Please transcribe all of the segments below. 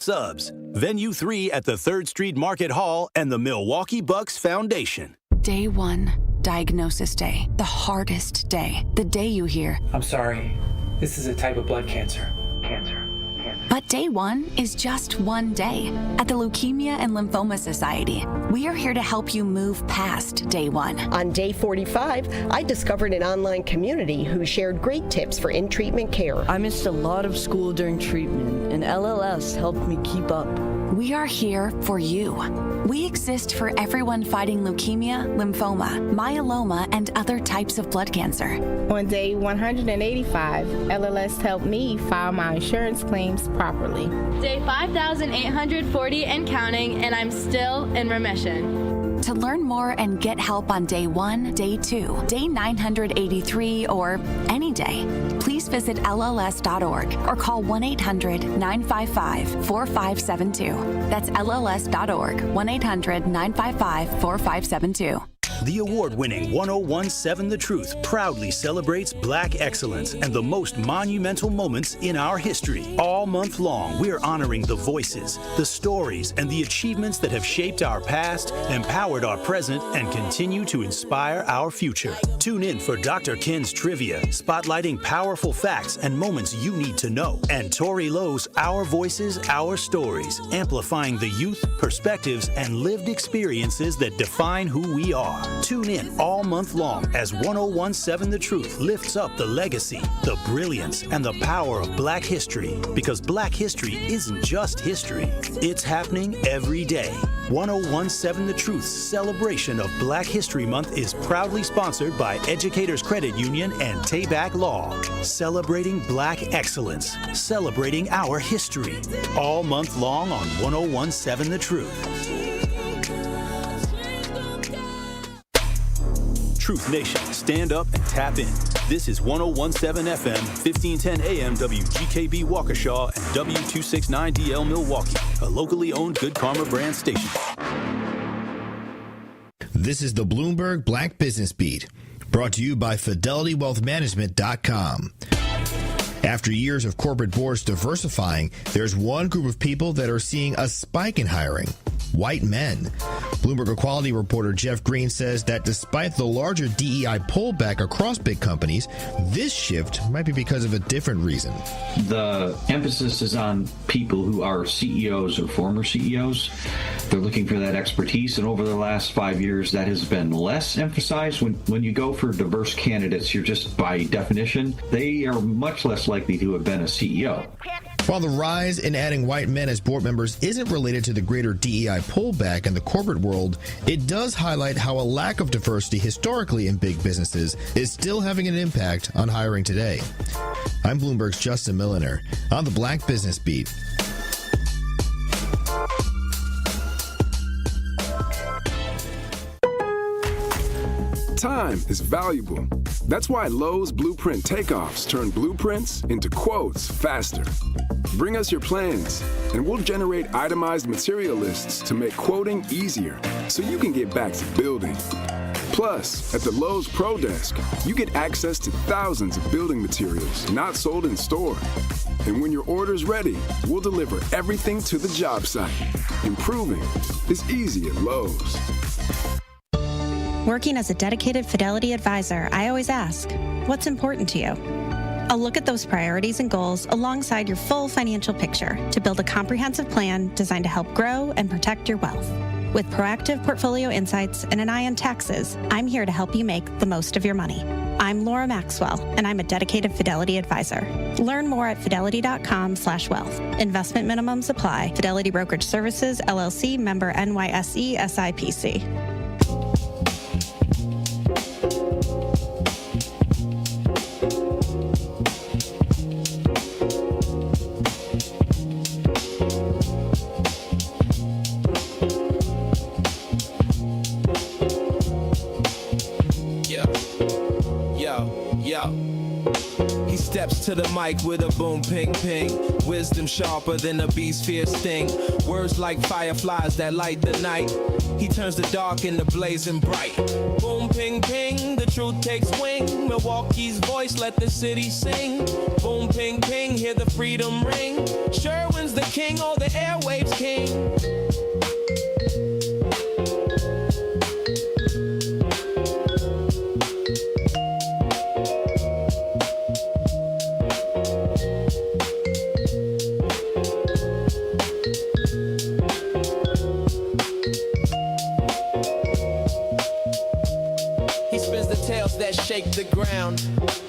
Subs, Venue 3 at the 3rd Street Market Hall and the Milwaukee Bucks Foundation. Day 1, diagnosis day. The hardest day. The day you hear, I'm sorry, this is a type of blood cancer. But day 1 is just one day. At the Leukemia and Lymphoma Society, we are here to help you move past day 1. On day 45, I discovered an online community who shared great tips for in-treatment care. I missed a lot of school during treatment, and LLS helped me keep up. We are here for you. We exist for everyone fighting leukemia, lymphoma, myeloma, and other types of blood cancer. On day 185, LLS helped me file my insurance claims properly. Day 5,840 and counting, and I'm still in remission. To learn more and get help on day 1, day 2, day 983, or any day, please visit LLS.org or call 1-800-955-4572. That's LLS.org, 1-800-955-4572. The award-winning 1017 The Truth proudly celebrates Black excellence and the most monumental moments in our history. All month long, we're honoring the voices, the stories, and the achievements that have shaped our past, empowered our present, and continue to inspire our future. Tune in for Dr. Ken's Trivia, spotlighting powerful facts and moments you need to know, and Tori Lowe's Our Voices, Our Stories, amplifying the youth, perspectives, and lived experiences that define who we are. Tune in all month long as 1017 The Truth lifts up the legacy, the brilliance, and the power of Black history. Because Black history isn't just history, it's happening every day. 1017 The Truth's celebration of Black History Month is proudly sponsored by Educators Credit Union and Tayback Law. Celebrating Black excellence, celebrating our history. All month long on 1017 The Truth. Truth Nation, stand up and tap in. This is 1017 FM, 1510 AM WGKB Waukesha and W269DL Milwaukee, a locally owned Good Karma brand station. This is the Bloomberg Black Business Beat, brought to you by FidelityWealthManagement.com. After years of corporate boards diversifying, there's one group of people that are seeing a spike in hiring: white men. Bloomberg Equality reporter Jeff Green says that despite the larger DEI pullback across big companies, this shift might be because of a different reason. The emphasis is on people who are CEOs or former CEOs. They're looking for that expertise, and over the last 5 years, that has been less emphasized. When you go for diverse candidates, you're just, by definition, they are much less likely to have been a CEO. While the rise in adding white men as board members isn't related to the greater DEI pullback in the corporate world, it does highlight how a lack of diversity historically in big businesses is still having an impact on hiring today. I'm Bloomberg's Justin Milliner on the Black Business Beat. Time is valuable. That's why Lowe's Blueprint Takeoffs turn blueprints into quotes faster. Bring us your plans, and we'll generate itemized material lists to make quoting easier so you can get back to building. Plus, at the Lowe's Pro Desk, you get access to thousands of building materials not sold in store. And when your order's ready, we'll deliver everything to the job site. Improving is easy at Lowe's. Working as a dedicated Fidelity advisor, I always ask, what's important to you? I'll look at those priorities and goals alongside your full financial picture to build a comprehensive plan designed to help grow and protect your wealth. With proactive portfolio insights and an eye on taxes, I'm here to help you make the most of your money. I'm Laura Maxwell, and I'm a dedicated Fidelity advisor. Learn more at fidelity.com/wealth. Investment minimums apply. Fidelity Brokerage Services, LLC, member NYSE, SIPC. steps to the mic with a boom, ping, ping. Wisdom sharper than a beast's fierce sting. Words like fireflies that light the night. He turns the dark into blazing bright. Boom, ping, ping, the truth takes wing. Milwaukee's voice, let the city sing. Boom, ping, ping, hear the freedom ring. Sherwin's the king, oh, the airwaves king. That shake the ground,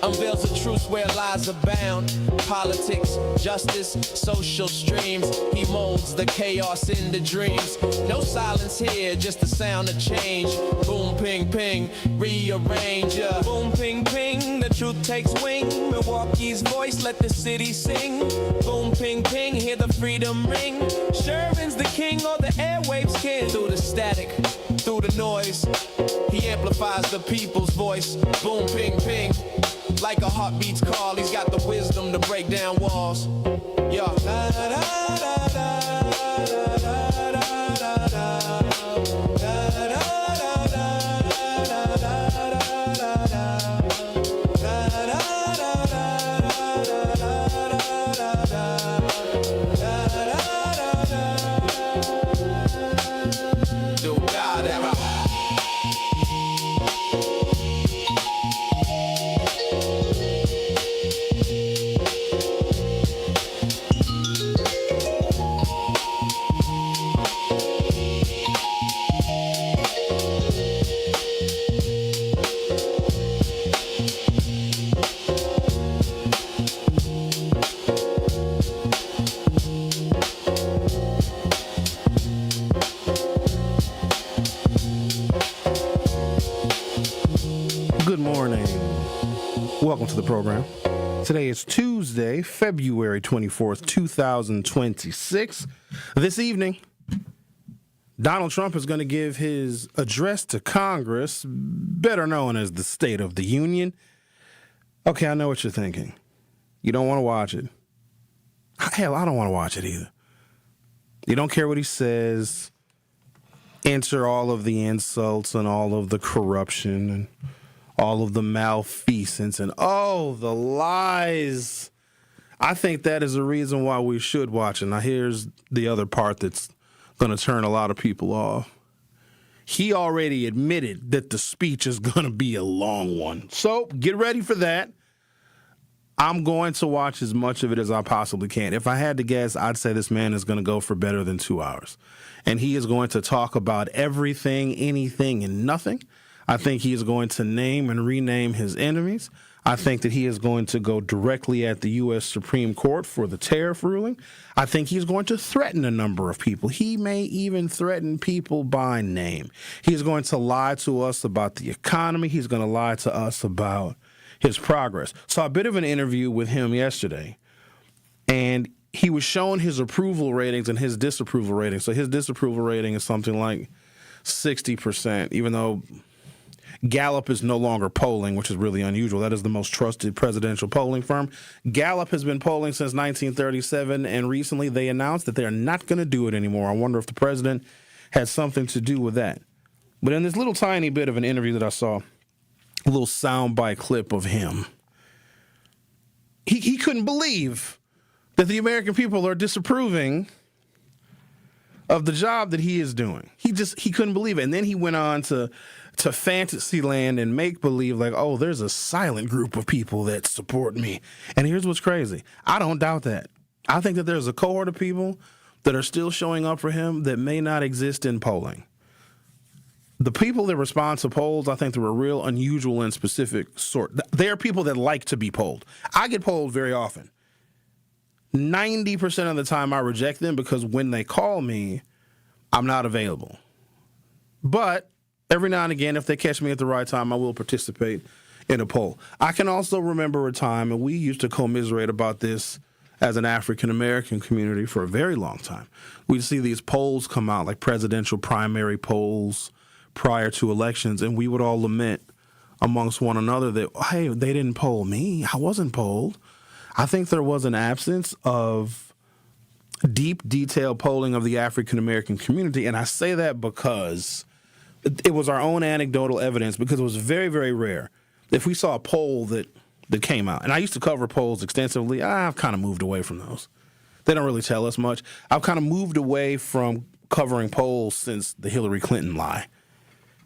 unveils the truth where lies abound. Politics, justice, social streams. He molds the chaos into dreams. No silence here, just the sound of change. Boom, ping, ping, rearrange. Boom, ping, ping, the truth takes wing. Milwaukee's voice, let the city sing. Boom, ping, ping, hear the freedom ring. Sherwin's the king, or the airwaves king. Through the static, through the noise, he amplifies the people's voice. Boom, ping, ping. Like a heartbeat's call, he's got the wisdom to break down walls. Yeah. Da, da, da, da, da, da, da, da, da. Welcome to the program. Today is Tuesday, February 24th, 2026. This evening, Donald Trump is going to give his address to Congress, better known as the State of the Union. Okay, I know what you're thinking. You don't want to watch it. Hell, I don't want to watch it either. You don't care what he says. Enter all of the insults and all of the corruption and all of the malfeasance and the lies. I think that is the reason why we should watch it. Now, here's the other part that's going to turn a lot of people off. He already admitted that the speech is going to be a long one. So get ready for that. I'm going to watch as much of it as I possibly can. If I had to guess, I'd say this man is going to go for better than 2 hours. And he is going to talk about everything, anything, and nothing. I think he is going to name and rename his enemies. I think that he is going to go directly at the U.S. Supreme Court for the tariff ruling. I think he's going to threaten a number of people. He may even threaten people by name. He's going to lie to us about the economy. He's going to lie to us about his progress. Saw a bit of an interview with him yesterday, and he was showing his approval ratings and his disapproval ratings. So his disapproval rating is something like 60%, even though Gallup is no longer polling, which is really unusual. That is the most trusted presidential polling firm. Gallup has been polling since 1937, and recently they announced that they're not going to do it anymore. I wonder if the president had something to do with that. But in this little tiny bit of an interview that I saw, a little soundbite clip of him, he couldn't believe that the American people are disapproving of the job that he is doing. He couldn't believe it. And then he went on to Fantasyland and make believe like, oh, there's a silent group of people that support me. And here's what's crazy. I don't doubt that. I think that there's a cohort of people that are still showing up for him that may not exist in polling. The people that respond to polls, I think they're a real unusual and specific sort. They are people that like to be polled. I get polled very often. 90% of the time I reject them because when they call me, I'm not available. But every now and again, if they catch me at the right time, I will participate in a poll. I can also remember a time, and we used to commiserate about this as an African-American community for a very long time. We'd see these polls come out, like presidential primary polls prior to elections, and we would all lament amongst one another that, hey, they didn't poll me. I wasn't polled. I think there was an absence of deep, detailed polling of the African-American community, and I say that because it was our own anecdotal evidence, because it was very, very rare. If we saw a poll that came out, and I used to cover polls extensively, I've kind of moved away from those. They don't really tell us much. I've kind of moved away from covering polls since the Hillary Clinton lie.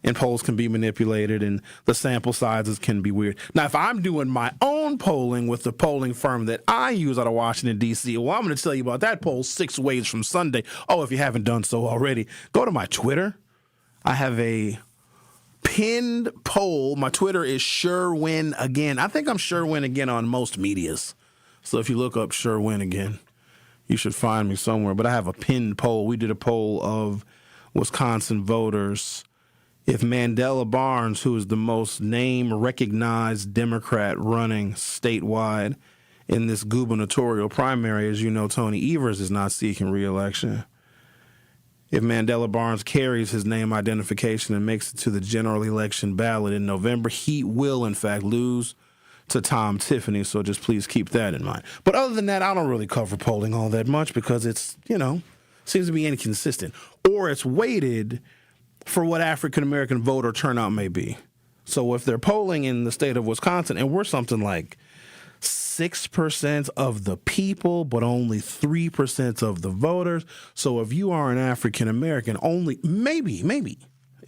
And polls can be manipulated, and the sample sizes can be weird. Now, if I'm doing my own polling with the polling firm that I use out of Washington, D.C., well, I'm going to tell you about that poll 6 ways from Sunday. Oh, if you haven't done so already, go to my Twitter. I have a pinned poll. My Twitter is Sherwin again. I think I'm Sherwin again on most medias. So if you look up Sherwin again, you should find me somewhere. But I have a pinned poll. We did a poll of Wisconsin voters. If Mandela Barnes, who is the most name-recognized Democrat running statewide in this gubernatorial primary, as you know, Tony Evers is not seeking re-election. If Mandela Barnes carries his name identification and makes it to the general election ballot in November, he will, in fact, lose to Tom Tiffany, so just please keep that in mind. But other than that, I don't really cover polling all that much because it's, seems to be inconsistent. Or it's weighted for what African-American voter turnout may be. So if they're polling in the state of Wisconsin, and we're something like 6% of the people, but only 3% of the voters. So if you are an African-American, only maybe,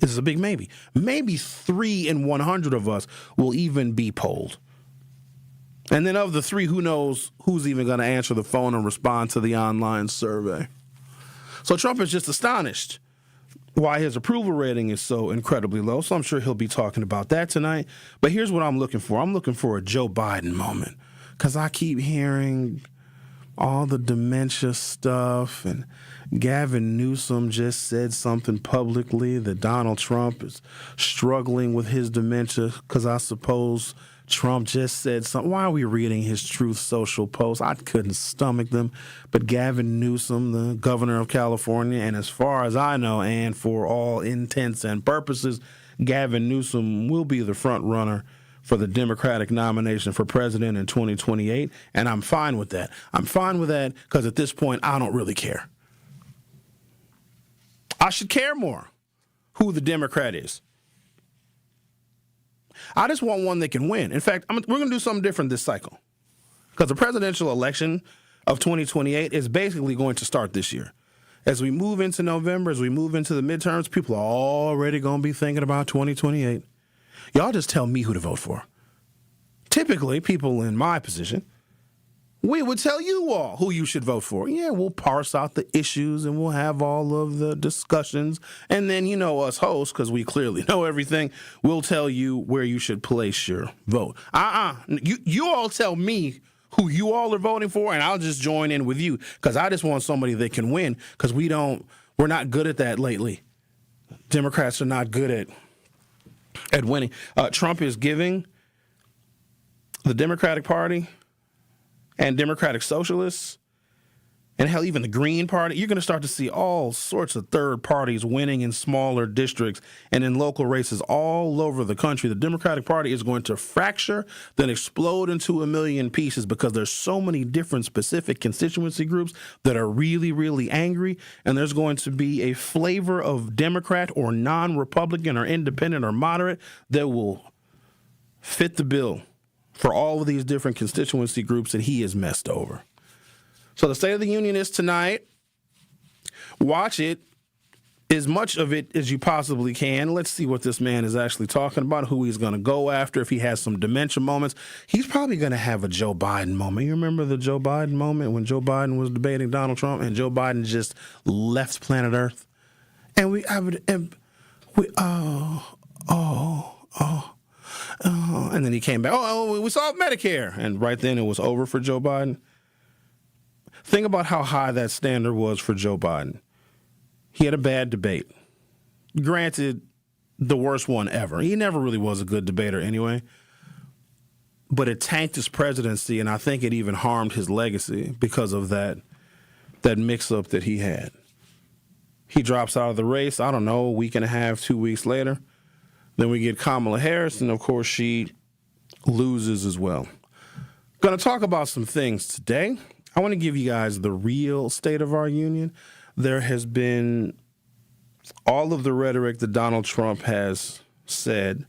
this is a big maybe 3 in 100 of us will even be polled. And then of the 3, who knows who's even going to answer the phone and respond to the online survey. So Trump is just astonished why his approval rating is so incredibly low. So I'm sure he'll be talking about that tonight. But here's what I'm looking for. I'm looking for a Joe Biden moment, because I keep hearing all the dementia stuff, and Gavin Newsom just said something publicly that Donald Trump is struggling with his dementia, because I suppose Trump just said something. Why are we reading his Truth Social posts? I couldn't stomach them. But Gavin Newsom, the governor of California, and as far as I know, and for all intents and purposes, Gavin Newsom will be the front runner for the Democratic nomination for president in 2028, and I'm fine with that. I'm fine with that because at this point, I don't really care. I should care more who the Democrat is. I just want one that can win. In fact, we're going to do something different this cycle, because the presidential election of 2028 is basically going to start this year. As we move into November, as we move into the midterms, people are already going to be thinking about 2028. Y'all just tell me who to vote for. Typically, people in my position, we would tell you all who you should vote for. Yeah, we'll parse out the issues and we'll have all of the discussions. And then, us hosts, because we clearly know everything, we'll tell you where you should place your vote. You all tell me who you all are voting for, and I'll just join in with you, because I just want somebody that can win, because we're not good at that lately. Democrats are not good at winning. Trump is giving the Democratic Party and Democratic Socialists, and hell, even the Green Party, you're going to start to see all sorts of third parties winning in smaller districts and in local races all over the country. The Democratic Party is going to fracture, then explode into a million pieces, because there's so many different specific constituency groups that are really, really angry, and there's going to be a flavor of Democrat or non-Republican or independent or moderate that will fit the bill for all of these different constituency groups that he has messed over. So the State of the Union is tonight. Watch it, as much of it as you possibly can. Let's see what this man is actually talking about, who he's going to go after, if he has some dementia moments. He's probably going to have a Joe Biden moment. You remember the Joe Biden moment when Joe Biden was debating Donald Trump and Joe Biden just left planet Earth? And and then he came back, we solved Medicare. And right then it was over for Joe Biden. Think about how high that standard was for Joe Biden. He had a bad debate. Granted, the worst one ever. He never really was a good debater anyway. But it tanked his presidency, and I think it even harmed his legacy because of that mix-up that he had. He drops out of the race, I don't know, a week and a half, 2 weeks later. Then we get Kamala Harris, and of course she loses as well. Going to talk about some things today. I want to give you guys the real state of our union. There has been all of the rhetoric that Donald Trump has said,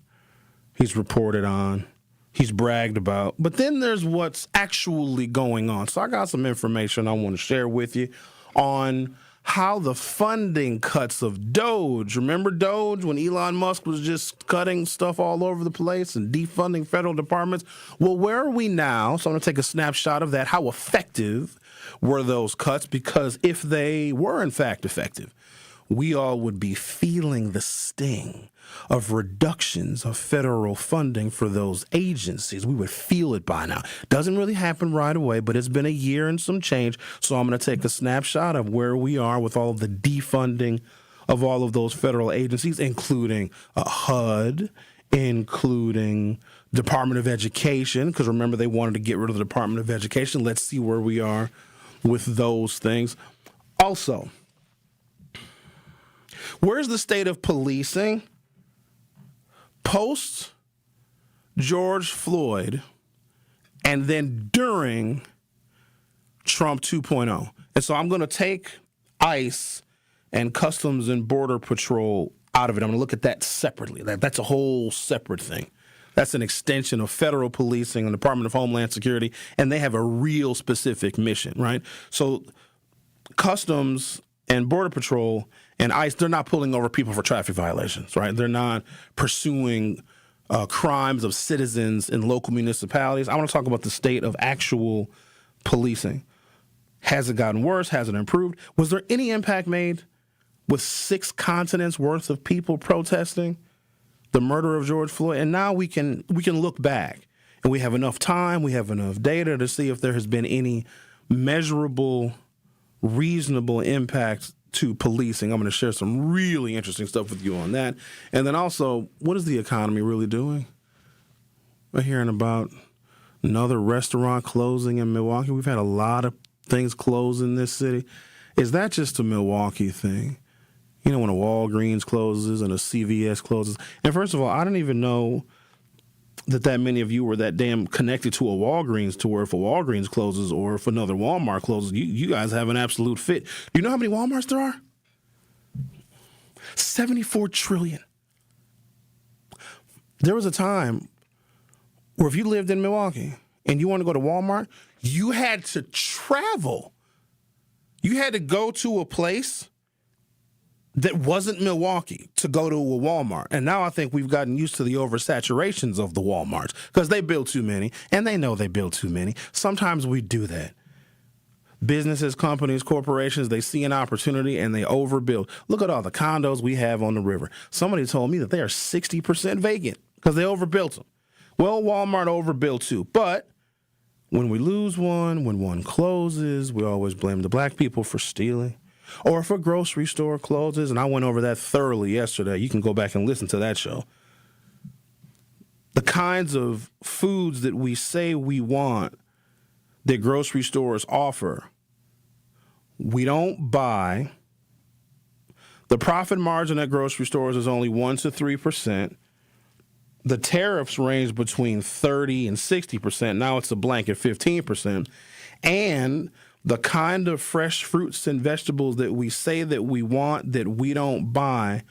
he's reported on, he's bragged about, but then there's what's actually going on. So I got some information I want to share with you on how the funding cuts of Doge. Remember Doge when Elon Musk was just cutting stuff all over the place and defunding federal departments? Well, where are we now? So I'm going to take a snapshot of that. How effective were those cuts? Because if they were in fact effective, we all would be feeling the sting of reductions of federal funding for those agencies. We would feel it by now. Doesn't really happen right away, but it's been a year and some change. So I'm going to take a snapshot of where we are with all of the defunding of all of those federal agencies, including HUD, including Department of Education, because remember they wanted to get rid of the Department of Education. Let's see where we are with those things. Also, where's the state of policing? Post George Floyd and then during Trump 2.0. And so I'm going to take ICE and Customs and Border Patrol out of it. I'm going to look at that separately. That's a whole separate thing. That's an extension of federal policing and the Department of Homeland Security, and they have a real specific mission, right? So Customs and Border Patrol and ICE, they're not pulling over people for traffic violations, right? They're not pursuing crimes of citizens in local municipalities. I want to talk about the state of actual policing. Has it gotten worse? Has it improved? Was there any impact made with 6 continents worth of people protesting the murder of George Floyd? And now we can look back, and we have enough time, we have enough data to see if there has been any measurable, reasonable impact to policing. I'm going to share some really interesting stuff with you on that. And then also, what is the economy really doing? We're hearing about another restaurant closing in Milwaukee. We've had a lot of things close in this city. Is that just a Milwaukee thing? You know, when a Walgreens closes and a CVS closes. And first of all, I didn't even know that many of you were that damn connected to a Walgreens to where if a Walgreens closes or if another Walmart closes, you guys have an absolute fit. Do you know how many Walmarts there are? 74 trillion. There was a time where if you lived in Milwaukee and you wanted to go to Walmart, you had to travel. You had to go to a place that wasn't Milwaukee to go to a Walmart. And now I think we've gotten used to the oversaturations of the Walmarts because they build too many, and they know they build too many. Sometimes we do that. Businesses, companies, corporations, they see an opportunity and they overbuild. Look at all the condos we have on the river. Somebody told me that they are 60% vacant because they overbuilt them. Well, Walmart overbuilt too. But when we lose one, when one closes, we always blame the black people for stealing. Or if a grocery store closes, and I went over that thoroughly yesterday. You can go back and listen to that show. The kinds of foods that we say we want that grocery stores offer, we don't buy. The profit margin at grocery stores is only 1% to 3%. The tariffs range between 30% and 60%. Now it's a blanket 15%. And the kind of fresh fruits and vegetables that we say that we want that we don't buy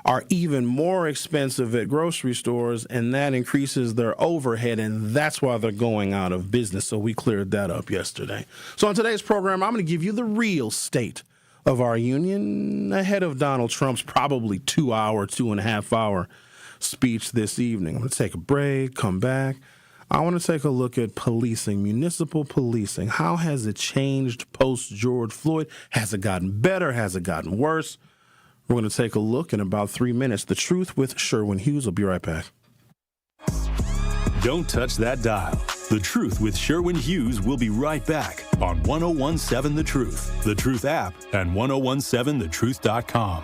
are even more expensive at grocery stores, and that increases their overhead, and that's why they're going out of business. So we cleared that up yesterday. So on today's program, I'm going to give you the real state of our union ahead of Donald Trump's probably 2.5 hour speech this evening. I'm going to take a break, come back. I want to take a look at policing, municipal policing. How has it changed post-George Floyd? Has it gotten better? Has it gotten worse? We're going to take a look in about 3 minutes. The Truth with Sherwin Hughes. I'll be right back. Don't touch that dial. The Truth with Sherwin Hughes will be right back on 1017 The Truth, The Truth app, and 1017thetruth.com.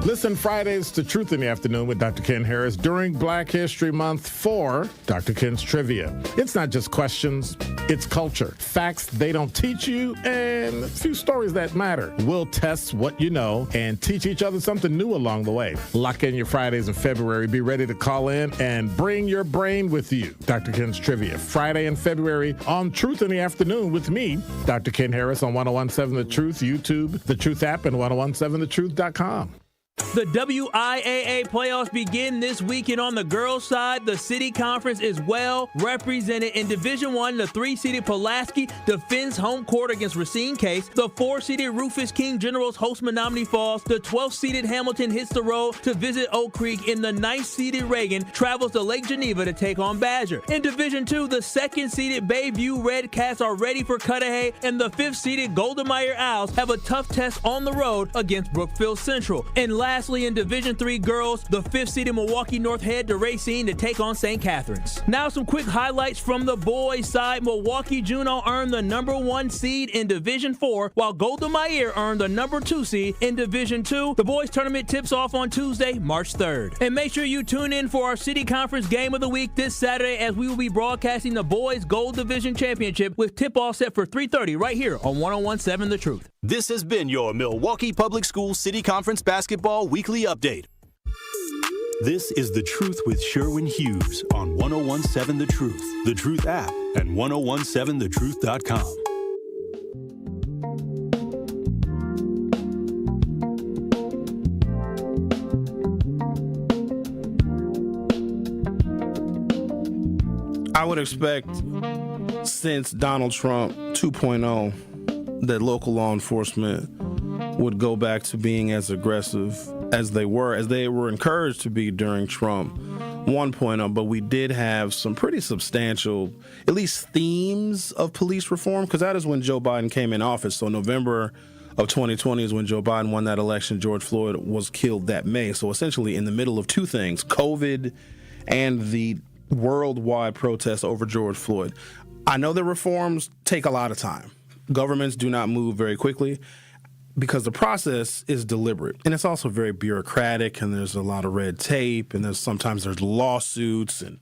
Listen Fridays to Truth in the Afternoon with Dr. Ken Harris during Black History Month for Dr. Ken's Trivia. It's not just questions, it's culture, facts they don't teach you, and a few stories that matter. We'll test what you know and teach each other something new along the way. Lock in your Fridays in February. Be ready to call in and bring your brain with you. Dr. Ken's Trivia, Friday in February on Truth in the Afternoon with me, Dr. Ken Harris on 1017 The Truth, YouTube, The Truth app, and 1017thetruth.com. The WIAA playoffs begin this weekend. On the girls' side, the City Conference is well represented. In Division I, the 3-seeded Pulaski defends home court against Racine Case. The 4-seeded Rufus King Generals host Menominee Falls. The 12th-seeded Hamilton hits the road to visit Oak Creek. And the 9th-seeded Reagan travels to Lake Geneva to take on Badger. In Division II, the 2nd-seeded Bayview Red Cats are ready for Cudahy. And the 5th-seeded Golden Meyer Owls have a tough test on the road against Brookfield Central. And lastly, in Division III girls, the 5th-seeded Milwaukee North head to Racine to take on St. Catherine's. Now some quick highlights from the boys' side. Milwaukee Juno earned the number 1 seed in Division IV, while Golden Meyer earned the number 2 seed in Division II. The boys' tournament tips off on Tuesday, March 3rd. And make sure you tune in for our City Conference Game of the Week this Saturday, as we will be broadcasting the boys' Gold Division Championship with tip-off set for 3:30 right here on 1017 The Truth. This has been your Milwaukee Public Schools City Conference Basketball Weekly Update. This is The Truth with Sherwin Hughes on 1017 The Truth, The Truth app, and 1017thetruth.com. I would expect, since Donald Trump 2.0, that local law enforcement would go back to being as aggressive as they were encouraged to be during Trump 1.0. But we did have some pretty substantial, at least themes of police reform, because that is when Joe Biden came in office. So November of 2020 is when Joe Biden won that election. George Floyd was killed that May. So essentially in the middle of two things, COVID and the worldwide protests over George Floyd. I know that reforms take a lot of time. Governments do not move very quickly because the process is deliberate, and it's also very bureaucratic, and there's a lot of red tape, and sometimes there's lawsuits, and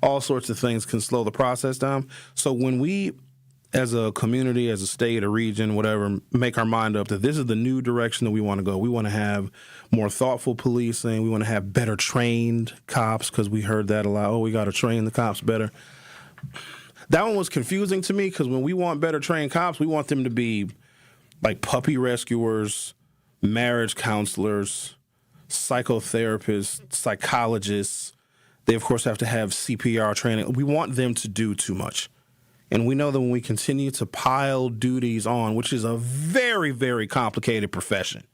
all sorts of things can slow the process down. So when we, as a community, as a state, a region, whatever, make our mind up that this is the new direction that we want to go. We want to have more thoughtful policing. We want to have better trained cops, because we heard that a lot. Oh, we got to train the cops better. That one was confusing to me, because when we want better trained cops, we want them to be like puppy rescuers, marriage counselors, psychotherapists, psychologists. They, of course, have to have CPR training. We want them to do too much. And we know that when we continue to pile duties on, which is a very, very complicated profession,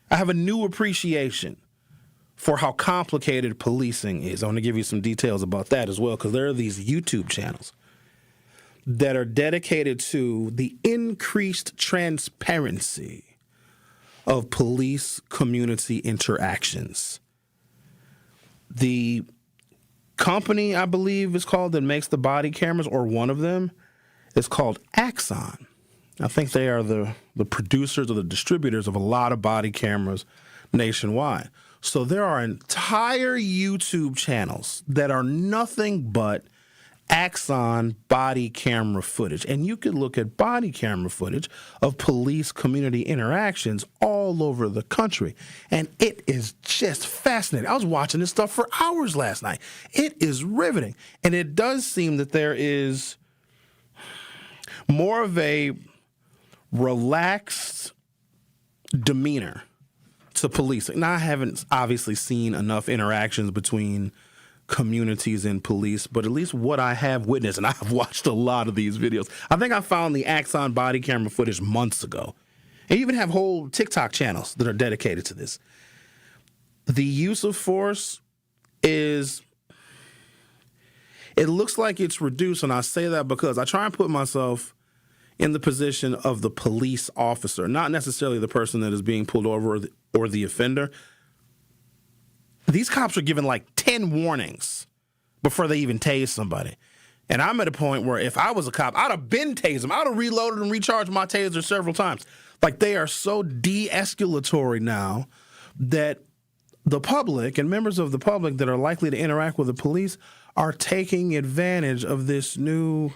I have a new appreciation for how complicated policing is. I want to give you some details about that as well, because there are these YouTube channels that are dedicated to the increased transparency of police community interactions. The company, I believe, is called that makes the body cameras, or one of them, is called Axon. I think they are the producers or the distributors of a lot of body cameras nationwide. So there are entire YouTube channels that are nothing but Axon body camera footage. And you could look at body camera footage of police community interactions all over the country. And it is just fascinating. I was watching this stuff for hours last night. It is riveting. And it does seem that there is more of a relaxed demeanor to policing. Now, I haven't obviously seen enough interactions between communities and police, but at least what I have witnessed, and I've watched a lot of these videos. I think I found the Axon body camera footage months ago. And you even have whole TikTok channels that are dedicated to this. The use of force it looks like it's reduced, and I say that because I try and put myself in the position of the police officer, not necessarily the person that is being pulled over or the offender. These cops are given like 10 warnings before they even tase somebody. And I'm at a point where if I was a cop, I'd have been tased them. I'd have reloaded and recharged my taser several times. Like, they are so de-escalatory now that the public and members of the public that are likely to interact with the police are taking advantage of this new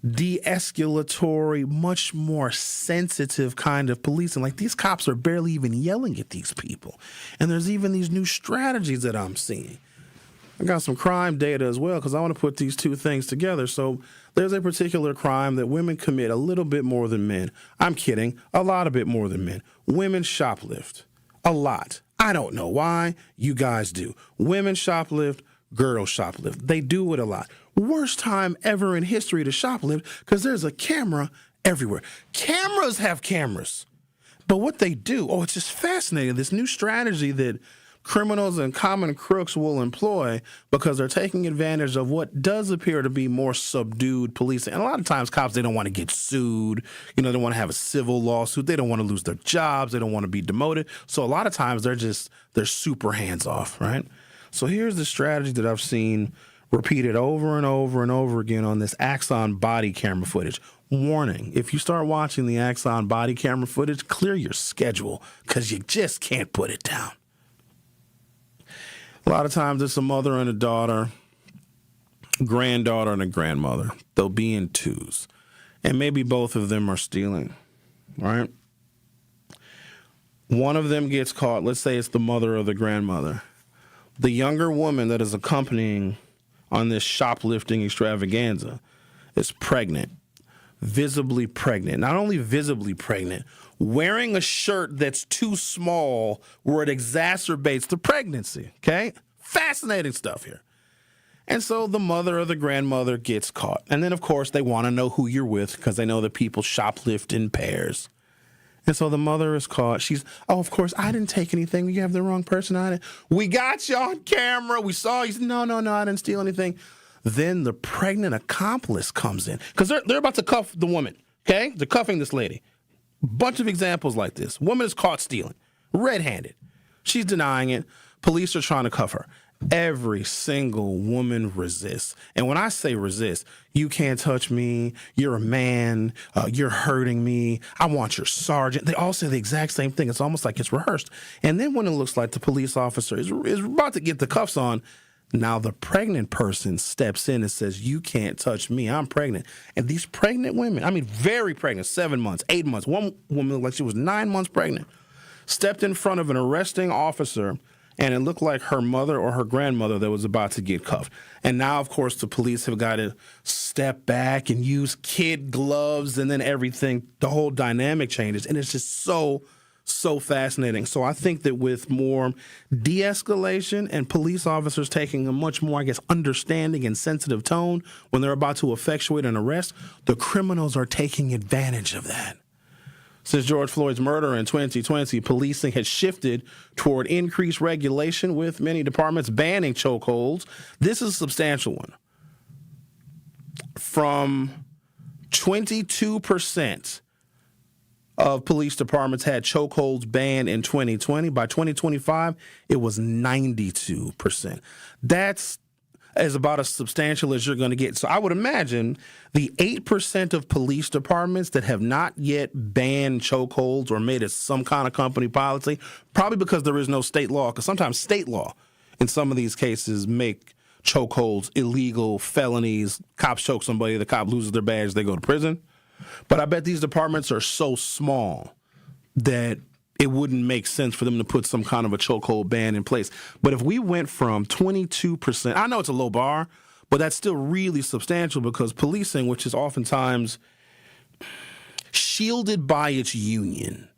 de-escalatory, much more sensitive kind of policing. Like, these cops are barely even yelling at these people. And there's even these new strategies that I'm seeing. I got some crime data as well because I want to put these two things together. So there's a particular crime that women commit a little bit more than men. I'm kidding, a lot of bit more than men. Women shoplift. A lot. I don't know why. You guys do. Women shoplift, girls shoplift. They do it a lot. Worst time ever in history to shoplift because there's a camera everywhere. Cameras have cameras. But what they do, it's just fascinating. This new strategy that criminals and common crooks will employ because they're taking advantage of what does appear to be more subdued policing. And a lot of times cops, they don't want to get sued. They want to have a civil lawsuit. They don't want to lose their jobs. They don't want to be demoted. So a lot of times they're super hands off, right? So here's the strategy that I've seen repeated over and over and over again on this Axon body camera footage. Warning, if you start watching the Axon body camera footage, clear your schedule because you just can't put it down. A lot of times it's a mother and a daughter, granddaughter and a grandmother. They'll be in twos. And maybe both of them are stealing, right? One of them gets caught. Let's say it's the mother or the grandmother. The younger woman that is accompanying on this shoplifting extravaganza is pregnant, visibly pregnant. Not only visibly pregnant, wearing a shirt that's too small where it exacerbates the pregnancy, okay? Fascinating stuff here. And so the mother or the grandmother gets caught. And then, of course, they want to know who you're with because they know that people shoplift in pairs. And so the mother is caught. She's, of course, I didn't take anything. You have the wrong person on it. We got you on camera. We saw you. No, I didn't steal anything. Then the pregnant accomplice comes in because they're about to cuff the woman, okay? They're cuffing this lady. Bunch of examples like this. Woman is caught stealing, red-handed. She's denying it. Police are trying to cuff her. Every single woman resists. And when I say resist, you can't touch me. You're a man. You're hurting me. I want your sergeant. They all say the exact same thing. It's almost like it's rehearsed. And then when it looks like the police officer is about to get the cuffs on, now the pregnant person steps in and says, you can't touch me. I'm pregnant. And these pregnant women, very pregnant, 7 months, 8 months. One woman looked like she was 9 months pregnant, stepped in front of an arresting officer, and it looked like her mother or her grandmother that was about to get cuffed. And now, of course, the police have got to step back and use kid gloves, and then everything, the whole dynamic changes. And it's just so fascinating. So I think that with more de-escalation and police officers taking a much more, understanding and sensitive tone when they're about to effectuate an arrest, the criminals are taking advantage of that. Since George Floyd's murder in 2020, policing has shifted toward increased regulation, with many departments banning chokeholds. This is a substantial one. From 22% of police departments had chokeholds banned in 2020. By 2025, it was 92%. That's as about as substantial as you're going to get. So I would imagine the 8% of police departments that have not yet banned chokeholds or made it some kind of company policy, probably because there is no state law, because sometimes state law in some of these cases make chokeholds illegal, felonies. Cops choke somebody, the cop loses their badge, they go to prison. But I bet these departments are so small that it wouldn't make sense for them to put some kind of a chokehold ban in place. But if we went from 22%, I know it's a low bar, but that's still really substantial, because policing, which is oftentimes shielded by its union,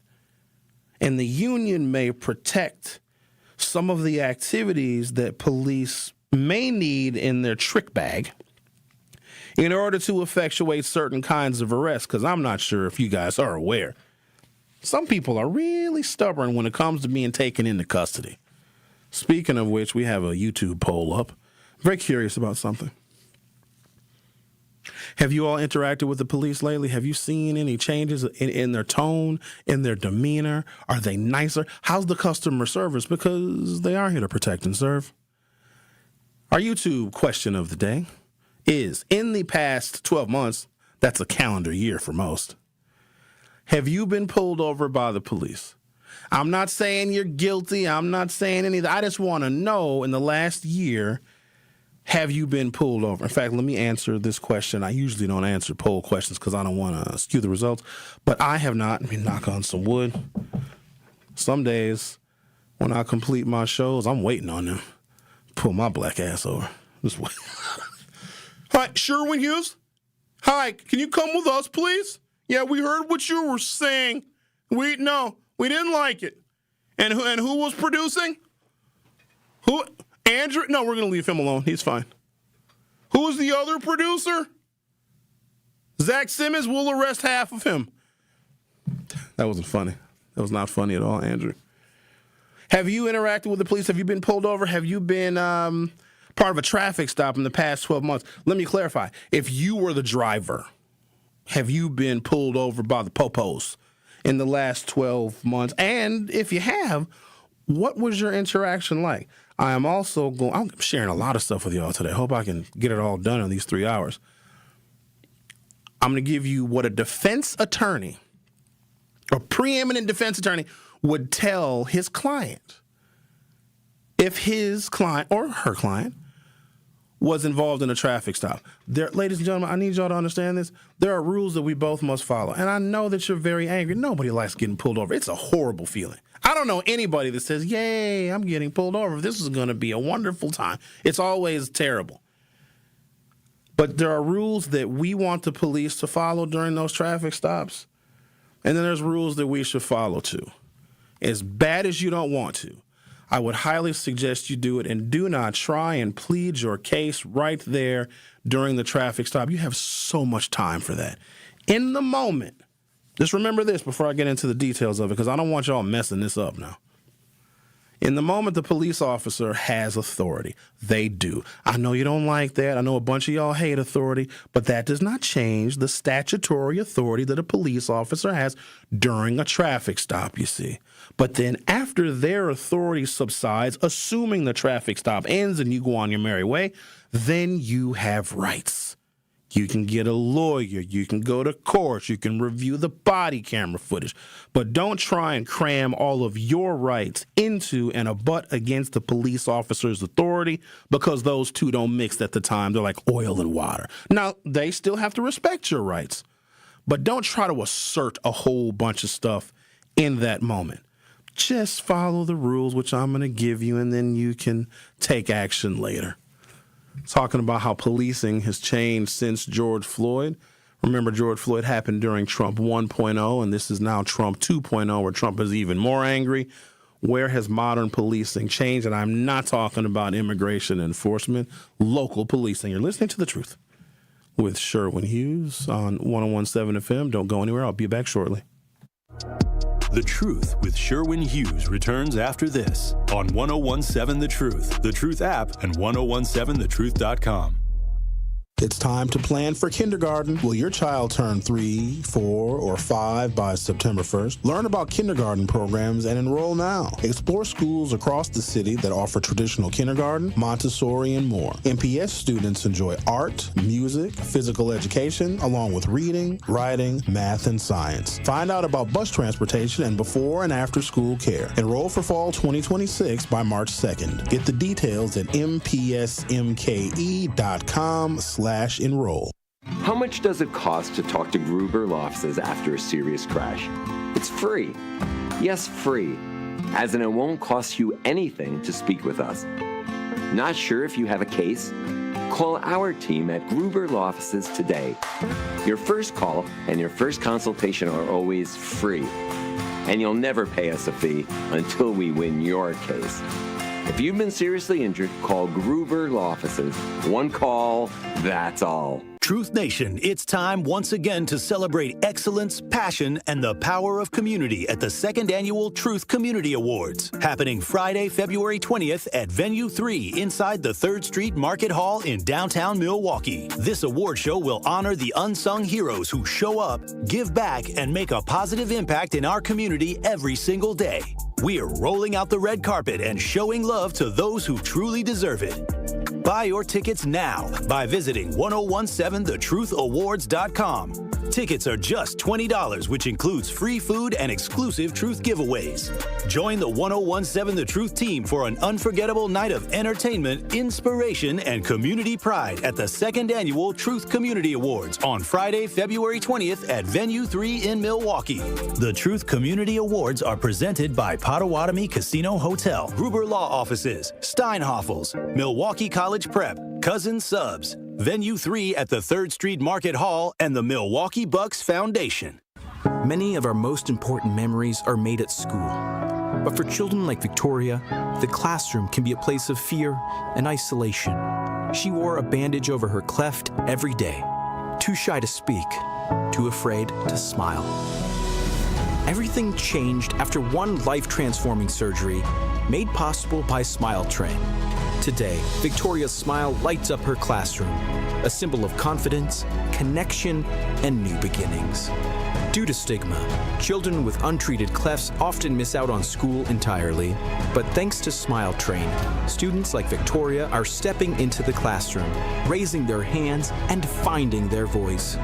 and the union may protect some of the activities that police may need in their trick bag in order to effectuate certain kinds of arrests, because I'm not sure if you guys are aware. Some people are really stubborn when it comes to being taken into custody. Speaking of which, we have a YouTube poll up. Very curious about something. Have you all interacted with the police lately? Have you seen any changes in their tone, in their demeanor? Are they nicer? How's the customer service? Because they are here to protect and serve. Our YouTube question of the day is, in the past 12 months, that's a calendar year for most, have you been pulled over by the police? I'm not saying you're guilty. I'm not saying anything. I just want to know, in the last year, have you been pulled over? In fact, let me answer this question. I usually don't answer poll questions because I don't want to skew the results. But I have not. Let me knock on some wood. Some days, when I complete my shows, I'm waiting on them. Pull my black ass over. Just wait. Hi, Sherwin Hughes? Hi, can you come with us, please? Yeah, we heard what you were saying. We didn't like it. And who was producing? Who? Andrew? No, we're going to leave him alone. He's fine. Who was the other producer? Zech Simmons. We'll arrest half of him. That wasn't funny. That was not funny at all, Andrew. Have you interacted with the police? Have you been pulled over? Have you been part of a traffic stop in the past 12 months? Let me clarify. If you were the driver, have you been pulled over by the popos in the last 12 months? And if you have, what was your interaction like? I'm sharing a lot of stuff with y'all today. Hope I can get it all done in these 3 hours. I'm going to give you what a defense attorney, a preeminent defense attorney, would tell his client if his client or her client was involved in a traffic stop. Ladies and gentlemen, I need y'all to understand this. There are rules that we both must follow. And I know that you're very angry. Nobody likes getting pulled over. It's a horrible feeling. I don't know anybody that says, yay, I'm getting pulled over. This is going to be a wonderful time. It's always terrible. But there are rules that we want the police to follow during those traffic stops. And then there's rules that we should follow too. As bad as you don't want to, I would highly suggest you do it, and do not try and plead your case right there during the traffic stop. You have so much time for that. In the moment, just remember this before I get into the details of it, because I don't want y'all messing this up now. In the moment, the police officer has authority. They do. I know you don't like that. I know a bunch of y'all hate authority, but that does not change the statutory authority that a police officer has during a traffic stop, you see. But then after their authority subsides, assuming the traffic stop ends and you go on your merry way, then you have rights. You can get a lawyer, you can go to court, you can review the body camera footage, but don't try and cram all of your rights into and abut against the police officer's authority, because those two don't mix at the time. They're like oil and water. Now, they still have to respect your rights, but don't try to assert a whole bunch of stuff in that moment. Just follow the rules, which I'm going to give you, and then you can take action later. Talking about how policing has changed since George Floyd. Remember, George Floyd happened during Trump 1.0, and this is now Trump 2.0, where Trump is even more angry. Where has modern policing changed? And I'm not talking about immigration enforcement, local policing. You're listening to The Truth with Sherwin Hughes on 101.7 FM. Don't go anywhere. I'll be back shortly. The Truth with Sherwin Hughes returns after this on 101.7 The Truth, The Truth app, and 1017thetruth.com. It's time to plan for kindergarten. Will your child turn 3, 4, or 5 by September 1st? Learn about kindergarten programs and enroll now. Explore schools across the city that offer traditional kindergarten, Montessori, and more. MPS students enjoy art, music, physical education, along with reading, writing, math, and science. Find out about bus transportation and before and after school care. Enroll for fall 2026 by March 2nd. Get the details at mpsmke.com/enroll. How much does it cost to talk to Gruber Law Offices after a serious crash? It's free. Yes, free. As in, it won't cost you anything to speak with us. Not sure if you have a case? Call our team at Gruber Law Offices today. Your first call and your first consultation are always free. And you'll never pay us a fee until we win your case. If you've been seriously injured, call Gruber Law Offices. One call, that's all. Truth Nation, it's time once again to celebrate excellence, passion, and the power of community at the second annual Truth Community Awards, happening Friday, February 20th at Venue 3 inside the 3rd Street Market Hall in downtown Milwaukee. This award show will honor the unsung heroes who show up, give back, and make a positive impact in our community every single day. We are rolling out the red carpet and showing love to those who truly deserve it. Buy your tickets now by visiting 1017thetruthAwards.com. Tickets are just $20, which includes free food and exclusive Truth giveaways. Join the 1017 The Truth team for an unforgettable night of entertainment, inspiration, and community pride at the 2nd Annual Truth Community Awards on Friday, February 20th at Venue 3 in Milwaukee. The Truth Community Awards are presented by Potawatomi Casino Hotel, Gruber Law Offices, Steinhoffels, Milwaukee College Prep, Cousin Subs, Venue 3 at the 3rd Street Market Hall, and the Milwaukee Bucks Foundation. Many of our most important memories are made at school. But for children like Victoria, the classroom can be a place of fear and isolation. She wore a bandage over her cleft every day, too shy to speak, too afraid to smile. Everything changed after one life-transforming surgery made possible by Smile Train. Today, Victoria's smile lights up her classroom, a symbol of confidence, connection, and new beginnings. Due to stigma, children with untreated clefts often miss out on school entirely. But thanks to Smile Train, students like Victoria are stepping into the classroom, raising their hands, and finding their voice.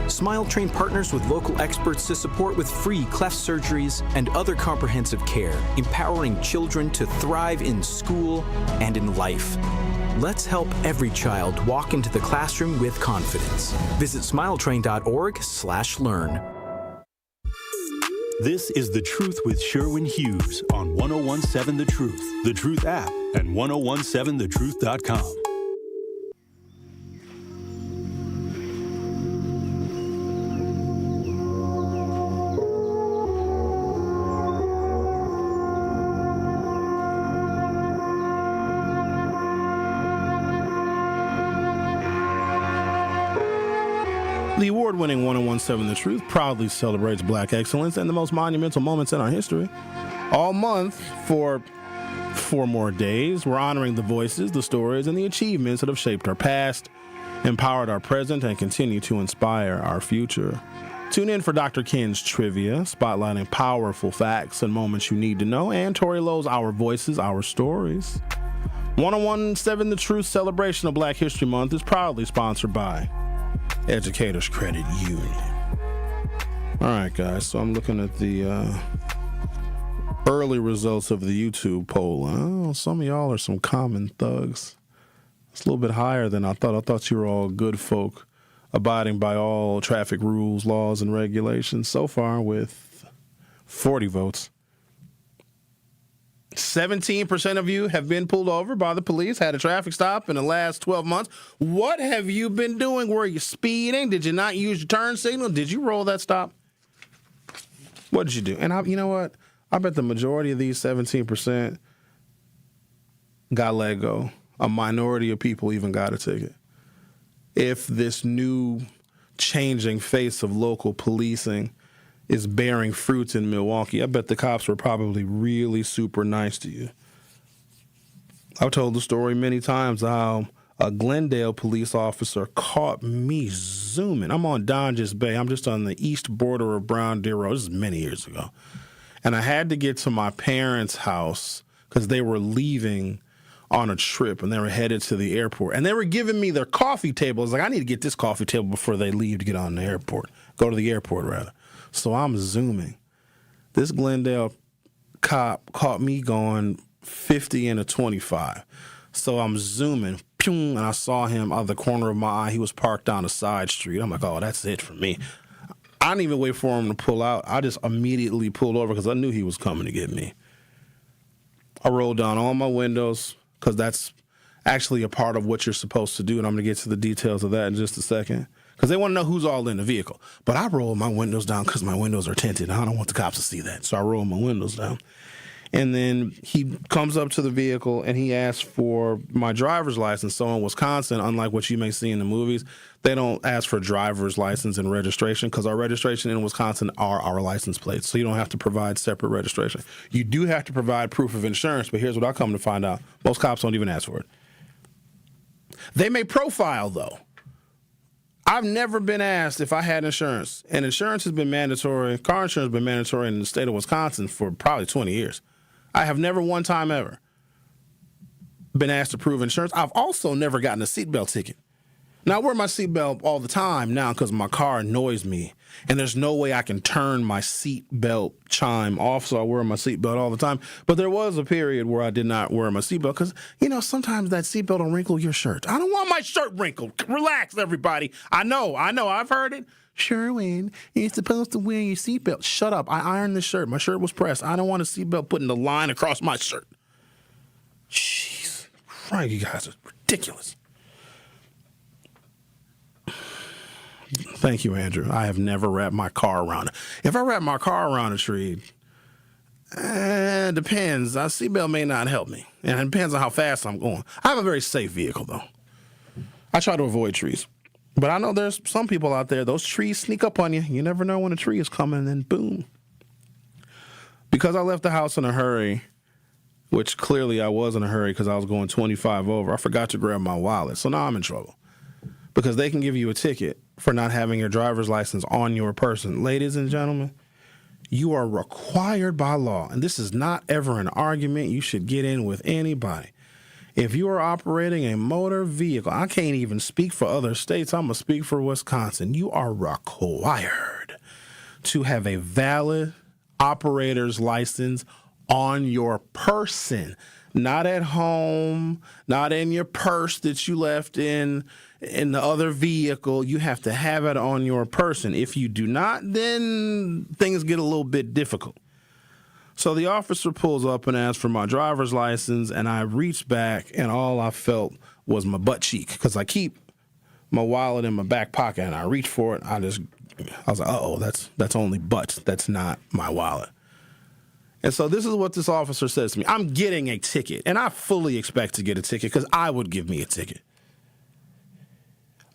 Smile Train partners with local experts to support with free cleft surgeries and other comprehensive care, empowering children to thrive in school and in life. Let's help every child walk into the classroom with confidence. Visit smiletrain.org/learn. This is The Truth with Sherwin Hughes on 1017 The Truth, The Truth app, and 1017thetruth.com. The award-winning 1017 The Truth proudly celebrates Black excellence and the most monumental moments in our history. All month, for 4 more days, we're honoring the voices, the stories, and the achievements that have shaped our past, empowered our present, and continue to inspire our future. Tune in for Dr. Ken's Trivia, spotlighting powerful facts and moments you need to know, and Tori Lowe's Our Voices, Our Stories. 1017 The Truth celebration of Black History Month is proudly sponsored by Educators Credit Union. All right, guys, so I'm looking at the early results of the YouTube poll. Oh, some of y'all are some common thugs. It's a little bit higher than I thought. I thought you were all good folk, abiding by all traffic rules, laws, and regulations. So far, with 40 votes. 17% of you have been pulled over by the police, had a traffic stop in the last 12 months. What have you been doing? Were you speeding? Did you not use your turn signal? Did you roll that stop? What did you do? And you know what? I bet the majority of these 17% got let go. A minority of people even got a ticket. If this new changing face of local policing is bearing fruits in Milwaukee, I bet the cops were probably really super nice to you. I've told the story many times how a Glendale police officer caught me zooming. I'm on Donges Bay. I'm just on the east border of Brown Deer Road. This is many years ago. And I had to get to my parents' house because they were leaving on a trip and they were headed to the airport. And they were giving me their coffee table. I was like, I need to get this coffee table before they leave to get on the airport. Go to the airport, rather. So I'm zooming. This Glendale cop caught me going 50 and a 25. So I'm zooming, and I saw him out of the corner of my eye. He was parked down a side street. I'm like, oh, that's it for me. I didn't even wait for him to pull out. I just immediately pulled over because I knew he was coming to get me. I rolled down all my windows because that's actually a part of what you're supposed to do, and I'm going to get to the details of that in just a second. Because they want to know who's all in the vehicle. But I roll my windows down because my windows are tinted. I don't want the cops to see that. So I roll my windows down. And then he comes up to the vehicle and he asks for my driver's license. So in Wisconsin, unlike what you may see in the movies, they don't ask for driver's license and registration because our registration in Wisconsin are our license plates. So you don't have to provide separate registration. You do have to provide proof of insurance, but here's what I come to find out. Most cops don't even ask for it. They may profile, though. I've never been asked if I had insurance, and insurance has been mandatory. Car insurance has been mandatory in the state of Wisconsin for probably 20 years. I have never one time ever been asked to prove insurance. I've also never gotten a seatbelt ticket. Now, I wear my seatbelt all the time now because my car annoys me, and there's no way I can turn my seatbelt chime off, so I wear my seatbelt all the time. But there was a period where I did not wear my seatbelt because, sometimes that seatbelt will wrinkle your shirt. I don't want my shirt wrinkled. Relax, everybody. I know. I've heard it. Sherwin, you're supposed to wear your seatbelt. Shut up. I ironed the shirt. My shirt was pressed. I don't want a seatbelt putting the line across my shirt. Jeez. Right, you guys are ridiculous. Thank you, Andrew. I have never wrapped my car around it. If I wrap my car around a tree, it depends. A seatbelt may not help me. And it depends on how fast I'm going. I have a very safe vehicle, though. I try to avoid trees. But I know there's some people out there, those trees sneak up on you. You never know when a tree is coming, and then boom. Because I left the house in a hurry, which clearly I was in a hurry because I was going 25 over, I forgot to grab my wallet. So now I'm in trouble. Because they can give you a ticket for not having your driver's license on your person. Ladies and gentlemen, you are required by law, and this is not ever an argument you should get in with anybody. If you are operating a motor vehicle, I can't even speak for other states, I'm going to speak for Wisconsin. You are required to have a valid operator's license on your person. Not at home, not in your purse that you left in the other vehicle. You have to have it on your person. If you do not, then things get a little bit difficult. So the officer pulls up and asks for my driver's license, and I reached back, and all I felt was my butt cheek because I keep my wallet in my back pocket, and I reached for it. I was like, uh-oh, that's only butt. That's not my wallet. And so this is what this officer says to me. I'm getting a ticket, and I fully expect to get a ticket because I would give me a ticket.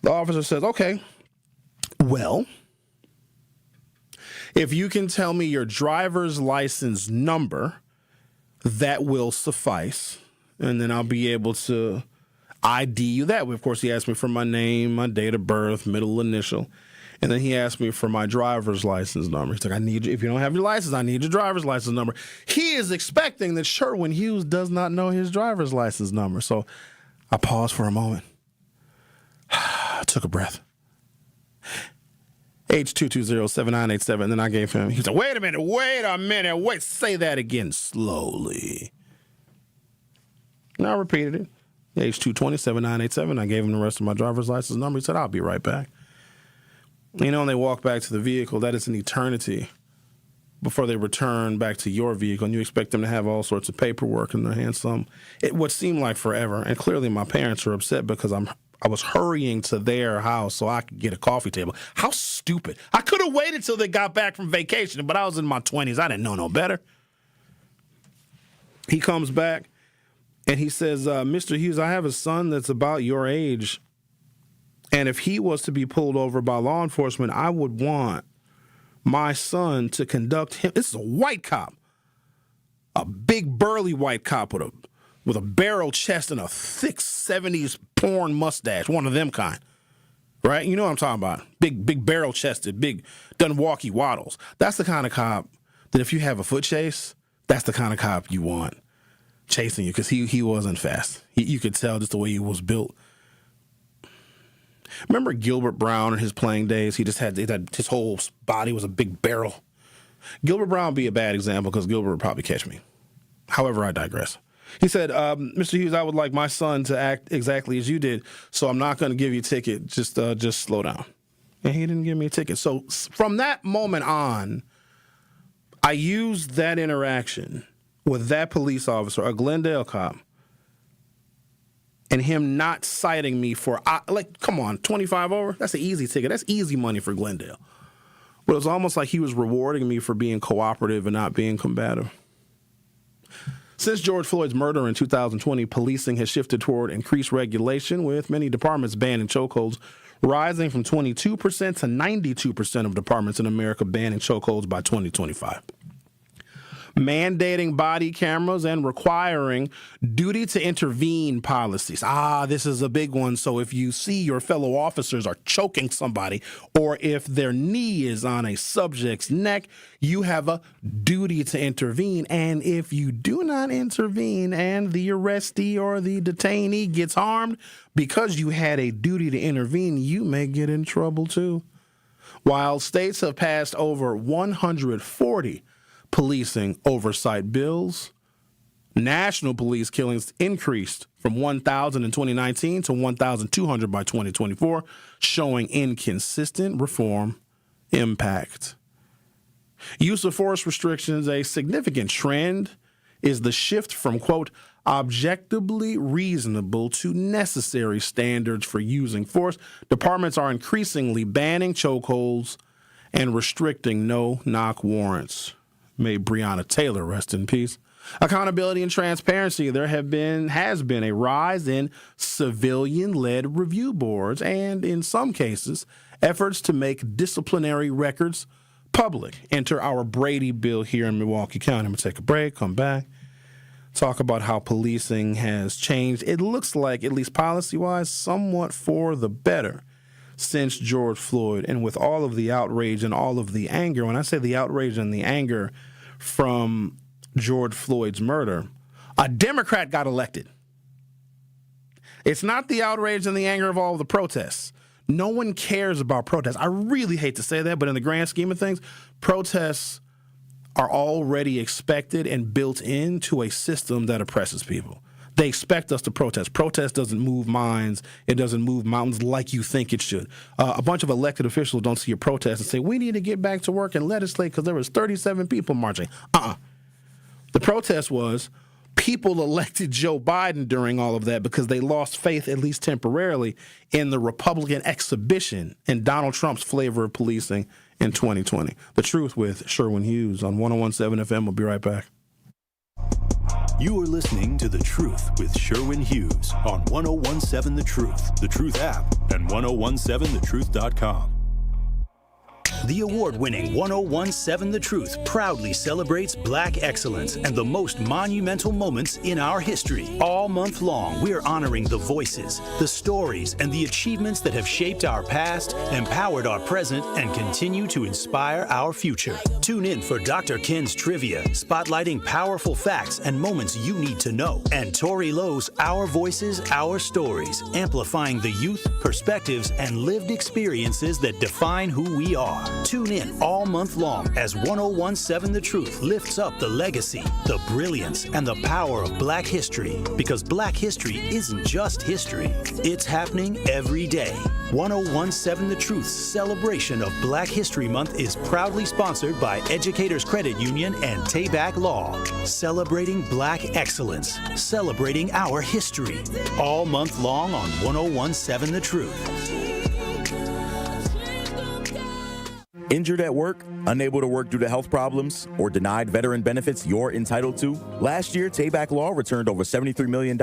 The officer says, okay, well, if you can tell me your driver's license number, that will suffice, and then I'll be able to ID you that way. Of course, he asked me for my name, my date of birth, middle initial. And then he asked me for my driver's license number. He's like, if you don't have your license, I need your driver's license number. He is expecting that Sherwin Hughes does not know his driver's license number. So I paused for a moment. I took a breath. H220-7987. Then I gave him, he said, wait a minute, say that again slowly. And I repeated it. H220-7987. I gave him the rest of my driver's license number. He said, I'll be right back. And they walk back to the vehicle. That is an eternity before they return back to your vehicle. And you expect them to have all sorts of paperwork in their hands. What seemed like forever. And clearly my parents are upset because I was hurrying to their house so I could get a coffee table. How stupid. I could have waited till they got back from vacation, but I was in my 20s. I didn't know no better. He comes back and he says, Mr. Hughes, I have a son that's about your age. And if he was to be pulled over by law enforcement, I would want my son to conduct him. This is a white cop, a big burly white cop with a barrel chest and a thick 70s porn mustache, one of them kind, right? You know what I'm talking about. Big barrel chested, big, doesn't walkie waddles. That's the kind of cop that if you have a foot chase, that's the kind of cop you want chasing you because he wasn't fast. You could tell just the way he was built. Remember Gilbert Brown in his playing days? He had his whole body was a big barrel. Gilbert Brown would be a bad example because Gilbert would probably catch me. However, I digress. He said, Mr. Hughes, I would like my son to act exactly as you did, so I'm not going to give you a ticket. Just slow down. And he didn't give me a ticket. So from that moment on, I used that interaction with that police officer, a Glendale cop, and him not citing me for, come on, 25 over? That's an easy ticket. That's easy money for Glendale. But it was almost like he was rewarding me for being cooperative and not being combative. Since George Floyd's murder in 2020, policing has shifted toward increased regulation, with many departments banning chokeholds, rising from 22% to 92% of departments in America banning chokeholds by 2025. mandating body cameras and requiring duty to intervene policies. This is a big one. So if you see your fellow officers are choking somebody, or if their knee is on a subject's neck, you have a duty to intervene. And if you do not intervene and the arrestee or the detainee gets harmed because you had a duty to intervene, you may get in trouble too. While states have passed over 140 policing oversight bills, national police killings increased from 1,000 in 2019 to 1,200 by 2024, showing inconsistent reform impact. Use of force restrictions, a significant trend, is the shift from, quote, objectively reasonable to necessary standards for using force. Departments are increasingly banning chokeholds and restricting no-knock warrants. May Breonna Taylor rest in peace. Accountability and transparency. There has been a rise in civilian-led review boards and, in some cases, efforts to make disciplinary records public. Enter our Brady bill here in Milwaukee County. I'm going to take a break, come back, talk about how policing has changed. It looks like, at least policy-wise, somewhat for the better since George Floyd. And with all of the outrage and all of the anger, when I say the outrage and the anger from George Floyd's murder, a Democrat got elected. It's not the outrage and the anger of all of the protests. No one cares about protests. I really hate to say that, but in the grand scheme of things, protests are already expected and built into a system that oppresses people. They expect us to protest. Protest doesn't move minds. It doesn't move mountains like you think it should. A bunch of elected officials don't see a protest and say, we need to get back to work and legislate because there was 37 people marching. The protest was people elected Joe Biden during all of that because they lost faith, at least temporarily, in the Republican exhibition and Donald Trump's flavor of policing in 2020. The Truth with Sherwin Hughes on 101.7 FM. We'll be right back. You are listening to The Truth with Sherwin Hughes on 101.7 The Truth app, and 1017thetruth.com. The award-winning 101.7 The Truth proudly celebrates Black excellence and the most monumental moments in our history. All month long, we're honoring the voices, the stories, and the achievements that have shaped our past, empowered our present, and continue to inspire our future. Tune in for Dr. Ken's Trivia, spotlighting powerful facts and moments you need to know, and Tori Lowe's Our Voices, Our Stories, amplifying the youth, perspectives, and lived experiences that define who we are. Tune in all month long as 101.7 The Truth lifts up the legacy, the brilliance, and the power of Black history. Because Black history isn't just history, it's happening every day. 101.7 The Truth's celebration of Black History Month is proudly sponsored by Educators Credit Union and Tayback Law. Celebrating Black excellence, celebrating our history. All month long on 101.7 The Truth. Injured at work, unable to work due to health problems, or denied veteran benefits you're entitled to? Last year, Tayback Law returned over $73 million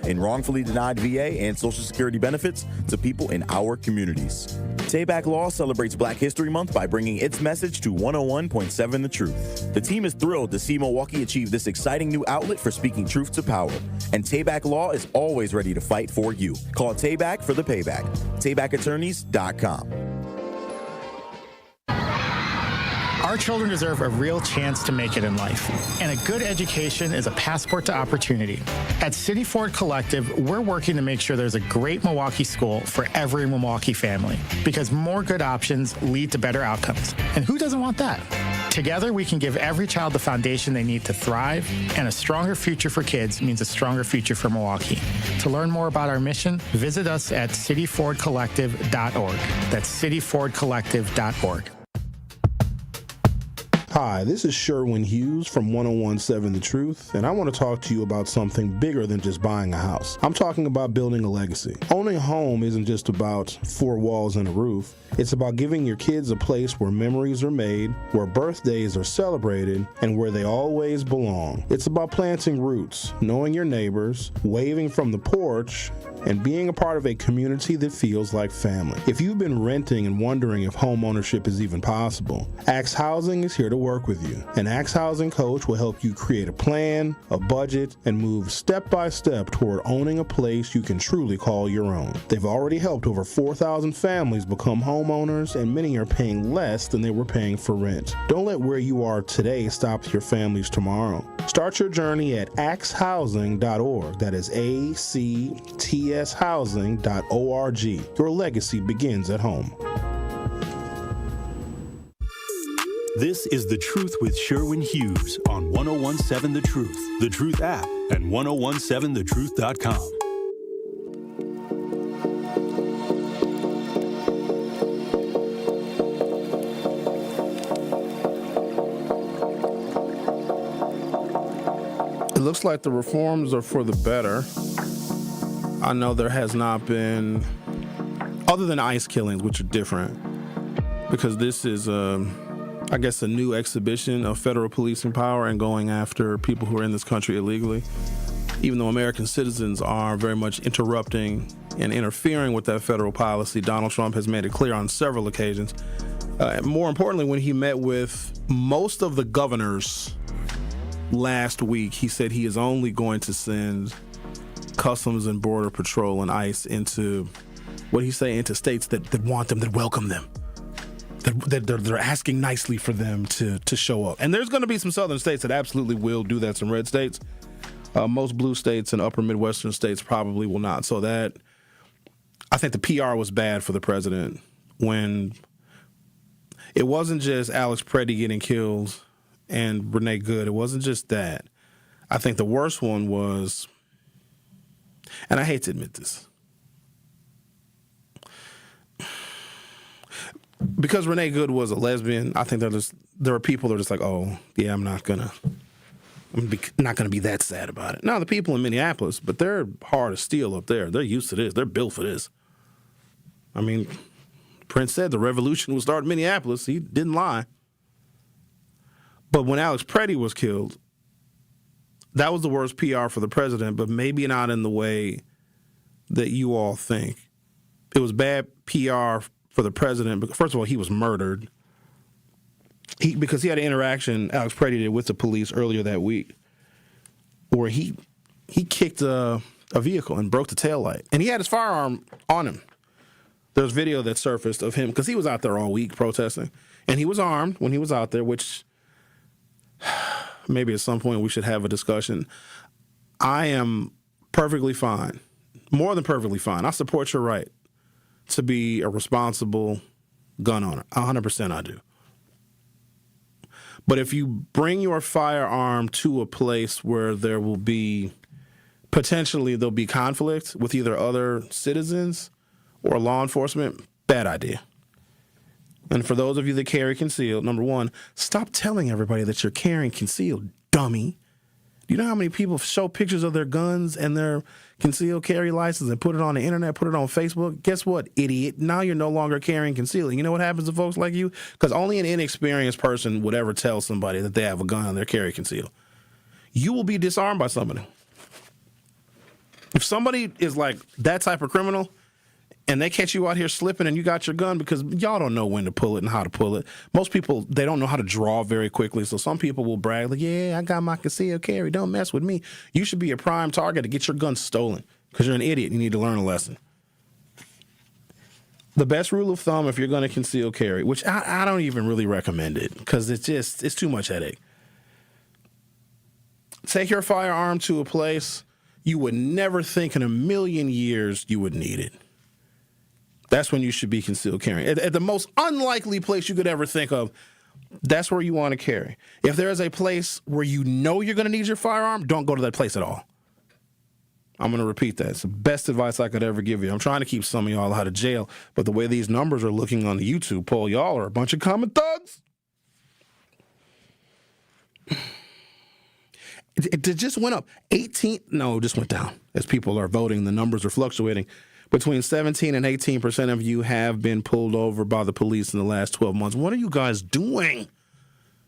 in wrongfully denied VA and Social Security benefits to people in our communities. Tayback Law celebrates Black History Month by bringing its message to 101.7 The Truth. The team is thrilled to see Milwaukee achieve this exciting new outlet for speaking truth to power. And Tayback Law is always ready to fight for you. Call Tayback for the payback. TaybackAttorneys.com. Our children deserve a real chance to make it in life, and a good education is a passport to opportunity. At City Ford Collective, we're working to make sure there's a great Milwaukee school for every Milwaukee family, because more good options lead to better outcomes. And who doesn't want that? Together, we can give every child the foundation they need to thrive, and a stronger future for kids means a stronger future for Milwaukee. To learn more about our mission, visit us at cityfordcollective.org. That's cityfordcollective.org. Hi, this is Sherwin Hughes from 101.7 The Truth, and I want to talk to you about something bigger than just buying a house. I'm talking about building a legacy. Owning a home isn't just about four walls and a roof. It's about giving your kids a place where memories are made, where birthdays are celebrated, and where they always belong. It's about planting roots, knowing your neighbors, waving from the porch, and being a part of a community that feels like family. If you've been renting and wondering if home ownership is even possible, Axe Housing is here to work with you. An Axe Housing coach will help you create a plan, a budget, and move step by step toward owning a place you can truly call your own. They've already helped over 4,000 families become homeowners, and many are paying less than they were paying for rent. Don't let where you are today stop your families tomorrow. Start your journey at axehousing.org. That is ACTS housing.org. Your legacy begins at home. This is The Truth with Sherwin Hughes on 1017 The Truth, The Truth app, and 1017thetruth.com. It looks like the reforms are for the better. I know there has not been, other than ICE killings, which are different, because this is, I guess, a new exhibition of federal policing power and going after people who are in this country illegally. Even though American citizens are very much interrupting and interfering with that federal policy, Donald Trump has made it clear on several occasions. More importantly, when he met with most of the governors last week, he said he is only going to send Customs and Border Patrol and ICE into, what did he say, into states that want them, that welcome them. They're asking nicely for them to show up. And there's going to be some southern states that absolutely will do that, some red states. Most blue states and upper Midwestern states probably will not. So that, I think the PR was bad for the president when it wasn't just Alex Preddy getting killed and Renee Good. It wasn't just that. I think the worst one was, and I hate to admit this, because Renee Good was a lesbian, I think there are people that are just like, oh, yeah, I'm not gonna be that sad about it. Now, the people in Minneapolis, but they're hard as steel up there. They're used to this. They're built for this. I mean, Prince said the revolution would start in Minneapolis. He didn't lie. But when Alex Preddy was killed, that was the worst PR for the president, but maybe not in the way that you all think. It was bad PR for the president, but first of all, he was murdered. Because he had an interaction, Alex Preddy did, with the police earlier that week, where he kicked a vehicle and broke the taillight. And he had his firearm on him. There's video that surfaced of him, because he was out there all week protesting. And he was armed when he was out there, which maybe at some point we should have a discussion. I am perfectly fine, more than perfectly fine. I support your right to be a responsible gun owner. 100% I do. But if you bring your firearm to a place where there'll be conflict with either other citizens or law enforcement, bad idea. And for those of you that carry concealed, number one, stop telling everybody that you're carrying concealed, dummy. Do you know how many people show pictures of their guns and their concealed carry license and put it on the internet, put it on Facebook? Guess what, idiot? Now you're no longer carrying concealed. You know what happens to folks like you? Because only an inexperienced person would ever tell somebody that they have a gun and they're carry concealed. You will be disarmed by somebody. If somebody is like that type of criminal and they catch you out here slipping and you got your gun, because y'all don't know when to pull it and how to pull it. Most people, they don't know how to draw very quickly. So some people will brag like, yeah, I got my concealed carry. Don't mess with me. You should be a prime target to get your gun stolen because you're an idiot. You need to learn a lesson. The best rule of thumb, if you're going to conceal carry, which I don't even really recommend it because it's too much headache. Take your firearm to a place you would never think in a million years you would need it. That's when you should be concealed carrying. At the most unlikely place you could ever think of, that's where you want to carry. If there is a place where you know you're going to need your firearm, don't go to that place at all. I'm going to repeat that. It's the best advice I could ever give you. I'm trying to keep some of y'all out of jail, but the way these numbers are looking on the YouTube poll, y'all are a bunch of common thugs. It just went up. Just went down. As people are voting, the numbers are fluctuating. Between 17 and 18% of you have been pulled over by the police in the last 12 months. What are you guys doing?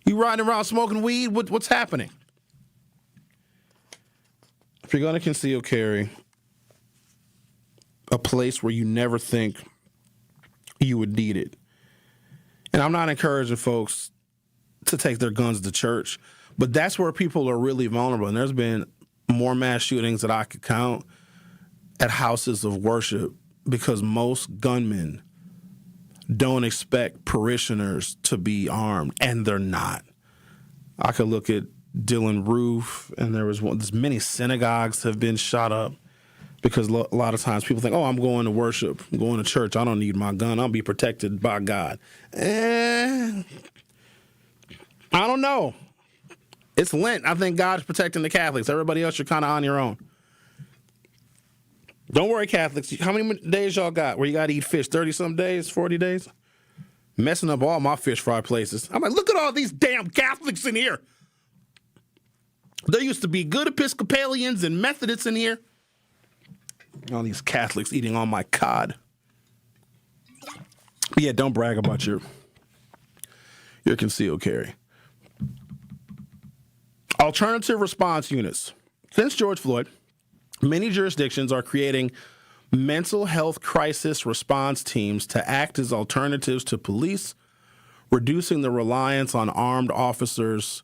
You riding around smoking weed? What's happening? If you're going to conceal carry, a place where you never think you would need it. And I'm not encouraging folks to take their guns to church, but that's where people are really vulnerable. And there's been more mass shootings that I could count at houses of worship because most gunmen don't expect parishioners to be armed, and they're not. I could look at Dillon Roof, and there's many synagogues have been shot up because a lot of times people think, oh, I'm going to worship, I'm going to church, I don't need my gun, I'll be protected by God. I don't know. It's Lent. I think God's protecting the Catholics. Everybody else, you're kind of on your own. Don't worry, Catholics. How many days y'all got where you got to eat fish? 30-some days? 40 days? Messing up all my fish fry places. I'm like, look at all these damn Catholics in here. There used to be good Episcopalians and Methodists in here. All these Catholics eating all my cod. But yeah, don't brag about your concealed carry. Alternative response units. Since George Floyd, many jurisdictions are creating mental health crisis response teams to act as alternatives to police, reducing the reliance on armed officers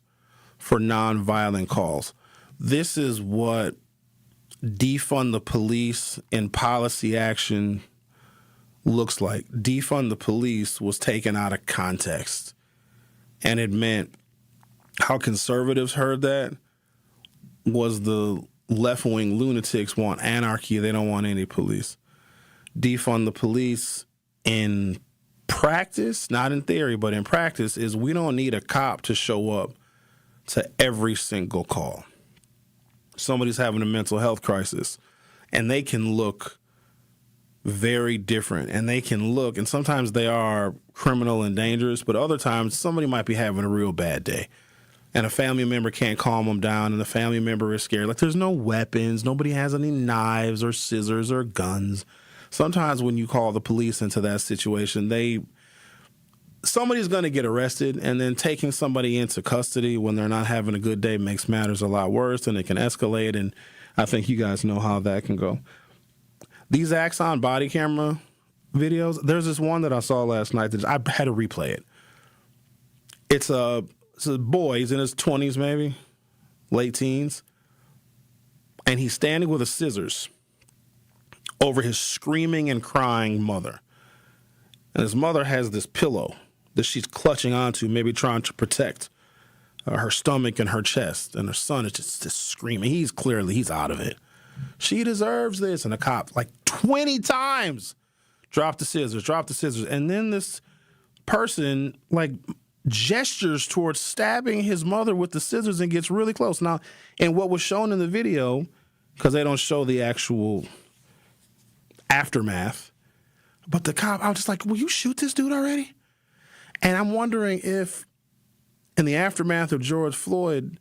for nonviolent calls. This is what defund the police in policy action looks like. Defund the police was taken out of context, and it meant how conservatives heard that was the left-wing lunatics want anarchy. They don't want any police. Defund the police in practice, not in theory, but in practice, is we don't need a cop to show up to every single call. Somebody's having a mental health crisis, and they can look very different, and they can look, and sometimes they are criminal and dangerous, but other times somebody might be having a real bad day. And a family member can't calm them down, and the family member is scared. Like, there's no weapons. Nobody has any knives or scissors or guns. Sometimes when you call the police into that situation, somebody's going to get arrested, and then taking somebody into custody when they're not having a good day makes matters a lot worse, and it can escalate, and I think you guys know how that can go. These Axon body camera videos, there's this one that I saw last night that I had to replay it. It's a boy, he's in his 20s maybe, late teens, and he's standing with his scissors over his screaming and crying mother. And his mother has this pillow that she's clutching onto, maybe trying to protect her stomach and her chest, and her son is just screaming. He's out of it. She deserves this. And the cop, like 20 times, drop the scissors. And then this person, like, gestures towards stabbing his mother with the scissors and gets really close. Now, and what was shown in the video, because they don't show the actual aftermath, but the cop, I was just like, will you shoot this dude already? And I'm wondering if, in the aftermath of George Floyd,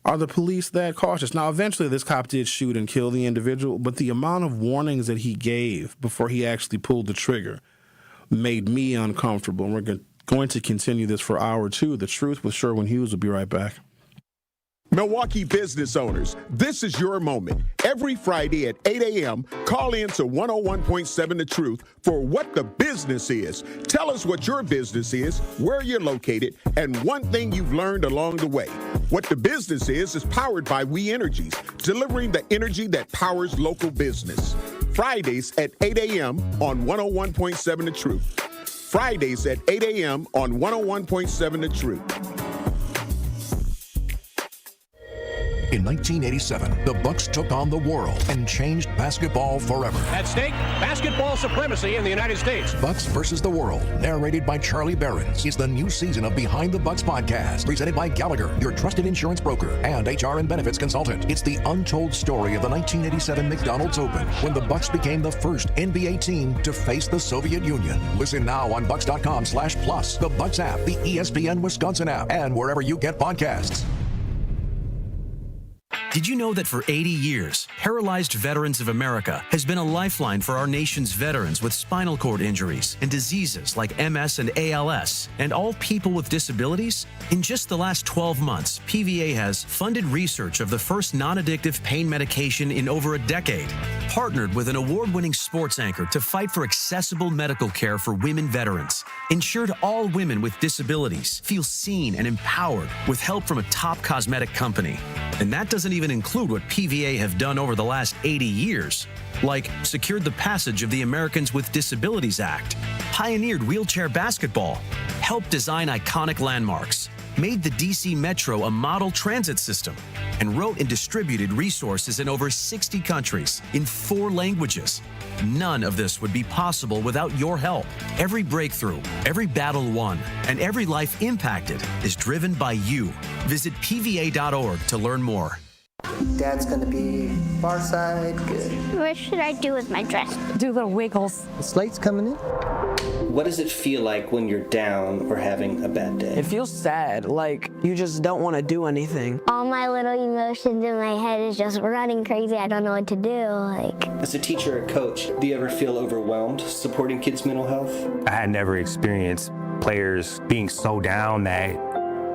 are the police that cautious? Now, eventually this cop did shoot and kill the individual, but the amount of warnings that he gave before he actually pulled the trigger made me uncomfortable. And we're going to continue this for hour two. The Truth with Sherwin Hughes. Will be right back. Milwaukee business owners, this is your moment. Every Friday at 8 a.m., call in to 101.7 The Truth for What the Business Is. Tell us what your business is, where you're located, and one thing you've learned along the way. What the Business is powered by We Energies, delivering the energy that powers local business. Fridays at 8 a.m. on 101.7 The Truth. Fridays at 8 a.m. on 101.7 The Truth. In 1987, the Bucks took on the world and changed basketball forever. At stake, basketball supremacy in the United States. Bucks versus the World, narrated by Charlie Behrens, is the new season of Behind the Bucks podcast, presented by Gallagher, your trusted insurance broker and HR and benefits consultant. It's the untold story of the 1987 McDonald's Open, when the Bucks became the first NBA team to face the Soviet Union. Listen now on Bucks.com/plus, the Bucks app, the ESPN Wisconsin app, and wherever you get podcasts. Did you know that for 80 years, Paralyzed Veterans of America has been a lifeline for our nation's veterans with spinal cord injuries and diseases like MS and ALS, and all people with disabilities? In just the last 12 months, PVA has funded research of the first non-addictive pain medication in over a decade, partnered with an award-winning sports anchor to fight for accessible medical care for women veterans, ensured all women with disabilities feel seen and empowered with help from a top cosmetic company. And that doesn't even include what PVA have done over the last 80 years, like secured the passage of the Americans with Disabilities Act, pioneered wheelchair basketball, helped design iconic landmarks, made the DC Metro a model transit system, and wrote and distributed resources in over 60 countries in 4 languages. None of this would be possible without your help. Every breakthrough, every battle won, and every life impacted is driven by you. Visit PVA.org to learn more. Dad's gonna be far side, good. What should I do with my dress? Do little wiggles. The slate's coming in. What does it feel like when you're down or having a bad day? It feels sad, like you just don't want to do anything. All my little emotions in my head is just running crazy. I don't know what to do. As a teacher or coach, do you ever feel overwhelmed supporting kids' mental health? I had never experienced players being so down that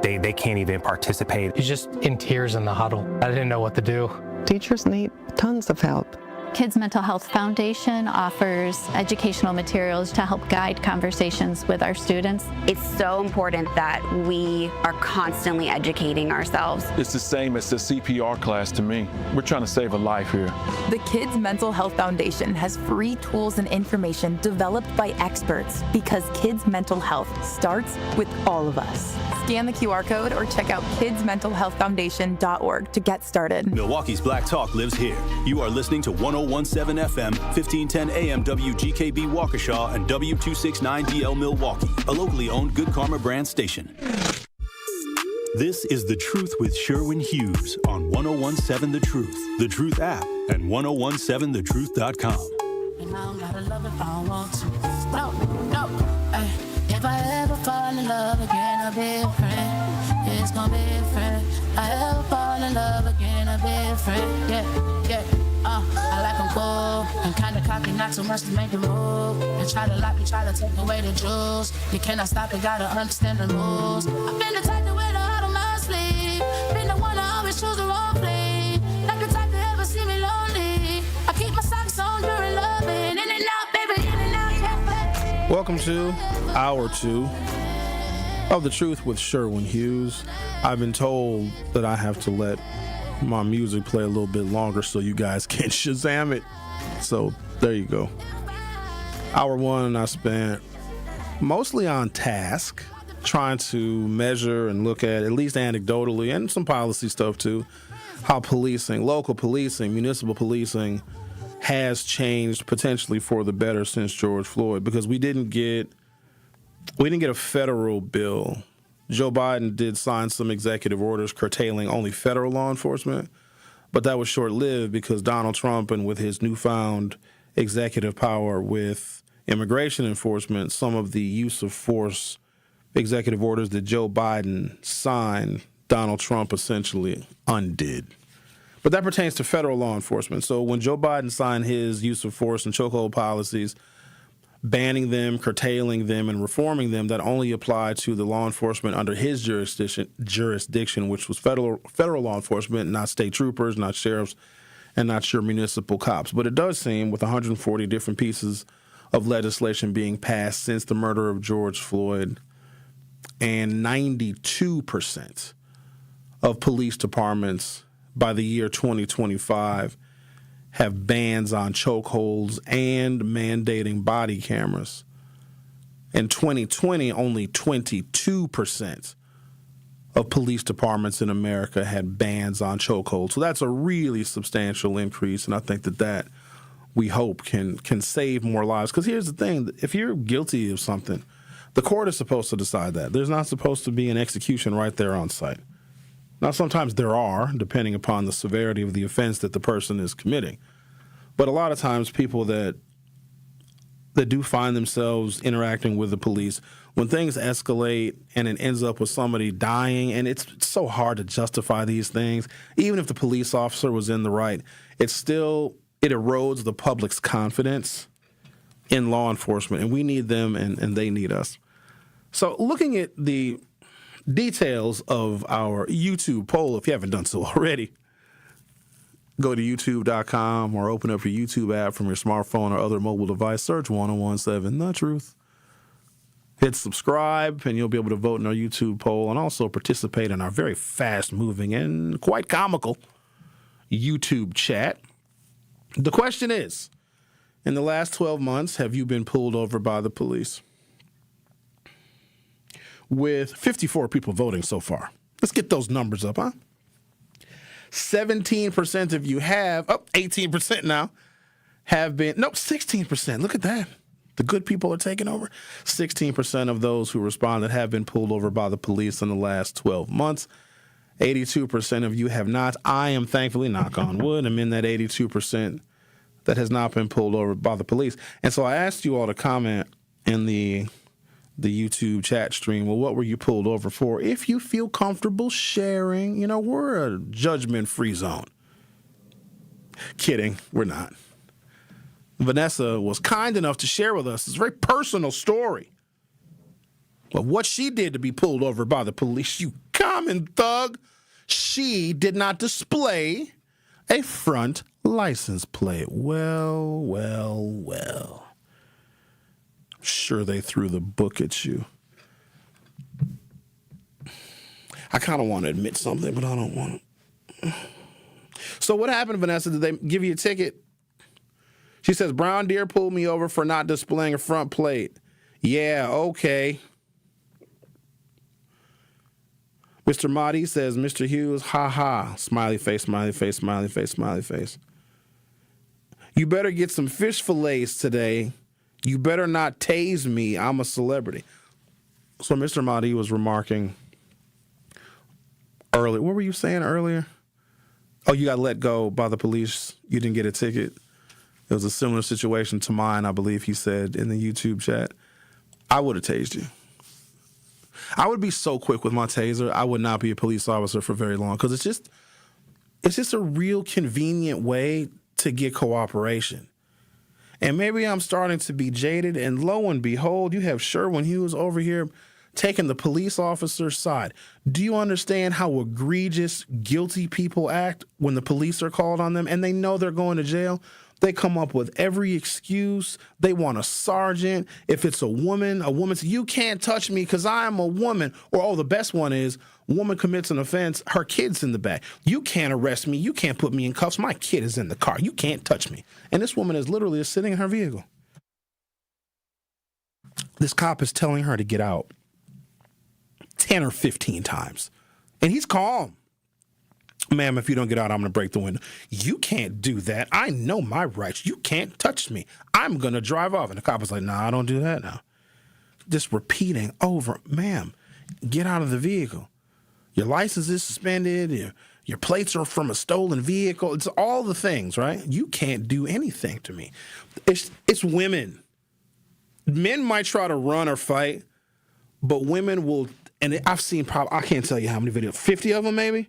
they can't even participate. He's just in tears in the huddle. I didn't know what to do. Teachers need tons of help. Kids Mental Health Foundation offers educational materials to help guide conversations with our students. It's so important that we are constantly educating ourselves. It's the same as the CPR class to me. We're trying to save a life here. The Kids Mental Health Foundation has free tools and information developed by experts because kids' mental health starts with all of us. Scan the QR code or check out kidsmentalhealthfoundation.org to get started. Milwaukee's Black Talk lives here. You are listening to 1017 FM, 1510 AM WGKB Waukesha, and W269DL Milwaukee, a locally owned Good Karma brand station. This is The Truth with Sherwin Hughes on 1017 The Truth, The Truth app, and 1017thetruth.com. If I ever fall in love again, I'll be a friend. It's gonna be a friend. I ever fall in love again, I'll be a friend. Yeah. I like them cool. I'm kinda cocky, not too much to make it move. And try to lock me, try to take away the jewels. You cannot stop it, gotta understand the rules. I've been the type to wear the heart on my sleeve. Been the one to always choose the wrong flea. Not the type to ever see me lonely. I keep my socks on during loving. In and out, baby, in and out, can't play. Welcome to Hour 2 of The Truth with Sherwin Hughes. I've been told that I have to let my music play a little bit longer so you guys can Shazam it. So there you go. Hour 1 I spent mostly on task, trying to measure and look at least anecdotally, and some policy stuff too, how policing, local policing, municipal policing has changed potentially for the better since George Floyd, because we didn't get a federal bill. Joe Biden did sign some executive orders curtailing only federal law enforcement, but that was short-lived because Donald Trump, and with his newfound executive power with immigration enforcement, some of the use of force executive orders that Joe Biden signed, Donald Trump essentially undid. But that pertains to federal law enforcement. So when Joe Biden signed his use of force and chokehold policies, banning them, curtailing them, and reforming them, that only applied to the law enforcement under his jurisdiction, which was federal law enforcement, not state troopers, not sheriffs, and not your municipal cops. But it does seem, with 140 different pieces of legislation being passed since the murder of George Floyd, and 92% of police departments by the year 2025 have bans on chokeholds and mandating body cameras. In 2020, only 22% of police departments in America had bans on chokeholds. So that's a really substantial increase, and I think that we hope can save more lives. Because here's the thing, if you're guilty of something, the court is supposed to decide that. There's not supposed to be an execution right there on site. Now, sometimes there are, depending upon the severity of the offense that the person is committing. But a lot of times people that that do find themselves interacting with the police, when things escalate and it ends up with somebody dying, and it's so hard to justify these things, even if the police officer was in the right, it erodes the public's confidence in law enforcement, and we need them and they need us. So looking at the details of our YouTube poll, if you haven't done so already, go to youtube.com or open up your YouTube app from your smartphone or other mobile device. Search 1017 The Truth. Hit subscribe, and you'll be able to vote in our YouTube poll and also participate in our very fast-moving and quite comical YouTube chat. The question is, in the last 12 months, have you been pulled over by the police? With 54 people voting so far. Let's get those numbers up, huh? 17% of you have, 18% now, have been, 16%. Look at that. The good people are taking over. 16% of those who responded have been pulled over by the police in the last 12 months. 82% of you have not. I am thankfully, knock on wood, I'm in that 82% that has not been pulled over by the police. And so I asked you all to comment in the YouTube chat stream, well, what were you pulled over for? If you feel comfortable sharing, we're a judgment-free zone. Kidding, we're not. Vanessa was kind enough to share with us this very personal story of what she did to be pulled over by the police. You common thug. She did not display a front license plate. Well. Sure, they threw the book at you. I kind of want to admit something, but I don't want to. So what happened, Vanessa? Did they give you a ticket? She says, Brown Deer pulled me over for not displaying a front plate. Yeah, okay. Mr. Mahdi says, Mr. Hughes, ha. Smiley face, smiley face, smiley face, smiley face. You better get some fish fillets today. You better not tase me. I'm a celebrity. So Mr. Mahdi was remarking earlier. What were you saying earlier? Oh, you got let go by the police. You didn't get a ticket. It was a similar situation to mine, I believe he said in the YouTube chat. I would have tased you. I would be so quick with my taser, I would not be a police officer for very long, because it's just a real convenient way to get cooperation. And maybe I'm starting to be jaded, and lo and behold, you have Sherwin Hughes over here taking the police officer's side. Do you understand how egregious, guilty people act when the police are called on them and they know they're going to jail? They come up with every excuse. They want a sergeant. If it's a woman says, you can't touch me because I am a woman. Or, the best one is, woman commits an offense, her kid's in the back. You can't arrest me. You can't put me in cuffs. My kid is in the car. You can't touch me. And this woman is literally sitting in her vehicle. This cop is telling her to get out 10 or 15 times. And he's calm. Ma'am, if you don't get out, I'm going to break the window. You can't do that. I know my rights. You can't touch me. I'm going to drive off. And the cop was like, nah, I don't do that now. Just repeating over, ma'am, get out of the vehicle. Your license is suspended. Your plates are from a stolen vehicle. It's all the things, right? You can't do anything to me. It's women. Men might try to run or fight, but women will, and I've seen I can't tell you how many videos, 50 of them maybe.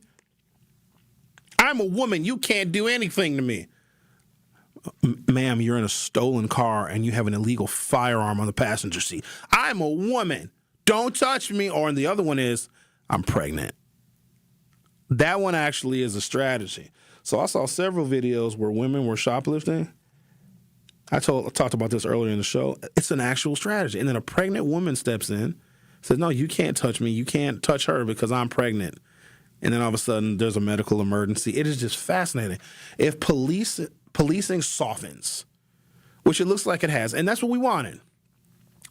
I'm a woman. You can't do anything to me. Ma'am, you're in a stolen car and you have an illegal firearm on the passenger seat. I'm a woman. Don't touch me. Or, and the other one is, I'm pregnant. That one actually is a strategy. So I saw several videos where women were shoplifting. I talked about this earlier in the show. It's an actual strategy. And then a pregnant woman steps in, says, no, you can't touch me. You can't touch her because I'm pregnant. And then all of a sudden, there's a medical emergency. It is just fascinating. If policing softens, which it looks like it has, and that's what we wanted.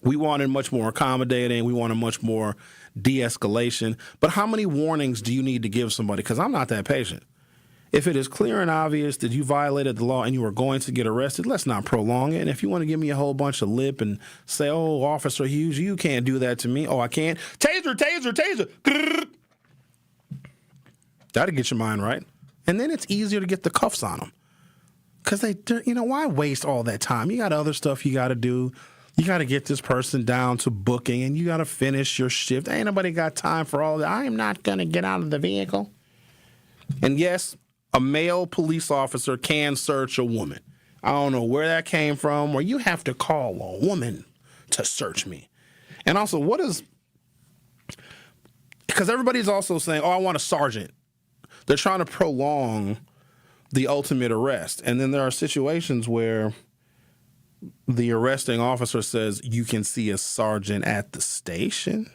We wanted much more accommodating. We wanted much more de-escalation. But how many warnings do you need to give somebody? Because I'm not that patient. If it is clear and obvious that you violated the law and you are going to get arrested, let's not prolong it. And if you want to give me a whole bunch of lip and say, oh, Officer Hughes, you can't do that to me. Oh, I can't. Taser, taser, taser. That'll get your mind right. And then it's easier to get the cuffs on them. Because why waste all that time? You got other stuff you got to do. You got to get this person down to booking, and you got to finish your shift. Ain't nobody got time for all that. I am not going to get out of the vehicle. And yes, a male police officer can search a woman. I don't know where that came from, where you have to call a woman to search me. And also, because everybody's also saying, I want a sergeant. They're trying to prolong the ultimate arrest. And then there are situations where the arresting officer says you can see a sergeant at the station.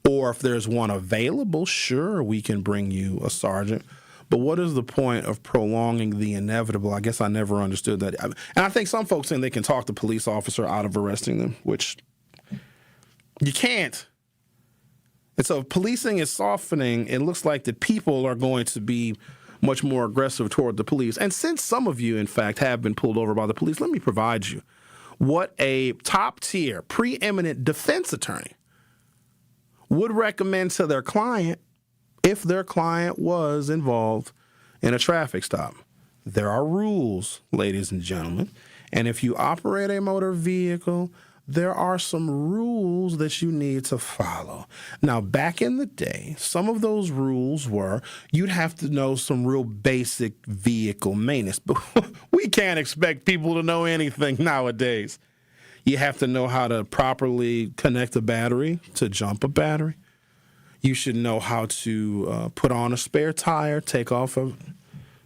Or if there's one available, sure, we can bring you a sergeant. But what is the point of prolonging the inevitable? I guess I never understood that. And I think some folks think they can talk the police officer out of arresting them, which you can't. And so if policing is softening, it looks like that people are going to be much more aggressive toward the police. And since some of you, in fact, have been pulled over by the police, let me provide you what a top-tier, preeminent defense attorney would recommend to their client if their client was involved in a traffic stop. There are rules, ladies and gentlemen, and if you operate a motor vehicle, there are some rules that you need to follow. Now, back in the day, some of those rules were you'd have to know some real basic vehicle maintenance, but we can't expect people to know anything nowadays. You have to know how to properly connect a battery to jump a battery. You should know how to put on a spare tire, take off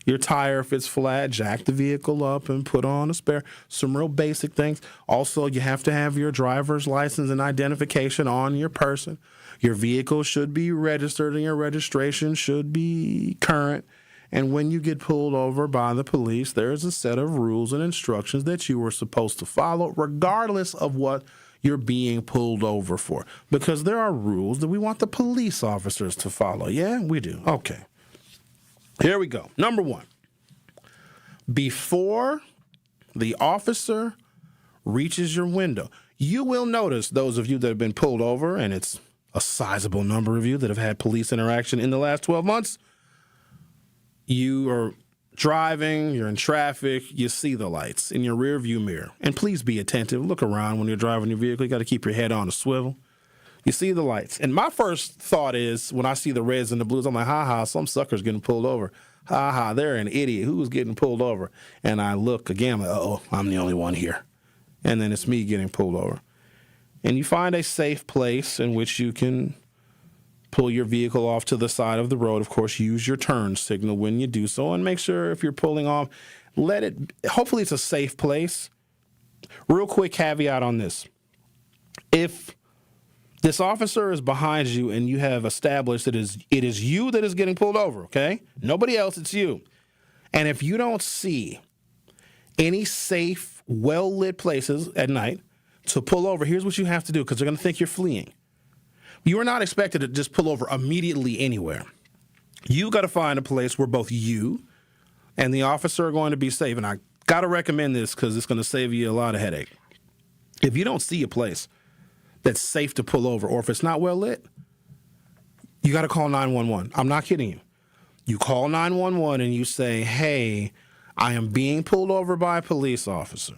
your tire if it's flat, jack the vehicle up and put on a spare. Some real basic things. Also, you have to have your driver's license and identification on your person. Your vehicle should be registered and your registration should be current. And when you get pulled over by the police, there's a set of rules and instructions that you were supposed to follow, regardless of what you're being pulled over for. Because there are rules that we want the police officers to follow. Yeah, we do. Okay. Here we go. Number one, before the officer reaches your window, you will notice, those of you that have been pulled over, and it's a sizable number of you that have had police interaction in the last 12 months, you are driving, you're in traffic, you see the lights in your rear view mirror. And please be attentive. Look around when you're driving your vehicle. You got to keep your head on a swivel. You see the lights. And my first thought is, when I see the reds and the blues, I'm like, ha, some sucker's getting pulled over. Ha, they're an idiot. Who's getting pulled over? And I look again, I'm like, uh-oh, I'm the only one here. And then it's me getting pulled over. And you find a safe place in which you can pull your vehicle off to the side of the road. Of course, use your turn signal when you do so. And make sure if you're pulling off, hopefully it's a safe place. Real quick caveat on this. If this officer is behind you and you have established that it is you that is getting pulled over, okay? Nobody else, it's you. And if you don't see any safe, well-lit places at night to pull over, here's what you have to do, because they're going to think you're fleeing. You are not expected to just pull over immediately anywhere. You got to find a place where both you and the officer are going to be safe. And I got to recommend this because it's going to save you a lot of headache. If you don't see a place that's safe to pull over, or if it's not well lit, you got to call 911. I'm not kidding you. You call 911 and you say, hey, I am being pulled over by a police officer.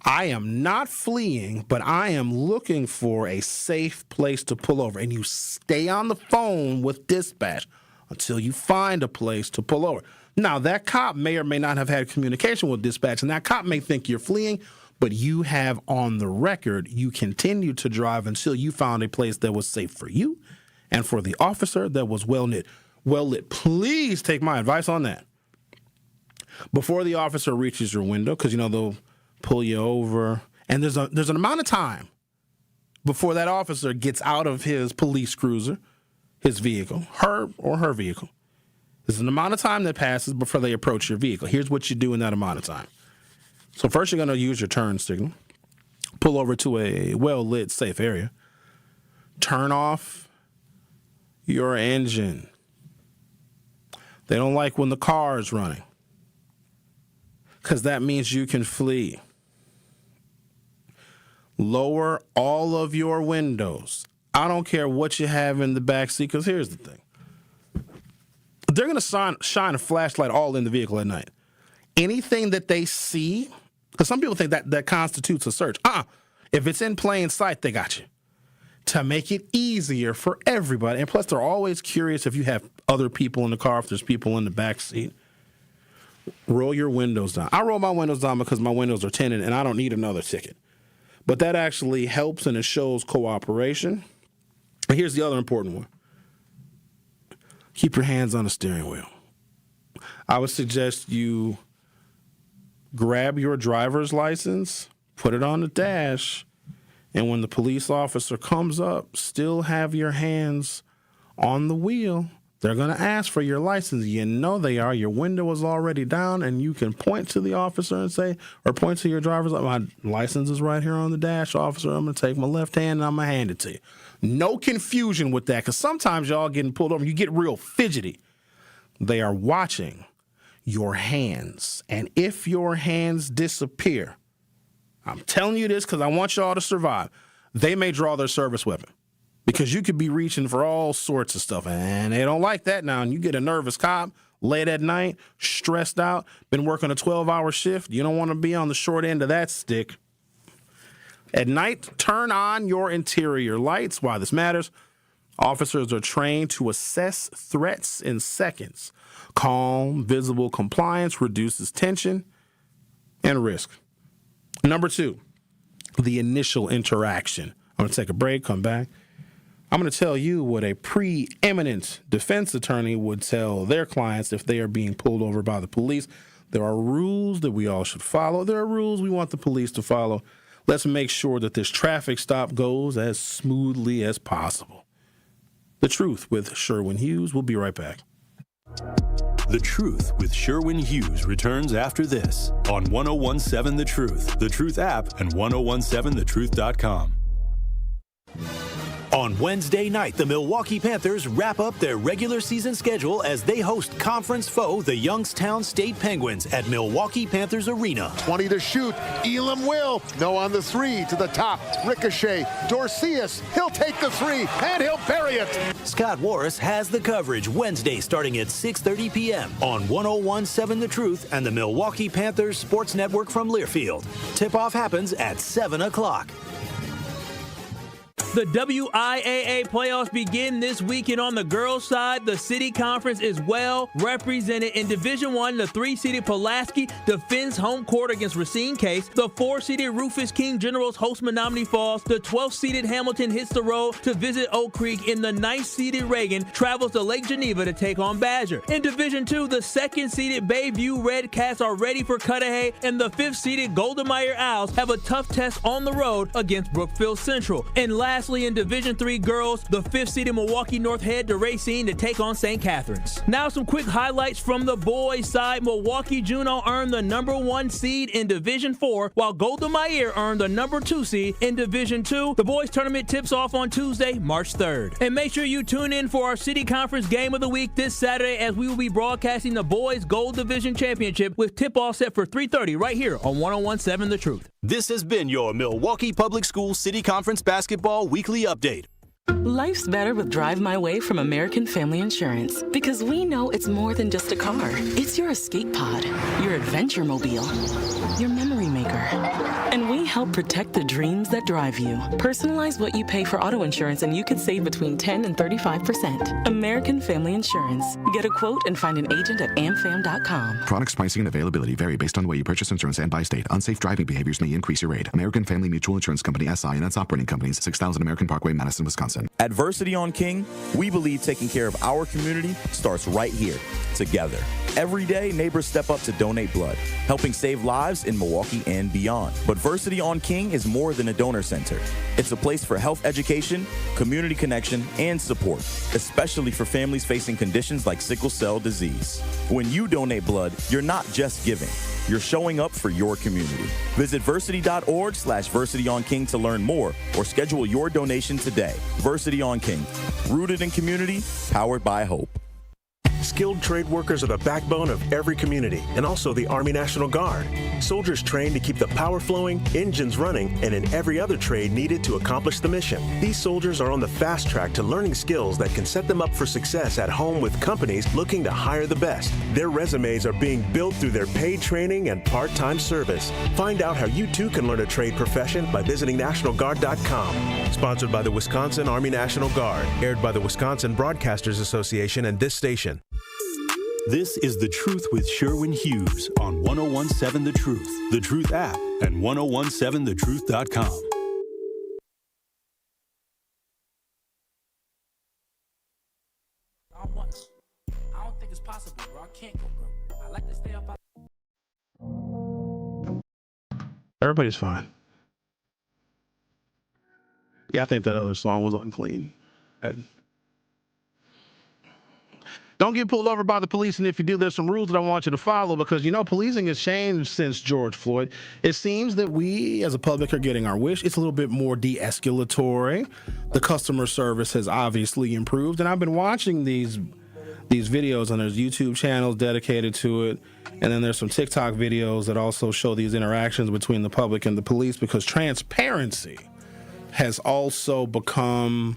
I am not fleeing, but I am looking for a safe place to pull over. And you stay on the phone with dispatch until you find a place to pull over. Now, that cop may or may not have had communication with dispatch, and that cop may think you're fleeing, but you have on the record, you continued to drive until you found a place that was safe for you and for the officer that was well-lit. Well-lit. Please take my advice on that. Before the officer reaches your window, because, they'll pull you over, and there's an amount of time before that officer gets out of his police cruiser, his vehicle, her vehicle. There's an amount of time that passes before they approach your vehicle. Here's what you do in that amount of time. So first you're going to use your turn signal, pull over to a well-lit, safe area, turn off your engine. They don't like when the car is running because that means you can flee. Lower all of your windows. I don't care what you have in the back seat, because here's the thing. They're going to shine a flashlight all in the vehicle at night. anything that they see, because some people think that constitutes a search. If it's in plain sight, they got you. To make it easier for everybody. And plus, they're always curious if you have other people in the car, if there's people in the back seat. Roll your windows down. I roll my windows down because my windows are tinted and I don't need another ticket. But that actually helps and it shows cooperation. And here's the other important one. Keep your hands on the steering wheel. I would suggest you grab your driver's license, put it on the dash, and when the police officer comes up, still have your hands on the wheel. They're going to ask for your license. You know they are. Your window is already down, and you can point to the officer and say, or point to your driver's license, my license is right here on the dash, officer. I'm going to take my left hand, and I'm going to hand it to you. No confusion with that, because sometimes y'all getting pulled over, you get real fidgety. They are watching your hands, and if your hands disappear, I'm telling you this because I want y'all to survive, they may draw their service weapon. Because you could be reaching for all sorts of stuff, and they don't like that now. And you get a nervous cop late at night, stressed out, been working a 12-hour shift. You don't want to be on the short end of that stick. At night, turn on your interior lights. Why this matters, officers are trained to assess threats in seconds. Calm, visible compliance reduces tension and risk. Number 2, the initial interaction. I'm going to take a break, come back. I'm going to tell you what a preeminent defense attorney would tell their clients if they are being pulled over by the police. There are rules that we all should follow. There are rules we want the police to follow. Let's make sure that this traffic stop goes as smoothly as possible. The Truth with Sherwin Hughes. We'll be right back. The Truth with Sherwin Hughes returns after this on 1017 The Truth, The Truth app, and 1017thetruth.com. On Wednesday night, the Milwaukee Panthers wrap up their regular season schedule as they host conference foe, the Youngstown State Penguins, at Milwaukee Panthers Arena. 20 to shoot. Elam will. No on the 3 to the top. Ricochet. Dorceus. He'll take the 3 and he'll bury it. Scott Warris has the coverage Wednesday starting at 6:30 p.m. on 1017 The Truth and the Milwaukee Panthers Sports Network from Learfield. Tip-off happens at 7 o'clock. The WIAA playoffs begin this weekend. On the girls' side, the City Conference is well represented. In Division I, the 3-seeded Pulaski defends home court against Racine Case. The 4-seeded Rufus King Generals host Menominee Falls. The 12th-seeded Hamilton hits the road to visit Oak Creek. And the 9th-seeded Reagan travels to Lake Geneva to take on Badger. In Division II, the 2nd-seeded Bayview Red Cats are ready for Cudahy. And the 5th-seeded Golden Meyer Owls have a tough test on the road against Brookfield Central. And lastly, in Division III girls, the 5th-seeded Milwaukee North head to Racine to take on St. Catharines. Now some quick highlights from the boys' side. Milwaukee Juno earned the number 1 seed in Division IV, while Golden Meyer earned the number 2 seed in Division II. The boys' tournament tips off on Tuesday, March 3rd. And make sure you tune in for our City Conference Game of the Week this Saturday, as we will be broadcasting the boys' Gold Division Championship with tip-off set for 3:30 right here on 1017 The Truth. This has been your Milwaukee Public Schools City Conference Basketball Weekly Update. Life's better with Drive My Way from American Family Insurance, because we know it's more than just a car. It's your escape pod, your adventure mobile, your memory maker. And we help protect the dreams that drive you. Personalize what you pay for auto insurance and you could save between 10 and 35%. American Family Insurance. Get a quote and find an agent at amfam.com. Products, pricing, and availability vary based on the way you purchase insurance and by state. Unsafe driving behaviors may increase your rate. American Family Mutual Insurance Company, SI, and its operating companies, 6000 American Parkway, Madison, Wisconsin. At Versity on King, we believe taking care of our community starts right here, together. Every day, neighbors step up to donate blood, helping save lives in Milwaukee and beyond. But Versity on King is more than a donor center. It's a place for health education, community connection, and support, especially for families facing conditions like sickle cell disease. When you donate blood, you're not just giving. You're showing up for your community. Visit versity.org/VersityOnKing to learn more or schedule your donation today. Versity on King, rooted in community, powered by hope. Skilled trade workers are the backbone of every community and also the Army National Guard. Soldiers trained to keep the power flowing, engines running, and in every other trade needed to accomplish the mission. These soldiers are on the fast track to learning skills that can set them up for success at home with companies looking to hire the best. Their resumes are being built through their paid training and part-time service. Find out how you too can learn a trade profession by visiting NationalGuard.com. Sponsored by the Wisconsin Army National Guard. Aired by the Wisconsin Broadcasters Association and this station. This is The Truth with Sherwin Hughes on 1017 The Truth, The Truth app, and 1017thetruth.com. I don't think it's possible, bro. I can't go, bro. I like to stay up. Everybody's fine. Yeah, I think that other song was unclean. Don't get pulled over by the police, and if you do, there's some rules that I want you to follow because, you know, policing has changed since George Floyd. It seems that we, as a public, are getting our wish. It's a little bit more de-escalatory. The customer service has obviously improved, and I've been watching these videos, and there's YouTube channels dedicated to it, and then there's some TikTok videos that also show these interactions between the public and the police because transparency has also become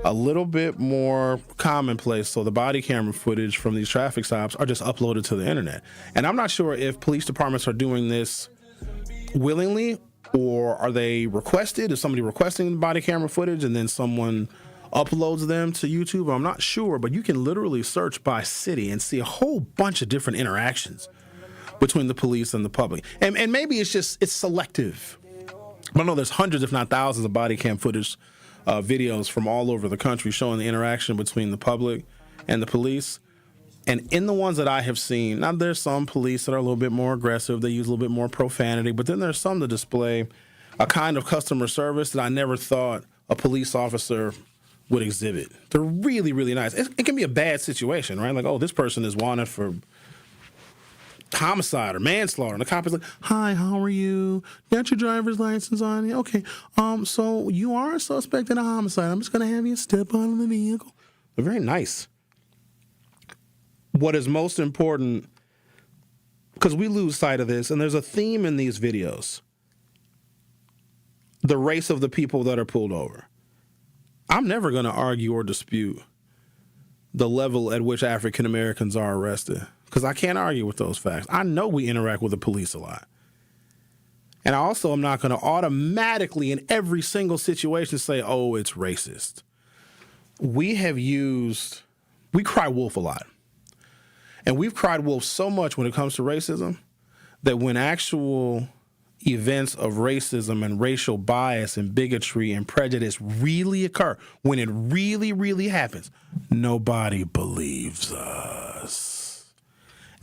a little bit more commonplace. So the body camera footage from these traffic stops are just uploaded to the internet. And I'm not sure if police departments are doing this willingly or are they requested? Is somebody requesting body camera footage and then someone uploads them to YouTube? I'm not sure, but you can literally search by city and see a whole bunch of different interactions between the police and the public. And maybe it's selective. But I know there's hundreds, if not thousands, of body cam footage videos from all over the country showing the interaction between the public and the police. And in the ones that I have seen, now there's some police that are a little bit more aggressive. They use a little bit more profanity. But then there's some that display a kind of customer service that I never thought a police officer would exhibit. They're really, really nice. It can be a bad situation, right? Like, oh, this person is wanted for homicide or manslaughter, and the cop is like, "Hi, how are you? Got your driver's license on you? Okay, so you are a suspect in a homicide. I'm just gonna have you step out of the vehicle." They're very nice. What is most important, because we lose sight of this, and there's a theme in these videos: the race of the people that are pulled over. I'm never gonna argue or dispute the level at which African Americans are arrested, because I can't argue with those facts. I know we interact with the police a lot. And I also am not going to automatically in every single situation say, oh, it's racist. We cry wolf a lot. And we've cried wolf so much when it comes to racism that when actual events of racism and racial bias and bigotry and prejudice really occur, when it really, really happens, nobody believes us.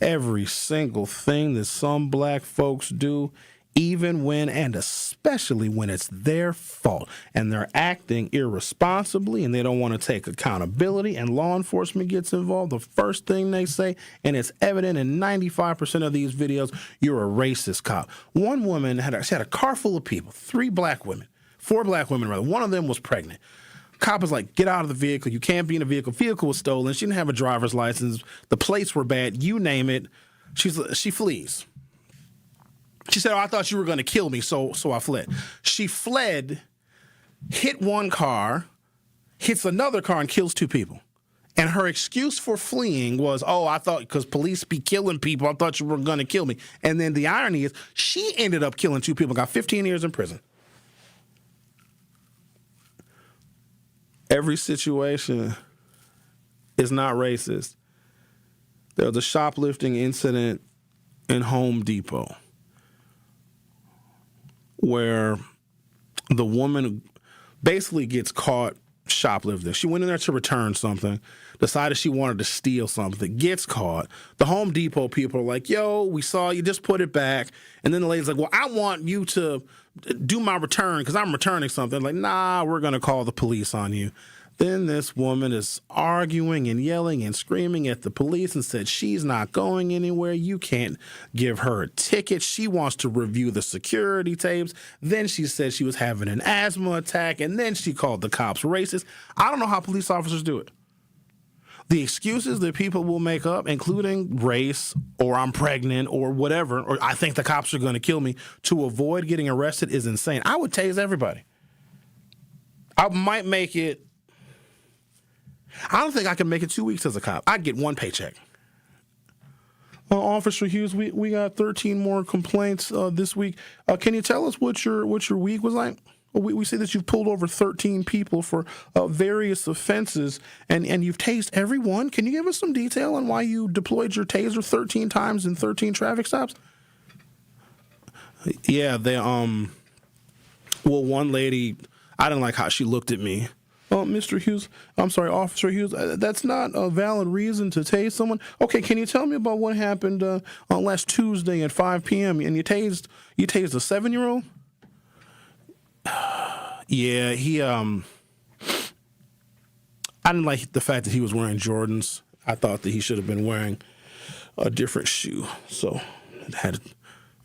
Every single thing that some black folks do, even when and especially when it's their fault and they're acting irresponsibly and they don't want to take accountability and law enforcement gets involved, the first thing they say, and it's evident in 95% of these videos, you're a racist cop. One woman had a car full of people, 4 black women rather. One of them was pregnant. Cop was like, get out of the vehicle. You can't be in the vehicle. Vehicle was stolen. She didn't have a driver's license. The plates were bad. You name it. She flees. She said, oh, I thought you were going to kill me, so I fled. She fled, hit one car, hits another car, and kills 2 people. And her excuse for fleeing was, oh, I thought because police be killing people, I thought you were going to kill me. And then the irony is she ended up killing 2 people, got 15 years in prison. Every situation is not racist. There was a shoplifting incident in Home Depot where the woman basically gets caught shoplifting. She went in there to return something, decided she wanted to steal something, gets caught. The Home Depot people are like, yo, we saw you, just put it back. And then the lady's like, well, I want you to do my return because I'm returning something. Like, nah, we're going to call the police on you. Then this woman is arguing and yelling and screaming at the police and said she's not going anywhere. You can't give her a ticket. She wants to review the security tapes. Then she said she was having an asthma attack, and then she called the cops racist. I don't know how police officers do it. The excuses that people will make up, including race or I'm pregnant or whatever, or I think the cops are going to kill me, to avoid getting arrested is insane. I would tase everybody. I might make it, I don't think I can make it 2 weeks as a cop. I'd get one paycheck. Officer Hughes, we got 13 more complaints this week. Can you tell us what your week was like? We see that you've pulled over 13 people for various offenses, and you've tased everyone. Can you give us some detail on why you deployed your taser 13 times in 13 traffic stops? Yeah, well, one lady, I didn't like how she looked at me. Oh, Mr. Hughes, I'm sorry, Officer Hughes, that's not a valid reason to tase someone. Okay, can you tell me about what happened on last Tuesday at 5 p.m. and you tased a 7-year-old? Yeah, I didn't like the fact that he was wearing Jordans. I thought that he should have been wearing a different shoe. So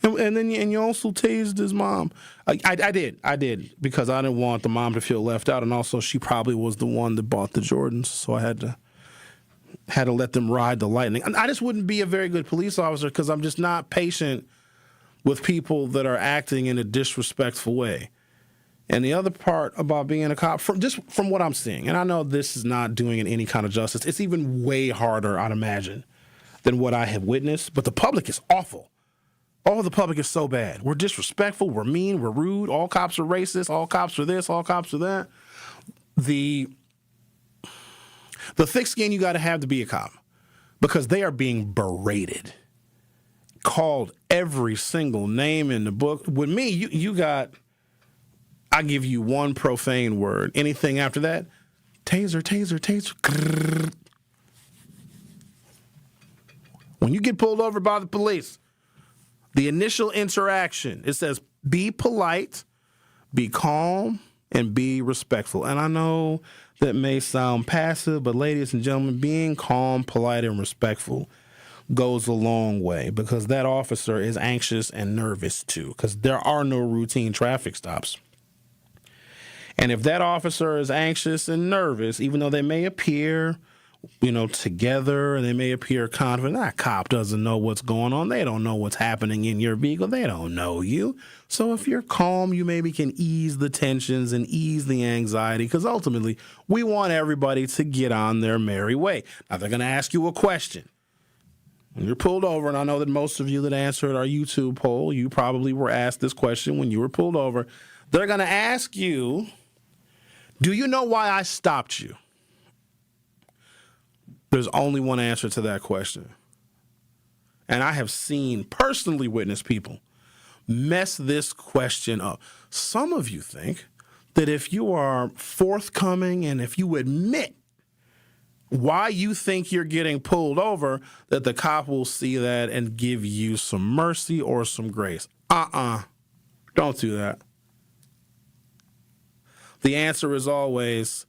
and you also tased his mom. I did because I didn't want the mom to feel left out, and also she probably was the one that bought the Jordans, so I had to let them ride the lightning. I just wouldn't be a very good police officer because I'm just not patient with people that are acting in a disrespectful way. And the other part about being a cop, from what I'm seeing, and I know this is not doing it any kind of justice, it's even way harder, I'd imagine, than what I have witnessed. But the public is awful. Oh, the public is so bad. We're disrespectful, we're mean, we're rude, all cops are racist, all cops are this, all cops are that. The thick skin you got to have to be a cop because they are being berated, called every single name in the book. With me, you got... I give you one profane word. Anything after that, taser, taser, taser. Grrr. When you get pulled over by the police, the initial interaction, it says be polite, be calm, and be respectful. And I know that may sound passive, but ladies and gentlemen, being calm, polite, and respectful goes a long way because that officer is anxious and nervous too because there are no routine traffic stops. And if that officer is anxious and nervous, even though they may appear, together and they may appear confident, that cop doesn't know what's going on. They don't know what's happening in your vehicle. They don't know you. So if you're calm, you maybe can ease the tensions and ease the anxiety because ultimately we want everybody to get on their merry way. Now they're going to ask you a question. When you're pulled over, and I know that most of you that answered our YouTube poll, you probably were asked this question when you were pulled over. They're going to ask you, do you know why I stopped you? There's only one answer to that question. And I have personally witnessed people mess this question up. Some of you think that if you are forthcoming and if you admit why you think you're getting pulled over, that the cop will see that and give you some mercy or some grace. Don't do that. The answer is always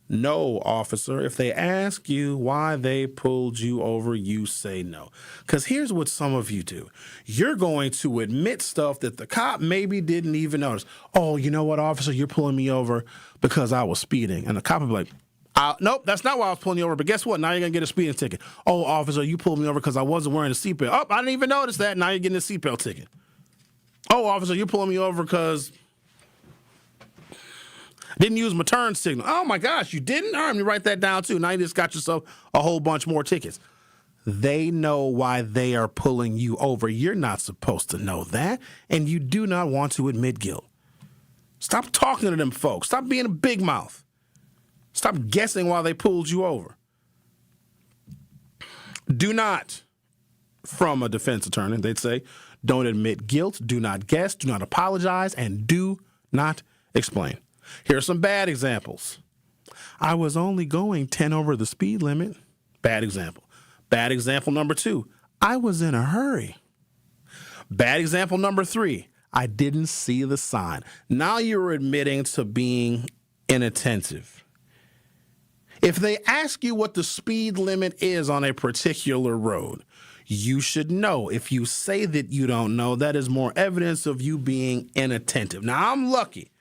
no, officer. If they ask you why they pulled you over, you say no. Because here's what some of you do. You're going to admit stuff that the cop maybe didn't even notice. Oh, you know what, officer? You're pulling me over because I was speeding. And the cop will be like, nope, that's not why I was pulling you over. But guess what? Now you're going to get a speeding ticket. Oh, officer, you pulled me over because I wasn't wearing a seatbelt. Oh, I didn't even notice that. Now you're getting a seatbelt ticket. Oh, officer, you're pulling me over because didn't use my turn signal. Oh, my gosh, you didn't? All right, let me write that down, too. Now you just got yourself a whole bunch more tickets. They know why they are pulling you over. You're not supposed to know that, and you do not want to admit guilt. Stop talking to them folks. Stop being a big mouth. Stop guessing why they pulled you over. Do not, from a defense attorney, they'd say, don't admit guilt, do not guess, do not apologize, and do not explain. Here are some bad examples. I was only going 10 over the speed limit. Bad example. Bad example number 2. I was in a hurry. Bad example number 3. I didn't see the sign. Now you're admitting to being inattentive. If they ask you what the speed limit is on a particular road, you should know. If you say that you don't know, that is more evidence of you being inattentive. Now, I'm lucky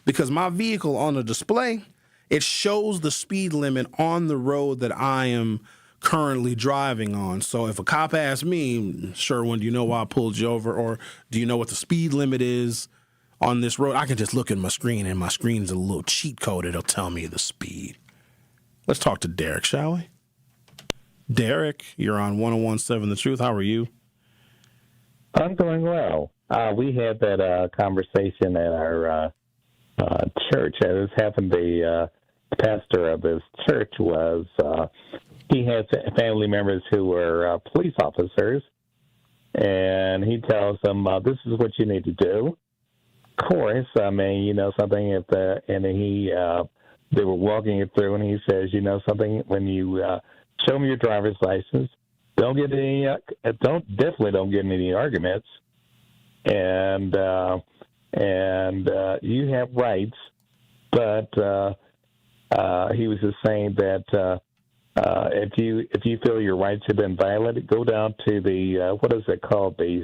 because my vehicle on the display It shows the speed limit on the road that I am currently driving on. So if a cop asks me, Sherwin, do you know why I pulled you over? Or do you know what the speed limit is on this road? I can just look at my screen, and my screen's a little cheat code. It'll tell me the speed. Let's talk to Derek, shall we? Derek, you're on 101.7 The Truth. How are you? I'm doing well. We had that conversation at our church. This happened, the pastor of this church was, he had family members who were police officers, and he tells them, this is what you need to do. Of course, I mean, you know something, they were walking it through, and he says, you know something, when you show me your driver's license, definitely don't get in any arguments, and you have rights, but he was just saying that if you feel your rights have been violated, go down to the what is it called, the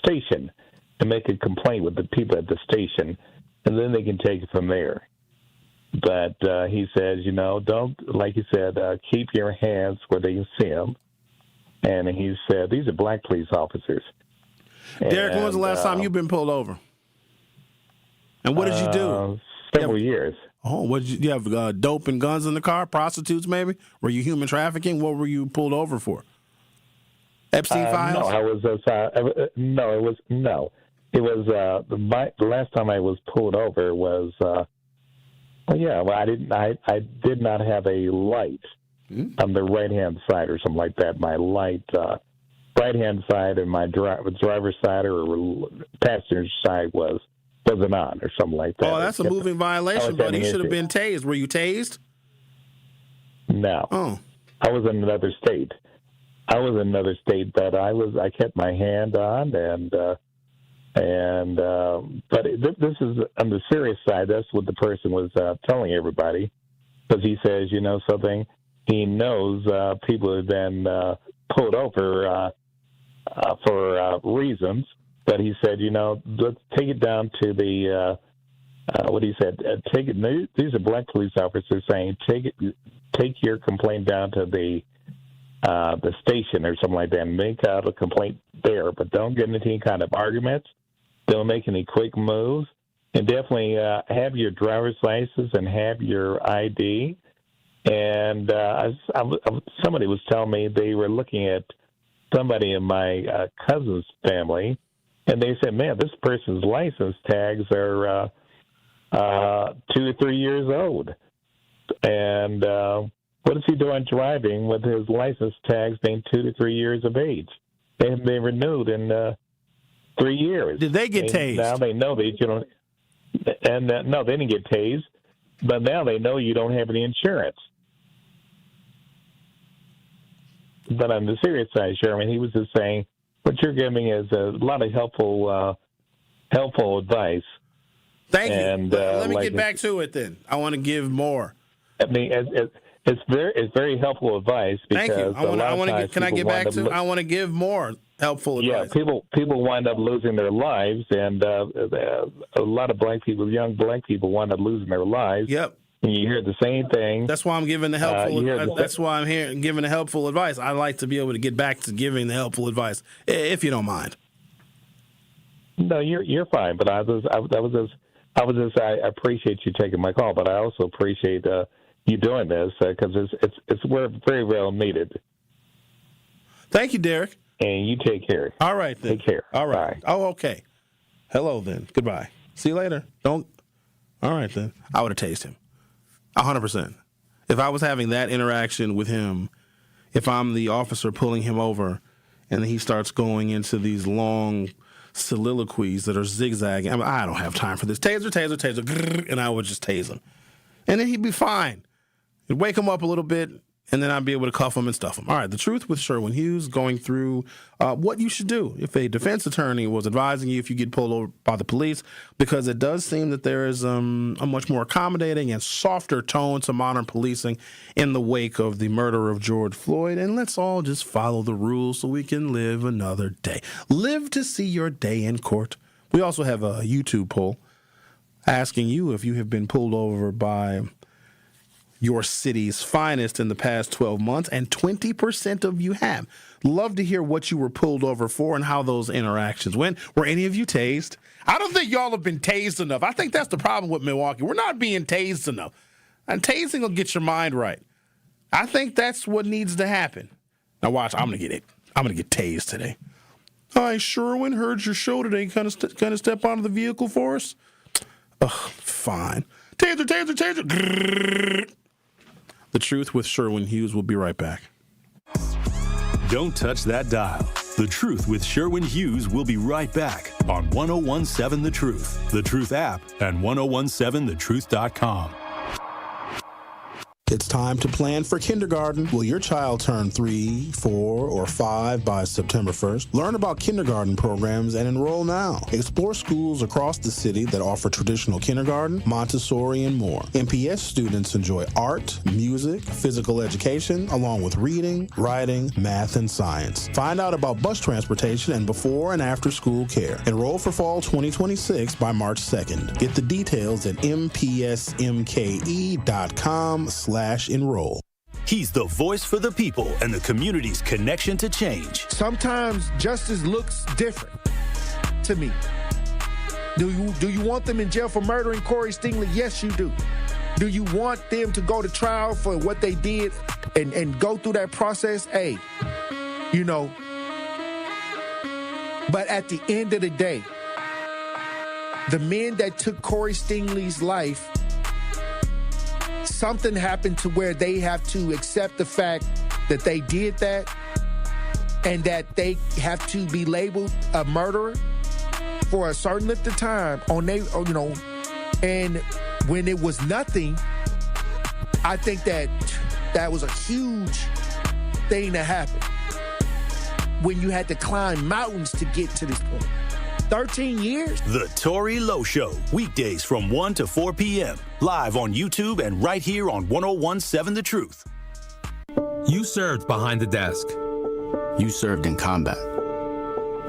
station, and make a complaint with the people at the station, and then they can take it from there. But he says, you know, don't, like he said, keep your hands where they can see them. And he said, these are black police officers. Derek, when was the last time you've been pulled over? And what did you do? Several years. Oh, what did you have? Dope and guns in the car? Prostitutes, maybe? Were you human trafficking? What were you pulled over for? Epstein files? No, I was. It was the last time I was pulled over was. I did not have a light on the right hand side or something like that. My light right hand side and my driver's side or passenger side wasn't on or something like that. Oh, that's a moving violation, buddy. You should have been tased. Were you tased? No. Oh. I was in another state. But I kept my hand on but this is on the serious side. That's what the person was telling everybody, because he says, you know something, he knows people have been pulled over for reasons, but he said, you know, let's take it down to the what he said. These are black police officers saying, take your complaint down to the station or something like that, and make out a complaint there, but don't get into any kind of arguments. Don't make any quick moves, and definitely have your driver's license and have your ID. And somebody was telling me they were looking at somebody in my cousin's family, and they said, man, this person's license tags are 2 to 3 years old. And what is he doing driving with his license tags being 2 to 3 years of age? They haven't been renewed in 3 years. Did they get tased? Now they know that you don't. And no, they didn't get tased. But now they know you don't have any insurance. But on the serious side, Sherman, he was just saying what you're giving is a lot of helpful advice. Thank you. Let me get back to it then. I want to give more. I mean, it's very helpful advice. Because thank you. I want to. Can I get back to? I want to give more helpful advice. Yeah, people wind up losing their lives, and a lot of black people, young black people, wind up losing their lives. Yep. And you hear the same thing. That's why I'm giving the helpful. That's why I'm here giving the helpful advice. I like to be able to get back to giving the helpful advice, if you don't mind. No, you're fine. But I appreciate you taking my call, but I also appreciate you doing this because it's very well needed. Thank you, Derek. And you take care. All right, then. Take care. All right. Bye. Oh, okay. Hello, then. Goodbye. See you later. Don't. All right, then. I would have tased him. 100%. If I was having that interaction with him, if I'm the officer pulling him over and he starts going into these long soliloquies that are zigzagging, I don't have time for this. Taser, taser, taser, grrr, and I would just tase him. And then he'd be fine. It'd wake him up a little bit, and then I'd be able to cuff him and stuff him. All right, the truth with Sherwin Hughes, going through what you should do if a defense attorney was advising you if you get pulled over by the police, because it does seem that there is a much more accommodating and softer tone to modern policing in the wake of the murder of George Floyd. And let's all just follow the rules so we can live another day. Live to see your day in court. We also have a YouTube poll asking you if you have been pulled over by your city's finest in the past 12 months, and 20% of you have. Love to hear what you were pulled over for and how those interactions went. Were any of you tased? I don't think y'all have been tased enough. I think that's the problem with Milwaukee. We're not being tased enough. And tasing will get your mind right. I think that's what needs to happen. Now watch, I'm gonna get tased today. Hi, Sherwin, heard your show today. Kind of step onto the vehicle for us? Ugh, fine. Taser, taser, taser. Grrr. The Truth with Sherwin Hughes. Will be right back. Don't touch that dial. The Truth with Sherwin Hughes will be right back on 1017 The Truth, The Truth app, and 1017thetruth.com. It's time to plan for kindergarten. Will your child turn 3, 4, or 5 by September 1st? Learn about kindergarten programs and enroll now. Explore schools across the city that offer traditional kindergarten, Montessori, and more. MPS students enjoy art, music, physical education, along with reading, writing, math, and science. Find out about bus transportation and before and after school care. Enroll for fall 2026 by March 2nd. Get the details at mpsmke.com/enroll. He's the voice for the people and the community's connection to change. Sometimes justice looks different to me. Do you want them in jail for murdering Corey Stingley? Yes, you do. Do you want them to go to trial for what they did and go through that process? Hey, but at the end of the day, the men that took Corey Stingley's life, something happened to where they have to accept the fact that they did that and that they have to be labeled a murderer for a certain length of time and when it was nothing, I think that was a huge thing that happened when you had to climb mountains to get to this point. 13 years? The Tory Lowe Show, weekdays from 1 to 4 p.m. Live on YouTube and right here on 1017 The Truth. You served behind the desk. You served in combat.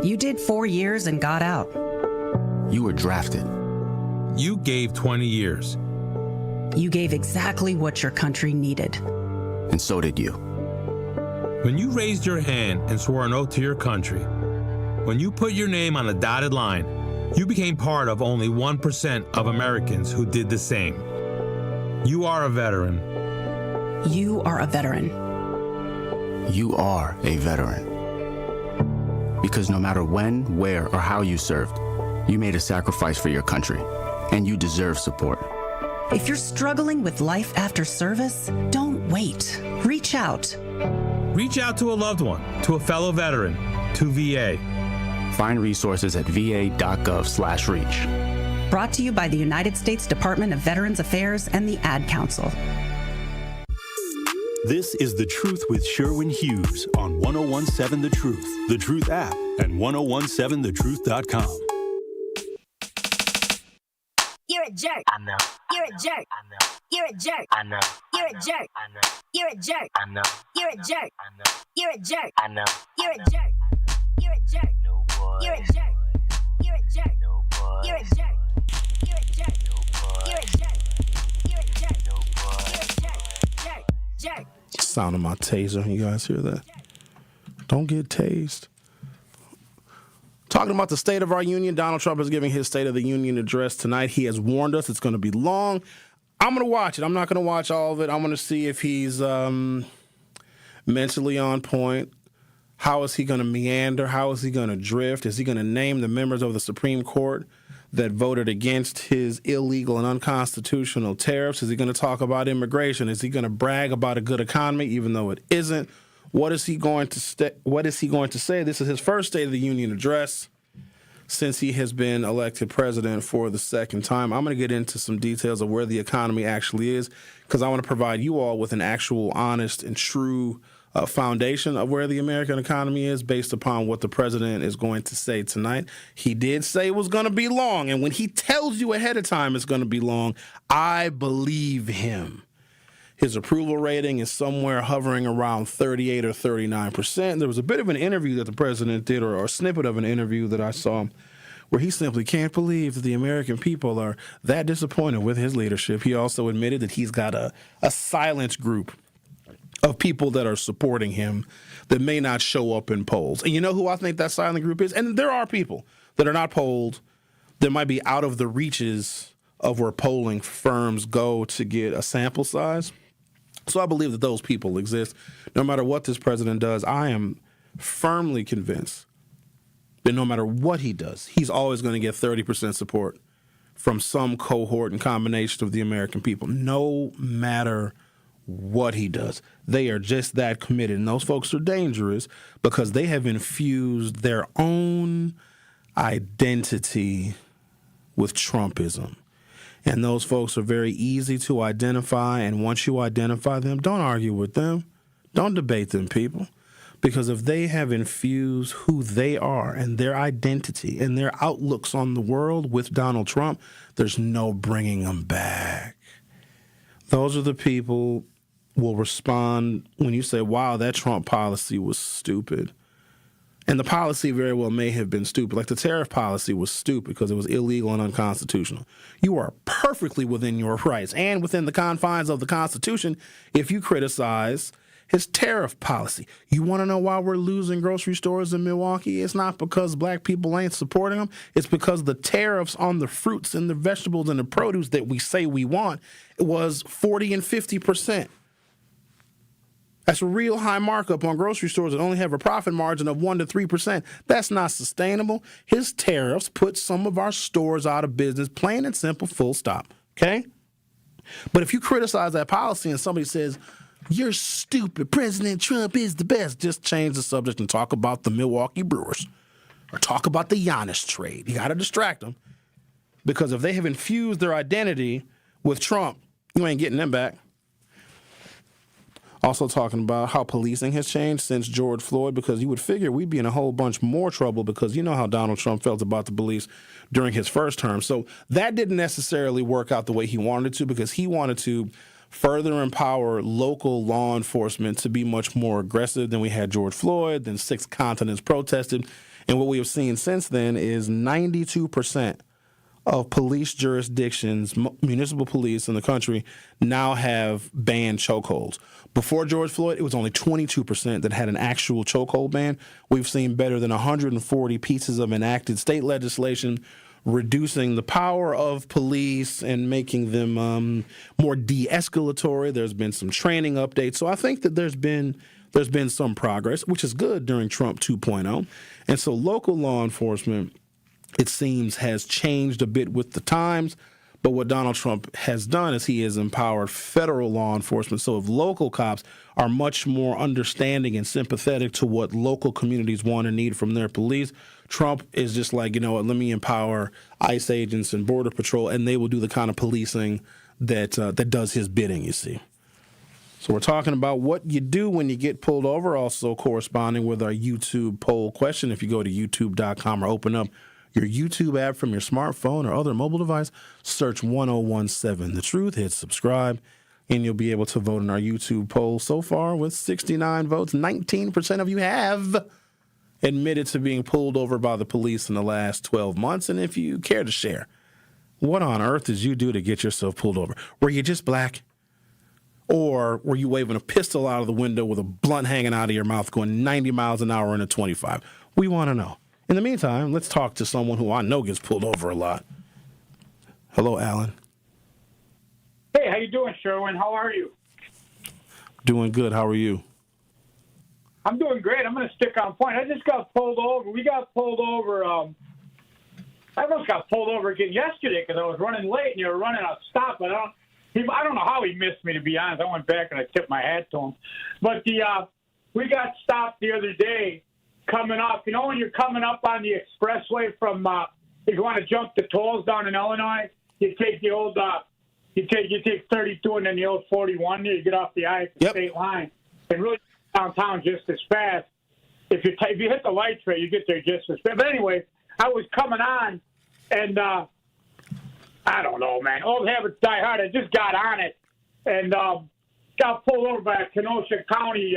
You did 4 years and got out. You were drafted. You gave 20 years. You gave exactly what your country needed. And so did you. When you raised your hand and swore an oath to your country, when you put your name on a dotted line, you became part of only 1% of Americans who did the same. You are a veteran. You are a veteran. You are a veteran. Because no matter when, where, or how you served, you made a sacrifice for your country, and you deserve support. If you're struggling with life after service, don't wait. Reach out. Reach out to a loved one, to a fellow veteran, to VA. Find resources at va.gov/reach. Brought to you by the United States Department of Veterans Affairs and the Ad Council. This is The Truth with Sherwin Hughes on 1017 The Truth, The Truth app, and 1017thetruth.com. You're a jerk. I know. You're a jerk. I know. You're a jerk. I know. You're a jerk. I know. You're a jerk. I know. You're a jerk. I know. You're a jerk. I know. You're a jerk. You're a jerk. No boy. You're a jerk. You're a jerk. No boy. You're a jerk. You're a jerk. No boy. You're a jerk. You're a jerk. No boy. You're a jerk. Jerk. Sound of my taser. You guys hear that? Don't get tased. Talking about the state of our union, Donald Trump is giving his State of the Union address tonight. He has warned us it's going to be long. I'm going to watch it. I'm not going to watch all of it. I'm going to see if he's mentally on point. How is he going to meander? How is he going to drift? Is he going to name the members of the Supreme Court that voted against his illegal and unconstitutional tariffs? Is he going to talk about immigration? Is he going to brag about a good economy even though it isn't? What is he going to say? This is his first State of the Union address since he has been elected president for the second time. I'm going to get into some details of where the economy actually is because I want to provide you all with an actual honest and true foundation of where the American economy is based upon what the president is going to say tonight. He did say it was going to be long, and when he tells you ahead of time it's going to be long, I believe him. His approval rating is somewhere hovering around 38 or 39%. There was a bit of an interview that the president did, or a snippet of an interview that I saw where he simply can't believe that the American people are that disappointed with his leadership. He also admitted that he's got a silent group of people that are supporting him that may not show up in polls. And you know who I think that silent group is? And there are people that are not polled that might be out of the reaches of where polling firms go to get a sample size. So I believe that those people exist. No matter what this president does, I am firmly convinced that no matter what he does, he's always going to get 30% support from some cohort and combination of the American people, no matter what he does. They are just that committed. And those folks are dangerous because they have infused their own identity with Trumpism. And those folks are very easy to identify. And once you identify them, don't argue with them. Don't debate them, people. Because if they have infused who they are and their identity and their outlooks on the world with Donald Trump, there's no bringing them back. Those are the people will respond when you say, wow, that Trump policy was stupid. And the policy very well may have been stupid. Like the tariff policy was stupid because it was illegal and unconstitutional. You are perfectly within your rights and within the confines of the Constitution if you criticize his tariff policy. You want to know why we're losing grocery stores in Milwaukee? It's not because black people ain't supporting them. It's because the tariffs on the fruits and the vegetables and the produce that we say we want was 40 and 50%. That's a real high markup on grocery stores that only have a profit margin of 1 to 3%. That's not sustainable. His tariffs put some of our stores out of business, plain and simple, full stop. Okay? But if you criticize that policy and somebody says, you're stupid, President Trump is the best, just change the subject and talk about the Milwaukee Brewers or talk about the Giannis trade. You got to distract them because if they have infused their identity with Trump, you ain't getting them back. Also talking about how policing has changed since George Floyd, because you would figure we'd be in a whole bunch more trouble because you know how Donald Trump felt about the police during his first term. So that didn't necessarily work out the way he wanted it to because he wanted to further empower local law enforcement to be much more aggressive than we had George Floyd, then 6 continents protested. And what we have seen since then is 92% of police jurisdictions, municipal police in the country, now have banned chokeholds. Before George Floyd, it was only 22% that had an actual chokehold ban. We've seen better than 140 pieces of enacted state legislation reducing the power of police and making them more de-escalatory. There's been some training updates. So I think that there's been some progress, which is good during Trump 2.0. And so local law enforcement, it seems, has changed a bit with the times. But what Donald Trump has done is he has empowered federal law enforcement. So if local cops are much more understanding and sympathetic to what local communities want and need from their police, Trump is just like, you know what, let me empower ICE agents and Border Patrol, and they will do the kind of policing that does his bidding, you see. So we're talking about what you do when you get pulled over, also corresponding with our YouTube poll question. If you go to youtube.com or open up your YouTube app from your smartphone or other mobile device, search 1017 The Truth, hit subscribe, and you'll be able to vote in our YouTube poll. So far, with 69 votes, 19% of you have admitted to being pulled over by the police in the last 12 months. And if you care to share, what on earth did you do to get yourself pulled over? Were you just black? Or were you waving a pistol out of the window with a blunt hanging out of your mouth going 90 miles an hour in a 25? We want to know. In the meantime, let's talk to someone who I know gets pulled over a lot. Hello, Alan. Hey, how you doing, Sherwin? How are you? Doing good. How are you? I'm doing great. I'm going to stick on point. I just got pulled over. We got pulled over. I almost got pulled over again yesterday because I was running late and you were running a stop. But I don't know how he missed me, to be honest. I went back and I tipped my hat to him. But we got stopped the other day coming up. You know when you're coming up on the expressway from if you want to jump the tolls down in Illinois, you take the old you take 32 and then the old 41 there. You get off the state line and really downtown just as fast. If you hit the lights right, you get there just as fast. But anyway, I was coming on and I don't know, man. Old habits die hard. I just got on it and got pulled over by a Kenosha County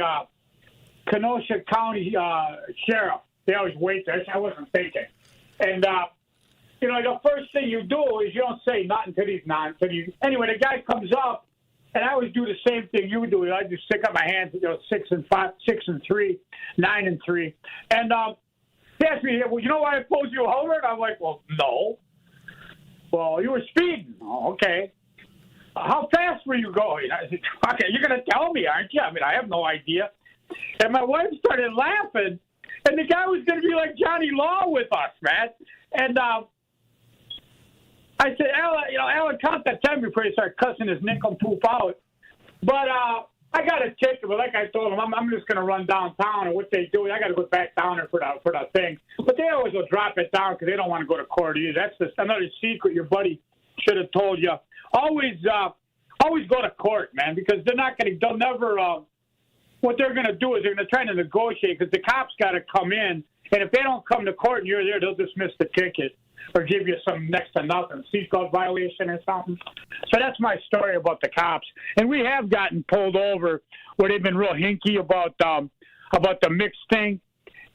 sheriff. They always wait there. I wasn't thinking. And you know, the first thing you do is you don't say nothing to these nonsense. Anyway, the guy comes up, and I always do the same thing you do. I just stick up my hands, 6 and 5, 6 and 3, 9 and 3. And he asked me, well, you know why I pulled you over? And I'm like, well, no. Well, you were speeding. Oh, okay. How fast were you going? I said, okay, you're going to tell me, aren't you? I mean, I have no idea. And my wife started laughing, and the guy was going to be like Johnny Law with us, man. And I said, Alan, count that time before you start cussing his nickel poop out. But I got a ticket, but like I told him, I'm just going to run downtown, and what they do, I got to go back down there for the thing. But they always will drop it down because they don't want to go to court either. That's just another secret your buddy should have told you. Always go to court, man, because they'll never, what they're going to do is they're going to try to negotiate because the cops got to come in, and if they don't come to court and you're there, they'll dismiss the ticket or give you some next to nothing, seatbelt violation or something. So that's my story about the cops. And we have gotten pulled over where they've been real hinky about the mixed thing,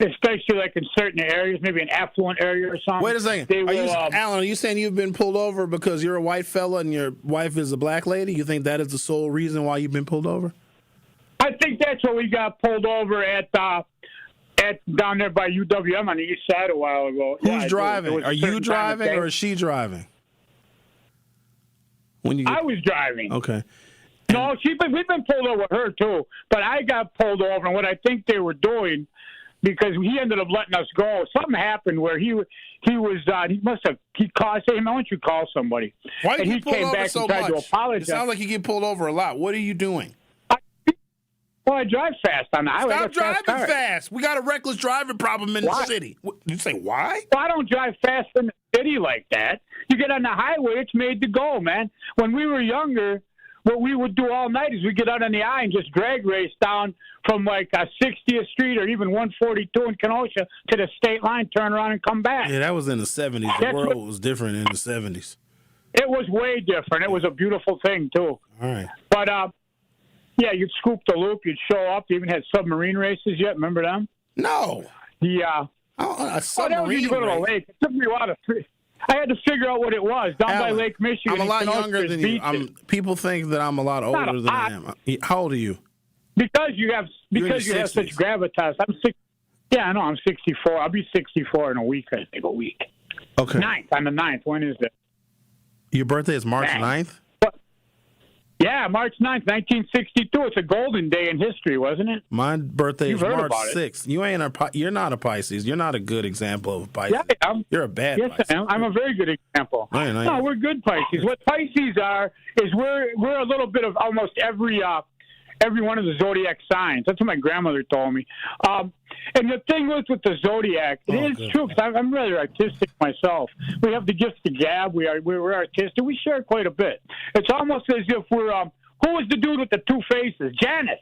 especially like in certain areas, maybe an affluent area or something. Wait a second. Alan, are you saying you've been pulled over because you're a white fella and your wife is a black lady? You think that is the sole reason why you've been pulled over? I think that's what we got pulled over at down there by UWM on the east side a while ago. Who's driving? Are you driving or is she driving? I was driving. Okay. No, we've been pulled over with her too, but I got pulled over, and what I think they were doing, because he ended up letting us go. Something happened where he called. I said, "Hey, why don't you call somebody?" Why did and you he pull came over back so and tried much? to apologize. It sounds like you get pulled over a lot. What are you doing? Well, I drive fast on the highway. Stop driving fast. We got a reckless driving problem in the city. You say why? Well, I don't drive fast in the city like that. You get on the highway, it's made to go, man. When we were younger, what we would do all night is we get out on the I and just drag race down from like 60th Street or even 142 in Kenosha to the state line, turn around and come back. Yeah, that was in the 70s. The world was different in the 70s. It was way different. It was a beautiful thing, too. All right. But, yeah, you'd scoop the loop, you'd show up. They even had submarine races yet. Remember them? No. A submarine you go to the lake. It took me a while I had to figure out what it was. Down Alan, by Lake Michigan. I'm a lot younger than you. People think that I'm a lot older than I am. How old are you? Because you have such gravitas. I'm 64. I'll be 64 in a week, I think, Okay. 9th, on the 9th. When is it? Your birthday is March 9th? Yeah, March 9th, 1962. It's a golden day in history, wasn't it? My birthday is March 6th. It. You're not a Pisces. You're not a good example of a Pisces. Yeah, I am. You're a bad Pisces. Yes, I am. I'm a very good example. No, we're good Pisces. What Pisces are is we're a little bit of almost every one of the zodiac signs. That's what my grandmother told me. And the thing with the zodiac, it is true, because I'm rather artistic myself. We have the gift of gab. We're artistic. We share quite a bit. It's almost as if we're who was the dude with the two faces? Janice,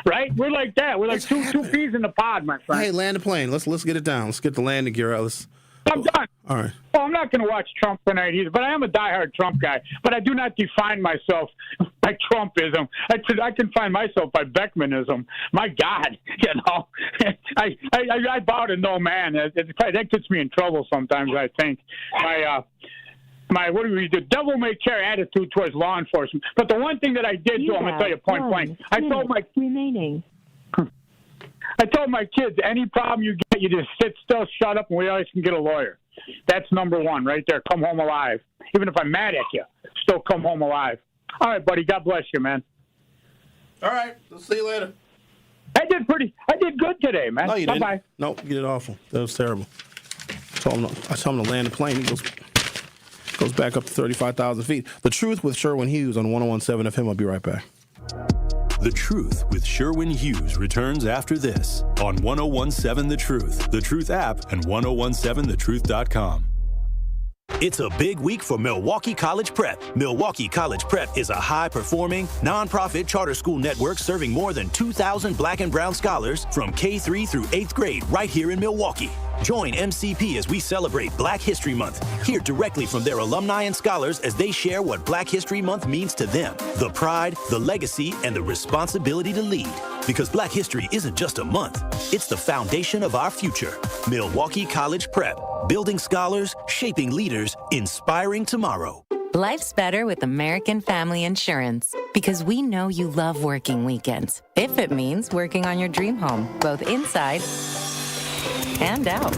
right? We're like that. We're like two peas in the pod, my friend. Hey, land the plane. Let's get it down. Let's get the landing gear out. I'm done. All right. Well, I'm not going to watch Trump tonight either, but I am a diehard Trump guy. But I do not define myself by Trumpism. I confine myself by Beckmanism. My God, I bow to no man. That gets me in trouble sometimes, I think. What do we do? Devil may care attitude towards law enforcement. But the one thing that I did do, I'm going to tell you point blank. I told my kids, any problem you get, you just sit still, shut up, and we always can get a lawyer. That's number one right there. Come home alive. Even if I'm mad at you, still come home alive. All right, buddy. God bless you, man. All right. We'll see you later. I did good today, man. No, you didn't. Bye-bye. Nope, you did awful. That was terrible. I told him to land the plane. He goes back up to 35,000 feet. The Truth with Sherwin Hughes on 101.7 FM. I'll be right back. The Truth with Sherwin Hughes returns after this on 101.7 The Truth app, and 1017thetruth.com. It's a big week for Milwaukee College Prep. Milwaukee College Prep is a high-performing, nonprofit charter school network serving more than 2,000 black and brown scholars from K-3 through 8th grade right here in Milwaukee. Join MCP as we celebrate Black History Month. Hear directly from their alumni and scholars as they share what Black History Month means to them, the pride, the legacy, and the responsibility to lead. Because Black History isn't just a month, it's the foundation of our future. Milwaukee College Prep, building scholars, shaping leaders, inspiring tomorrow. Life's better with American Family Insurance because we know you love working weekends. If it means working on your dream home, both inside and out.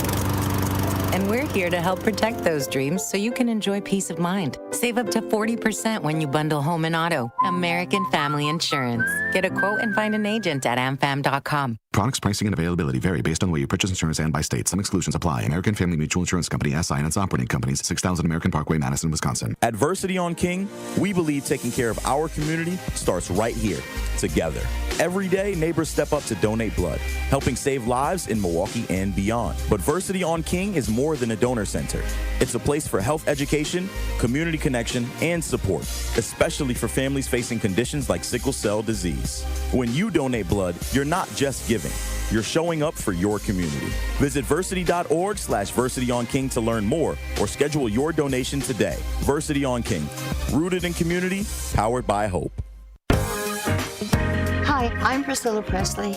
And we're here to help protect those dreams so you can enjoy peace of mind. Save up to 40% when you bundle home and auto. American Family Insurance. Get a quote and find an agent at amfam.com. Products, pricing, and availability vary based on the way you purchase insurance and by state. Some exclusions apply. American Family Mutual Insurance Company, SI, and its operating companies, 6000 American Parkway, Madison, Wisconsin. At Versity on King, we believe taking care of our community starts right here, together. Every day, neighbors step up to donate blood, helping save lives in Milwaukee and beyond. But Versity on King is more than a donor center. It's a place for health education, community connection, and support, especially for families facing conditions like sickle cell disease. When you donate blood, you're not just giving. You're showing up for your community. Visit versity.org/VersityOnKing to learn more or schedule your donation today. Versity on King, rooted in community, powered by hope. Hi, I'm Priscilla Presley.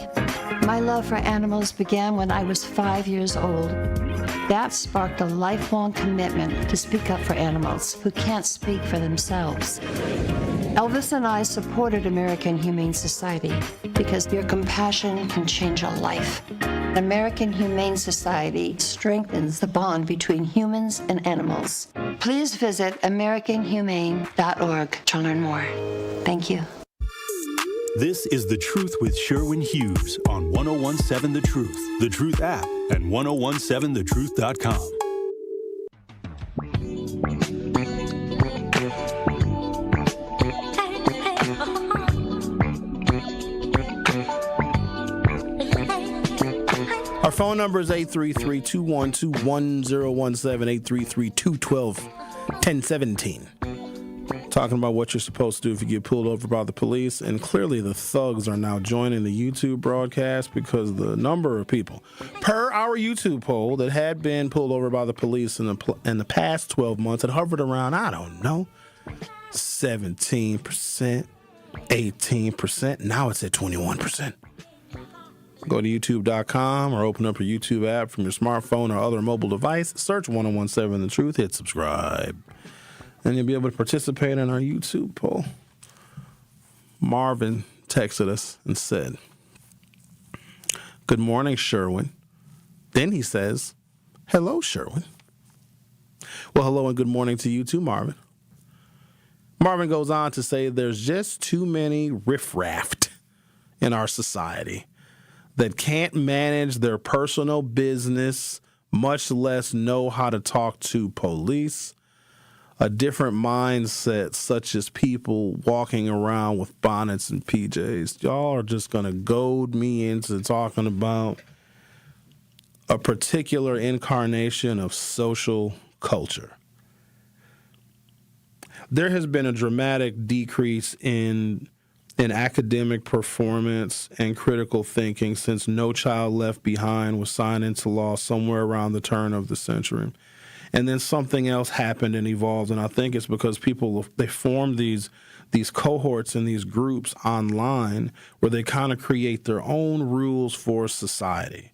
My love for animals began when I was 5 years old. That sparked a lifelong commitment to speak up for animals who can't speak for themselves. Elvis and I supported American Humane Society because your compassion can change a life. American Humane Society strengthens the bond between humans and animals. Please visit AmericanHumane.org to learn more. Thank you. This is The Truth with Sherwin Hughes on 1017 The Truth, The Truth app, and 1017thetruth.com. Our phone number is 833-212-1017, 833-212-1017. Talking about what you're supposed to do if you get pulled over by the police, and clearly the thugs are now joining the YouTube broadcast because the number of people per our YouTube poll that had been pulled over by the police in the past 12 months had hovered around, I don't know, 17%, 18%. Now it's at 21%. Go to youtube.com or open up your YouTube app from your smartphone or other mobile device. Search 1017 The Truth. Hit subscribe. And you'll be able to participate in our YouTube poll. Marvin texted us and said, "Good morning, Sherwin." Then he says, "Hello, Sherwin." Well, hello and good morning to you too, Marvin. Marvin goes on to say there's just too many riffraff in our society that can't manage their personal business, much less know how to talk to police. A different mindset, such as people walking around with bonnets and PJs. Y'all are just going to goad me into talking about a particular incarnation of social culture. There has been a dramatic decrease in academic performance and critical thinking since No Child Left Behind was signed into law somewhere around the turn of the century. And then something else happened and evolved, and I think it's because they formed these cohorts and these groups online where they kind of create their own rules for society,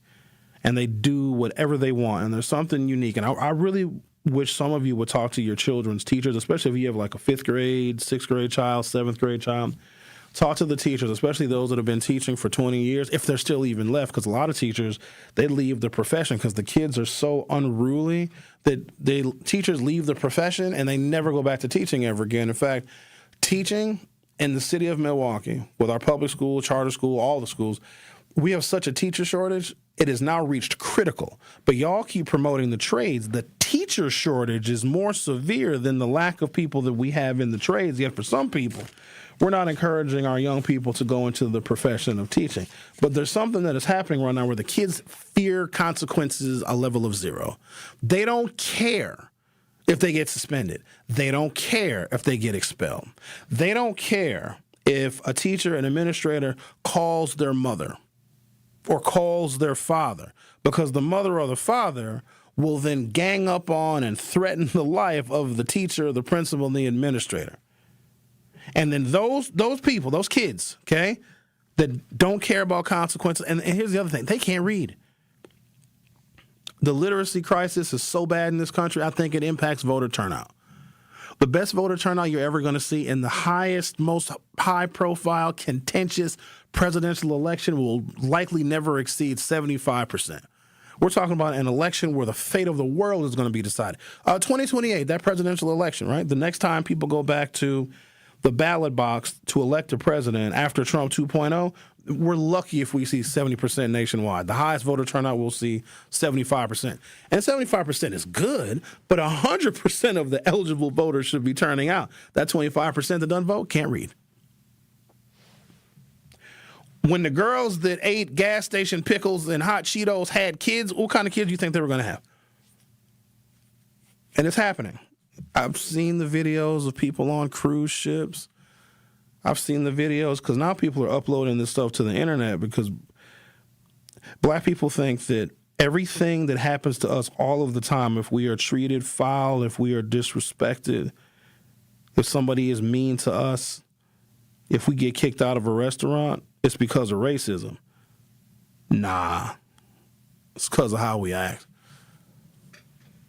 and they do whatever they want, and there's something unique. And I really wish some of you would talk to your children's teachers, especially if you have like a 5th grade, 6th grade child, 7th grade child. Talk to the teachers, especially those that have been teaching for 20 years, if they're still even left, because a lot of teachers, they leave the profession because the kids are so unruly that teachers leave the profession and they never go back to teaching ever again. In fact, teaching in the city of Milwaukee, with our public school, charter school, all the schools, we have such a teacher shortage, it has now reached critical. But y'all keep promoting the trades. The teacher shortage is more severe than the lack of people that we have in the trades, yet for some people, we're not encouraging our young people to go into the profession of teaching. But there's something that is happening right now where the kids fear consequences a level of 0. They don't care if they get suspended. They don't care if they get expelled. They don't care if a teacher, an administrator calls their mother or calls their father, because the mother or the father will then gang up on and threaten the life of the teacher, the principal, and the administrator. And then those people, those kids, okay, that don't care about consequences. And here's the other thing. They can't read. The literacy crisis is so bad in this country, I think it impacts voter turnout. The best voter turnout you're ever going to see in the highest, most high-profile, contentious presidential election will likely never exceed 75%. We're talking about an election where the fate of the world is going to be decided. 2028, that presidential election, right? The next time people go back to the ballot box to elect a president after Trump 2.0, we're lucky if we see 70% nationwide. The highest voter turnout we'll see 75%. And 75% is good, but 100% of the eligible voters should be turning out. That 25% that doesn't vote can't read. When the girls that ate gas station pickles and hot Cheetos had kids, what kind of kids do you think they were going to have? And it's happening. I've seen the videos of people on cruise ships. I've seen the videos because now people are uploading this stuff to the internet because black people think that everything that happens to us all of the time, if we are treated foul, if we are disrespected, if somebody is mean to us, if we get kicked out of a restaurant, it's because of racism. Nah, it's because of how we act.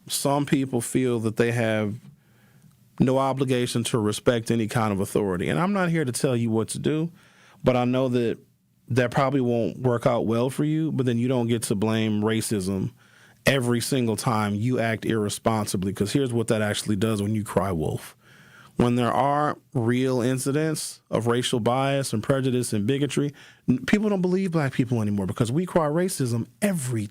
Some people feel that they have no obligation to respect any kind of authority. And I'm not here to tell you what to do, but I know that that probably won't work out well for you, but then you don't get to blame racism every single time you act irresponsibly, because here's what that actually does when you cry wolf. When there are real incidents of racial bias and prejudice and bigotry, people don't believe black people anymore because we cry racism every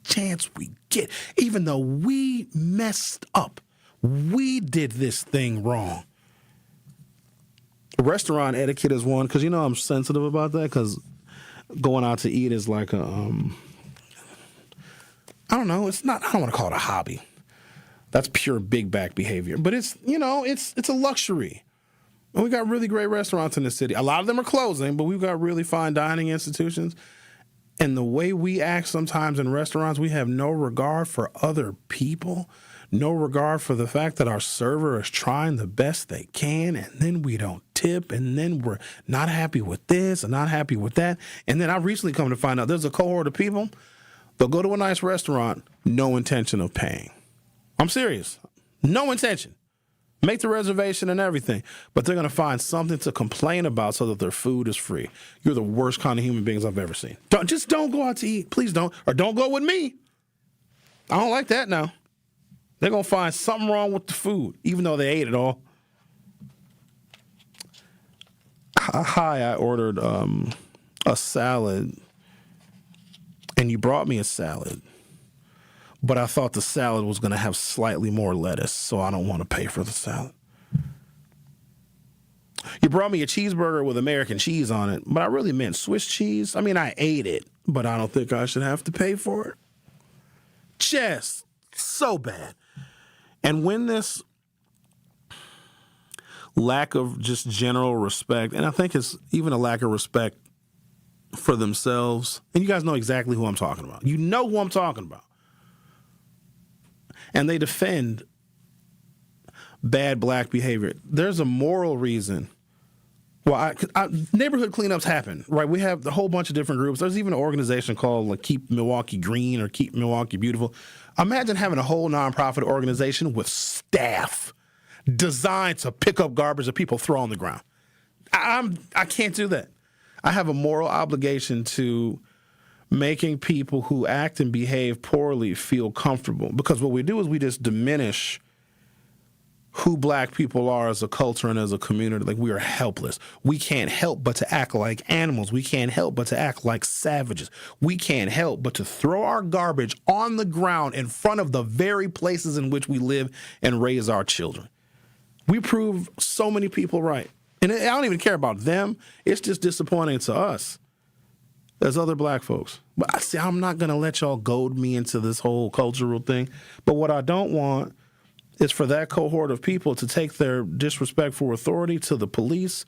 chance we get, even though we messed up. We did this thing wrong. Restaurant etiquette is one, because you know I'm sensitive about that, because going out to eat is like a, I don't know, it's not, I don't want to call it a hobby. That's pure big back behavior. But it's, you know, it's a luxury. And we got really great restaurants in the city. A lot of them are closing, but we've got really fine dining institutions. And the way we act sometimes in restaurants, we have no regard for other people, no regard for the fact that our server is trying the best they can, and then we don't tip, and then we're not happy with this and not happy with that. And then I recently come to find out there's a cohort of people, they'll go to a nice restaurant, no intention of paying. I'm serious. No intention. Make the reservation and everything, but they're going to find something to complain about so that their food is free. You're the worst kind of human beings I've ever seen. Don't go out to eat. Please don't. Or don't go with me. I don't like that now. They're going to find something wrong with the food, even though they ate it all. Hi, I ordered a salad, and you brought me a salad. But I thought the salad was going to have slightly more lettuce, so I don't want to pay for the salad. You brought me a cheeseburger with American cheese on it, but I really meant Swiss cheese. I mean, I ate it, but I don't think I should have to pay for it. Just so bad. And when this lack of just general respect, and I think it's even a lack of respect for themselves, and you guys know exactly who I'm talking about. You know who I'm talking about. And they defend bad black behavior. There's a moral reason why neighborhood cleanups happen, right? We have a whole bunch of different groups. There's even an organization called like Keep Milwaukee Green or Keep Milwaukee Beautiful. Imagine having a whole nonprofit organization with staff designed to pick up garbage that people throw on the ground. I can't do that. I have a moral obligation to making people who act and behave poorly feel comfortable. Because what we do is we just diminish who black people are as a culture and as a community. Like, we are helpless. We can't help but to act like animals. We can't help but to act like savages. We can't help but to throw our garbage on the ground in front of the very places in which we live and raise our children. We prove so many people right. And I don't even care about them. It's just disappointing to us as other black folks. But I see, I'm not going to let y'all goad me into this whole cultural thing. But what I don't want is for that cohort of people to take their disrespect for authority to the police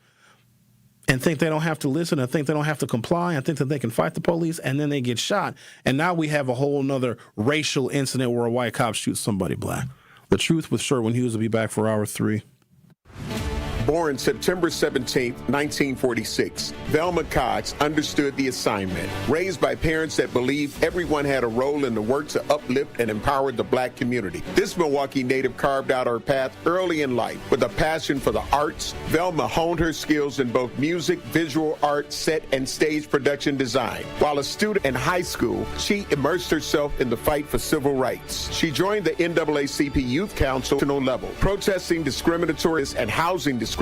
and think they don't have to listen and think they don't have to comply and think that they can fight the police, and then they get shot. And now we have a whole nother racial incident where a white cop shoots somebody black. The Truth with Sherwin Hughes will be back for hour 3. Born September 17, 1946, Velma Cox understood the assignment. Raised by parents that believed everyone had a role in the work to uplift and empower the black community. This Milwaukee native carved out her path early in life. With a passion for the arts, Velma honed her skills in both music, visual art, set, and stage production design. While a student in high school, she immersed herself in the fight for civil rights. She joined the NAACP Youth Council level, protesting discriminatory and housing discrimination.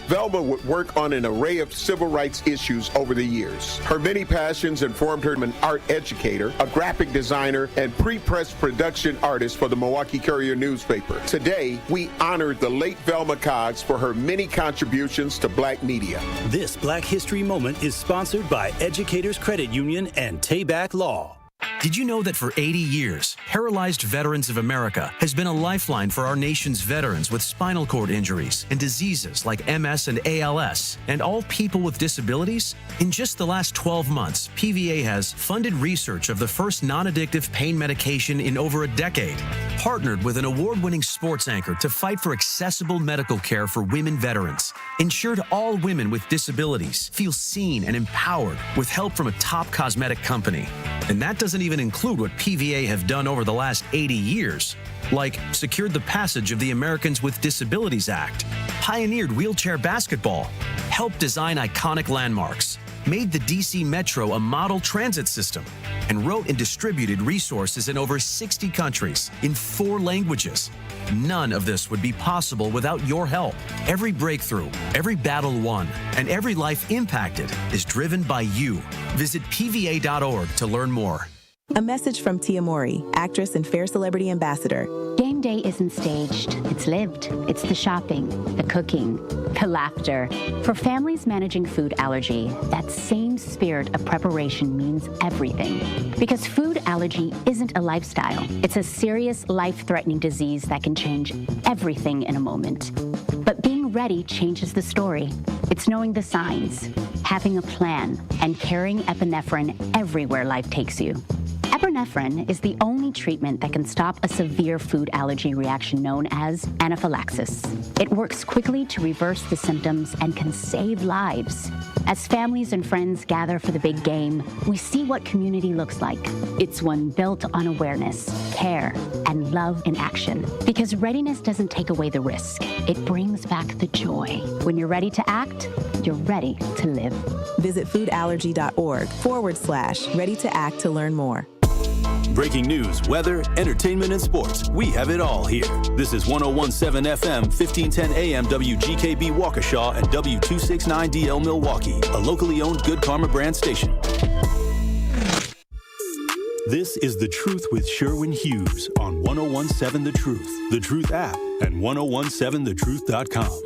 Velma would work on an array of civil rights issues over the years. Her many passions informed her as an art educator, a graphic designer, and pre-press production artist for the Milwaukee Courier newspaper. Today, we honored the late Velma Cox for her many contributions to black media. This Black History Moment is sponsored by Educators Credit Union and Tayback Law. Did you know that for 80 years, Paralyzed Veterans of America has been a lifeline for our nation's veterans with spinal cord injuries and diseases like MS and ALS, and all people with disabilities? In just the last 12 months, PVA has funded research of the first non-addictive pain medication in over a decade, partnered with an award-winning sports anchor to fight for accessible medical care for women veterans, ensured all women with disabilities feel seen and empowered with help from a top cosmetic company. And that doesn't even include what PVA have done over the last 80 years, like secured the passage of the Americans with Disabilities Act, pioneered wheelchair basketball, helped design iconic landmarks, made the DC Metro a model transit system, and wrote and distributed resources in over 60 countries in 4 languages. None of this would be possible without your help. Every breakthrough, every battle won, and every life impacted is driven by you. Visit PVA.org to learn more. A message from Tia Mori, actress and Fair Celebrity Ambassador. Game day isn't staged, it's lived. It's the shopping, the cooking, the laughter. For families managing food allergy, that same spirit of preparation means everything. Because food allergy isn't a lifestyle. It's a serious, life-threatening disease that can change everything in a moment. But being ready changes the story. It's knowing the signs, having a plan, and carrying epinephrine everywhere life takes you. Epinephrine is the only treatment that can stop a severe food allergy reaction known as anaphylaxis. It works quickly to reverse the symptoms and can save lives. As families and friends gather for the big game, we see what community looks like. It's one built on awareness, care, and love in action. Because readiness doesn't take away the risk. It brings back the joy. When you're ready to act, you're ready to live. Visit foodallergy.org/ready to act to learn more. Breaking news, weather, entertainment, and sports. We have it all here. This is 101.7 FM, 1510 AM WGKB Waukesha and W269DL Milwaukee, a locally owned Good Karma brand station. This is The Truth with Sherwin Hughes on 101.7 The Truth, The Truth app, and 1017thetruth.com.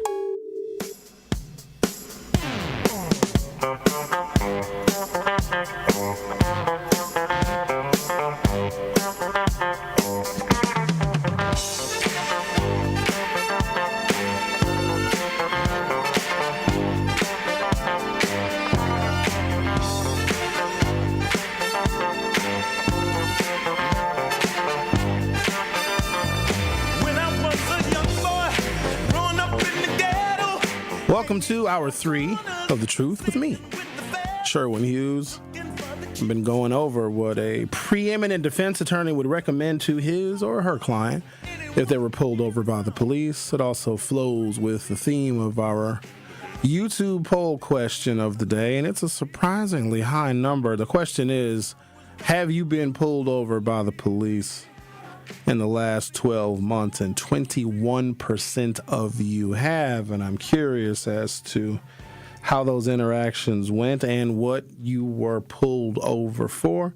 Welcome to hour 3 of The Truth with me, Sherwin Hughes. I've been going over what a preeminent defense attorney would recommend to his or her client if they were pulled over by the police. It also flows with the theme of our YouTube poll question of the day, and it's a surprisingly high number. The question is, have you been pulled over by the police in the last 12 months? And 21% of you have, and I'm curious as to how those interactions went and what you were pulled over for.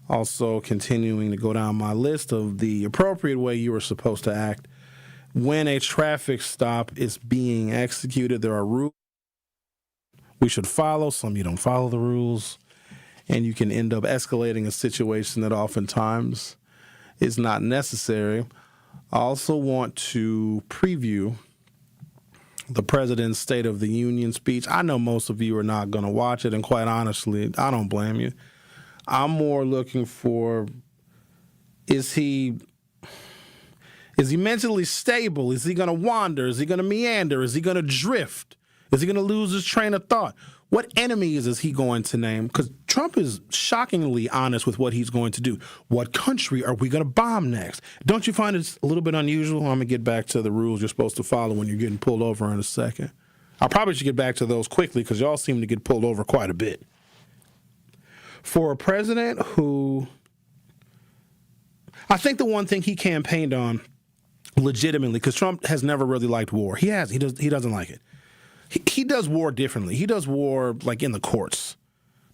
Also continuing to go down my list of the appropriate way you were supposed to act when a traffic stop is being executed. There are rules we should follow. Some you don't follow the rules, and you can end up escalating a situation that oftentimes is not necessary. I also want to preview the president's State of the Union speech. I know most of you are not going to watch it, and quite honestly, I don't blame you. I'm more looking for, is he mentally stable? Is he going to wander? Is he going to meander? Is he going to drift? Is he going to lose his train of thought? What enemies is he going to name? Because Trump is shockingly honest with what he's going to do. What country are we going to bomb next? Don't you find it a little bit unusual? I'm going to get back to the rules you're supposed to follow when you're getting pulled over in a second. I probably should get back to those quickly because y'all seem to get pulled over quite a bit. For a president who, I think the one thing he campaigned on legitimately, because Trump has never really liked war. He doesn't like it. He does war differently. He does war like in the courts.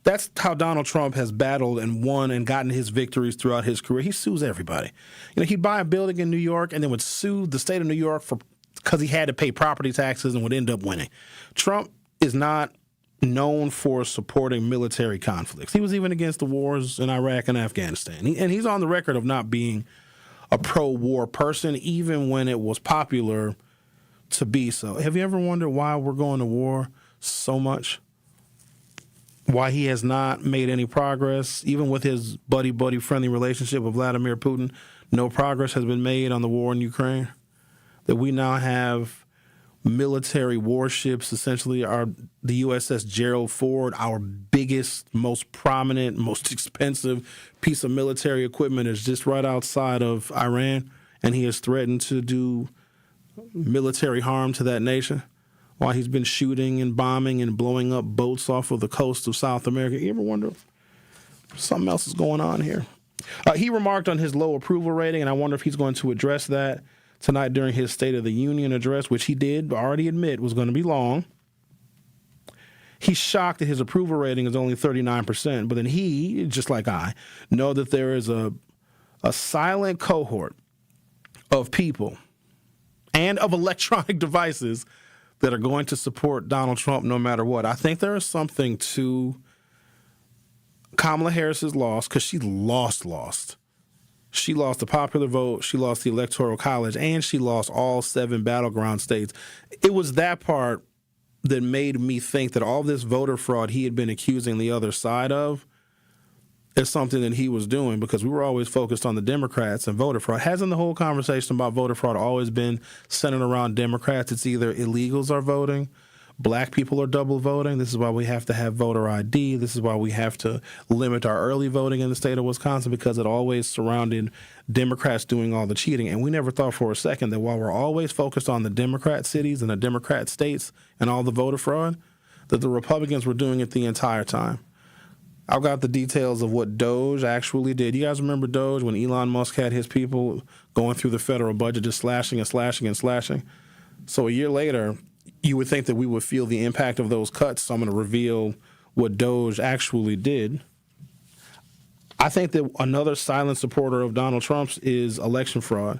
That's how Donald Trump has battled and won and gotten his victories throughout his career. He sues everybody. He'd buy a building in New York and then would sue the state of New York because he had to pay property taxes and would end up winning. Trump is not known for supporting military conflicts. He was even against the wars in Iraq and Afghanistan. And he's on the record of not being a pro-war person, even when it was popular to be so. Have you ever wondered why we're going to war so much? Why he has not made any progress, even with his buddy-buddy friendly relationship with Vladimir Putin? No progress has been made on the war in Ukraine. That we now have military warships, essentially the USS Gerald Ford, our biggest, most prominent, most expensive piece of military equipment is just right outside of Iran, and he has threatened to do military harm to that nation while he's been shooting and bombing and blowing up boats off of the coast of South America. You ever wonder if something else is going on here? He remarked on his low approval rating, and I wonder if he's going to address that tonight during his State of the Union address, which he did already admit was going to be long. He's shocked that his approval rating is only 39%, but then he, just like I, know that there is a silent cohort of people and of electronic devices that are going to support Donald Trump no matter what. I think there is something to Kamala Harris's loss because she lost. She lost the popular vote, she lost the Electoral College, and she lost all 7 battleground states. It was that part that made me think that all this voter fraud he had been accusing the other side of is something that he was doing, because we were always focused on the Democrats and voter fraud. Hasn't the whole conversation about voter fraud always been centered around Democrats? It's either illegals are voting, black people are double voting. This is why we have to have voter ID. This is why we have to limit our early voting in the state of Wisconsin, because it always surrounded Democrats doing all the cheating. And we never thought for a second that while we're always focused on the Democrat cities and the Democrat states and all the voter fraud, that the Republicans were doing it the entire time. I've got the details of what Doge actually did. You guys remember Doge when Elon Musk had his people going through the federal budget, just slashing and slashing and slashing? So a year later, you would think that we would feel the impact of those cuts. So I'm going to reveal what Doge actually did. I think that another silent supporter of Donald Trump's is election fraud,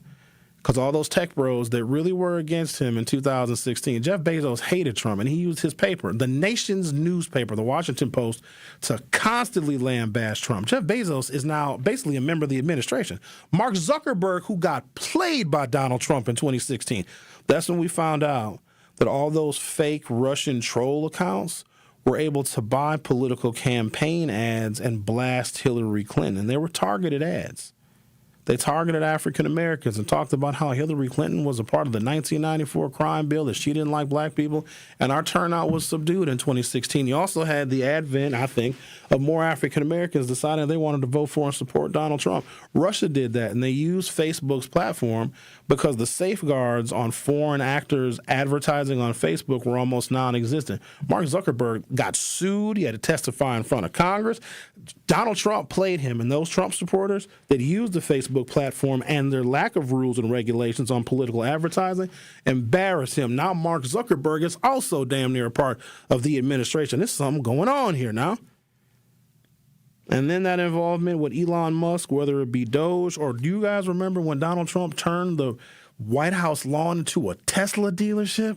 because all those tech bros that really were against him in 2016, Jeff Bezos hated Trump, and he used his paper, the nation's newspaper, the Washington Post, to constantly lambaste Trump. Jeff Bezos is now basically a member of the administration. Mark Zuckerberg, who got played by Donald Trump in 2016, that's when we found out that all those fake Russian troll accounts were able to buy political campaign ads and blast Hillary Clinton. And they were targeted ads. They targeted African Americans and talked about how Hillary Clinton was a part of the 1994 crime bill, that she didn't like black people, and our turnout was subdued in 2016. You also had the advent, I think, of more African Americans deciding they wanted to vote for and support Donald Trump. Russia did that, and they used Facebook's platform because the safeguards on foreign actors advertising on Facebook were almost non-existent. Mark Zuckerberg got sued. He had to testify in front of Congress. Donald Trump played him, and those Trump supporters that used the Facebook platform and their lack of rules and regulations on political advertising embarrassed him. Now Mark Zuckerberg is also damn near a part of the administration. There's something going on here now. And then that involvement with Elon Musk, whether it be Doge, or do you guys remember when Donald Trump turned the White House lawn into a Tesla dealership?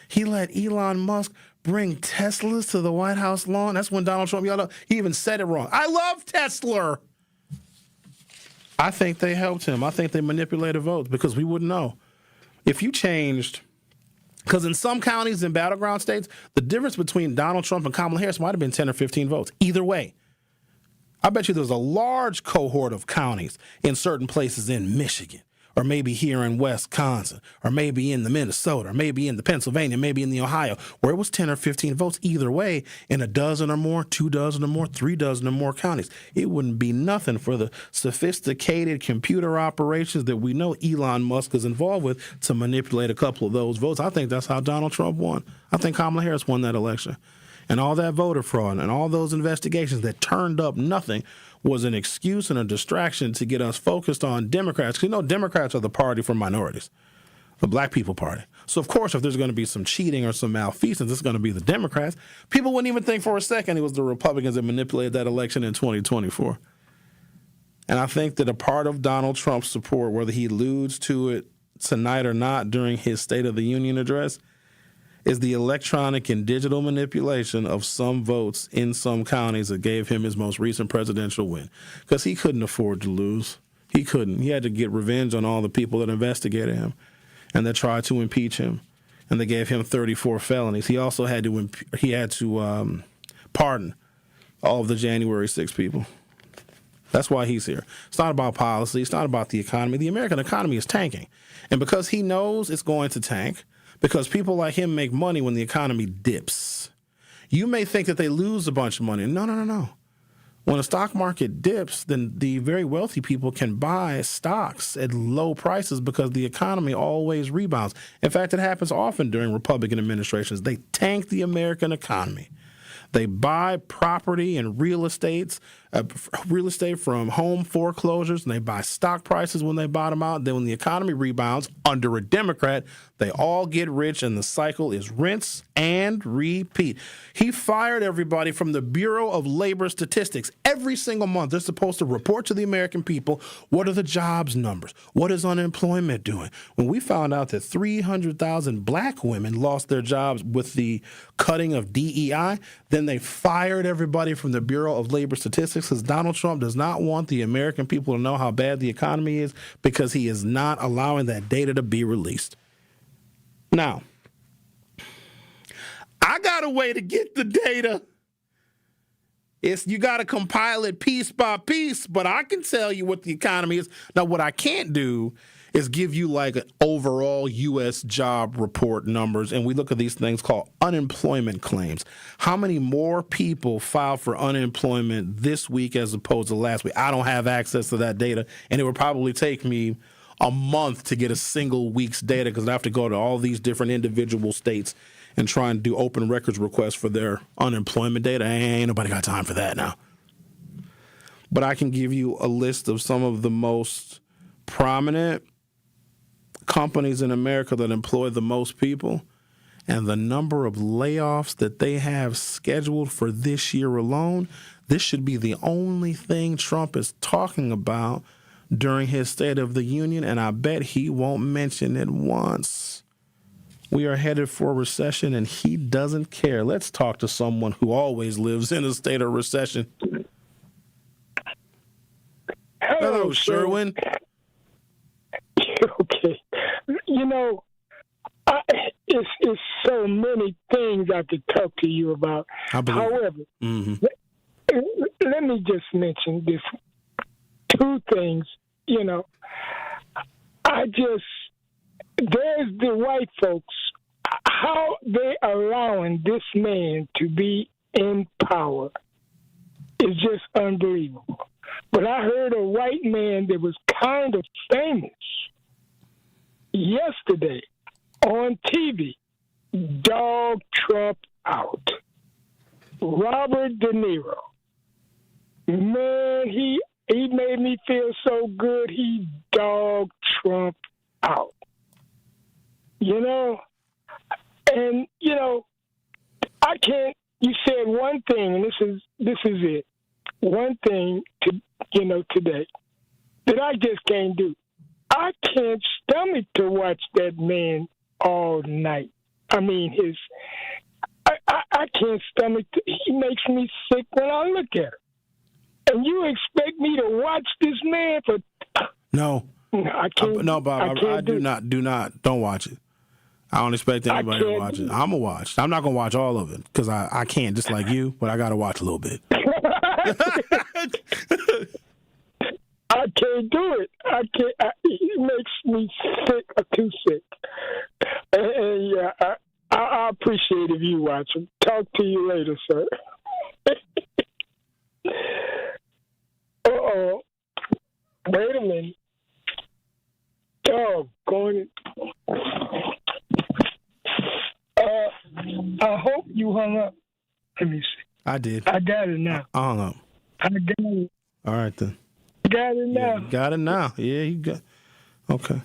He let Elon Musk bring Teslas to the White House lawn. That's when Donald Trump yelled out. He even said it wrong. I love Tesla. I think they helped him. I think they manipulated votes because we wouldn't know. If you changed Because in some counties in battleground states, the difference between Donald Trump and Kamala Harris might have been 10 or 15 votes. Either way. I bet you there's a large cohort of counties in certain places in Michigan, or maybe here in Wisconsin, or maybe in the Minnesota, or maybe in the Pennsylvania, maybe in the Ohio, where it was 10 or 15 votes either way in a dozen or more, 2 dozen or more, 3 dozen or more counties. It wouldn't be nothing for the sophisticated computer operations that we know Elon Musk is involved with to manipulate a couple of those votes. I think that's how Donald Trump won. I think Kamala Harris won that election. And all that voter fraud and all those investigations that turned up nothing was an excuse and a distraction to get us focused on Democrats. Because, you know, Democrats are the party for minorities, the black people party. So, of course, if there's going to be some cheating or some malfeasance, it's going to be the Democrats. People wouldn't even think for a second it was the Republicans that manipulated that election in 2024. And I think that a part of Donald Trump's support, whether he alludes to it tonight or not during his State of the Union address, is the electronic and digital manipulation of some votes in some counties that gave him his most recent presidential win. Because he couldn't afford to lose. He couldn't. He had to get revenge on all the people that investigated him and that tried to impeach him. And they gave him 34 felonies. He also had to pardon all of the January 6 people. That's why he's here. It's not about policy. It's not about the economy. The American economy is tanking. And because he knows it's going to tank, because people like him make money when the economy dips. You may think that they lose a bunch of money. No. When the stock market dips, then the very wealthy people can buy stocks at low prices because the economy always rebounds. In fact, it happens often during Republican administrations. They tank the American economy. They buy property and real estate from home foreclosures, and they buy stock prices when they bottom out. Then when the economy rebounds under a Democrat, they all get rich, and the cycle is rinse and repeat. He fired everybody from the Bureau of Labor Statistics. Every single month, they're supposed to report to the American people, what are the jobs numbers? What is unemployment doing? When we found out that 300,000 black women lost their jobs with the cutting of DEI, then they fired everybody from the Bureau of Labor Statistics because Donald Trump does not want the American people to know how bad the economy is because he is not allowing that data to be released. Now, I got a way to get the data. You got to compile it piece by piece, but I can tell you what the economy is. Now, what I can't do is give you like an overall U.S. job report numbers, and we look at these things called unemployment claims. How many more people filed for unemployment this week as opposed to last week? I don't have access to that data, and it would probably take me a month to get a single week's data because I have to go to all these different individual states and try and do open records requests for their unemployment data. Ain't nobody got time for that now. But I can give you a list of some of the most prominent companies in America that employ the most people and the number of layoffs that they have scheduled for this year alone. This should be the only thing Trump is talking about during his State of the Union, and I bet he won't mention it once. We are headed for a recession, and he doesn't care. Let's talk to someone who always lives in a state of recession. Hello, Sherwin. Okay. You know, it's so many things I could talk to you about. However, let me just mention this 2 things. You know, there's the white folks, how they allowing this man to be in power is just unbelievable. But I heard a white man that was kind of famous yesterday on TV, dog Trump out. Robert De Niro. Man, he made me feel so good. He dogged Trump out. You know? And, you know, I can't, you said one thing, and this is it. One thing today that I just can't do. I can't stomach to watch that man all night. I mean, I can't stomach. He makes me sick when I look at him. And you expect me to watch this man for? No. I can't. No, Bob. I do not. Don't watch it. I don't expect anybody to watch it. I'm going to watch. I'm not going to watch all of it because I can't, just like you, but I got to watch a little bit. I can't do it. I can't. It makes me sick or too sick. And yeah, I appreciate if you watch it. Talk to you later, sir. Uh-oh. Wait a minute. Doggone it. I hope you hung up. Let me see. I did. I got it now. I hung up. I got it. All right, then. Got it now. Yeah, got it now. Yeah, you got. Okay.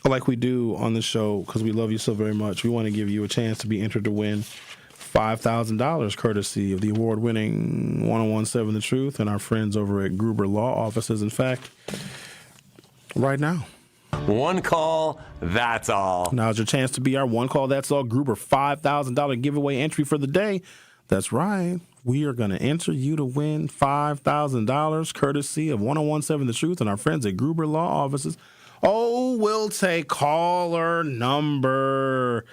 Like we do on the show, because we love you so very much, we want to give you a chance to be entered to win $5,000 courtesy of the award-winning 1017 The Truth and our friends over at Gruber Law Offices. In fact, right now. One call, that's all. Now's your chance to be our one call, that's all Gruber $5,000 giveaway entry for the day. That's right. We are going to enter you to win $5,000 courtesy of 1017 The Truth and our friends at Gruber Law Offices. Oh, we'll take caller number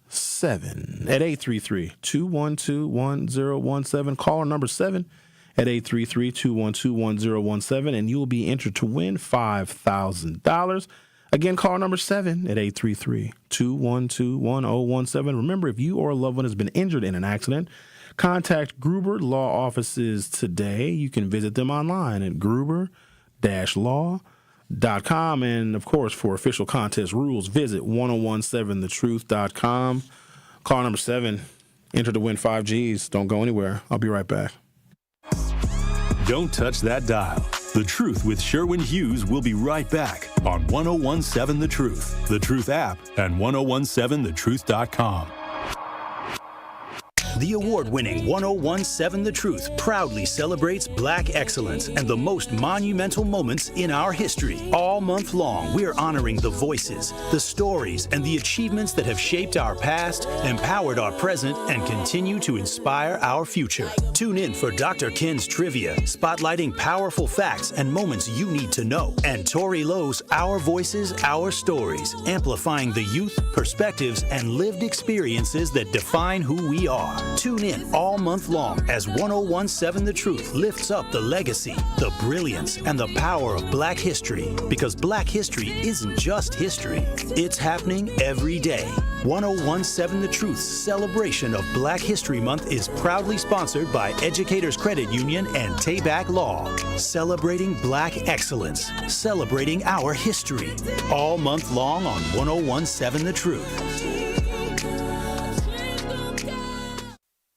7 at 833-212-1017. Caller number 7 at 833-212-1017, and you will be entered to win $5,000. Again, call number 7 at 833-212-1017. Remember, if you or a loved one has been injured in an accident, contact Gruber Law Offices today. You can visit them online at gruber-law.com. And, of course, for official contest rules, visit 1017thetruth.com. Call number 7. Enter to win 5 Gs. Don't go anywhere. I'll be right back. Don't touch that dial. The Truth with Sherwin Hughes will be right back on 1017 The Truth app, and 1017thetruth.com. The award-winning 1017 The Truth proudly celebrates Black excellence and the most monumental moments in our history. All month long, we're honoring the voices, the stories, and the achievements that have shaped our past, empowered our present, and continue to inspire our future. Tune in for Dr. Ken's Trivia, spotlighting powerful facts and moments you need to know, and Tori Lowe's Our Voices, Our Stories, amplifying the youth, perspectives, and lived experiences that define who we are. Tune in all month long as 1017 The Truth lifts up the legacy, the brilliance, and the power of Black history. Because Black history isn't just history, it's happening every day. 1017 The Truth's celebration of Black History Month is proudly sponsored by Educators Credit Union and Tayback Law. Celebrating Black excellence, celebrating our history. All month long on 1017 The Truth.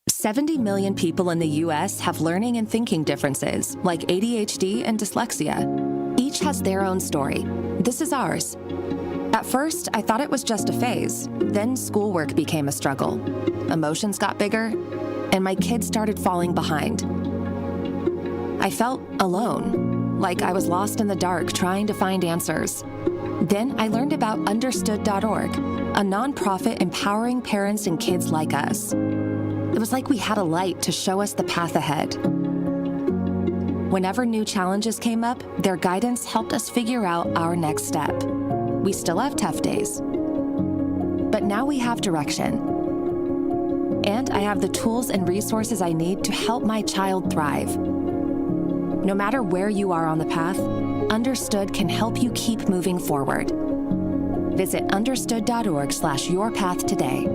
70 million people in the U.S. have learning and thinking differences, like ADHD and dyslexia. Each has their own story. This is ours. At first, I thought it was just a phase. Then schoolwork became a struggle. Emotions got bigger, and my kids started falling behind. I felt alone, like I was lost in the dark trying to find answers. Then I learned about Understood.org, a nonprofit empowering parents and kids like us. It was like we had a light to show us the path ahead. Whenever new challenges came up, their guidance helped us figure out our next step. We still have tough days, but now we have direction. And I have the tools and resources I need to help my child thrive. No matter where you are on the path, Understood can help you keep moving forward. Visit understood.org/yourpath today.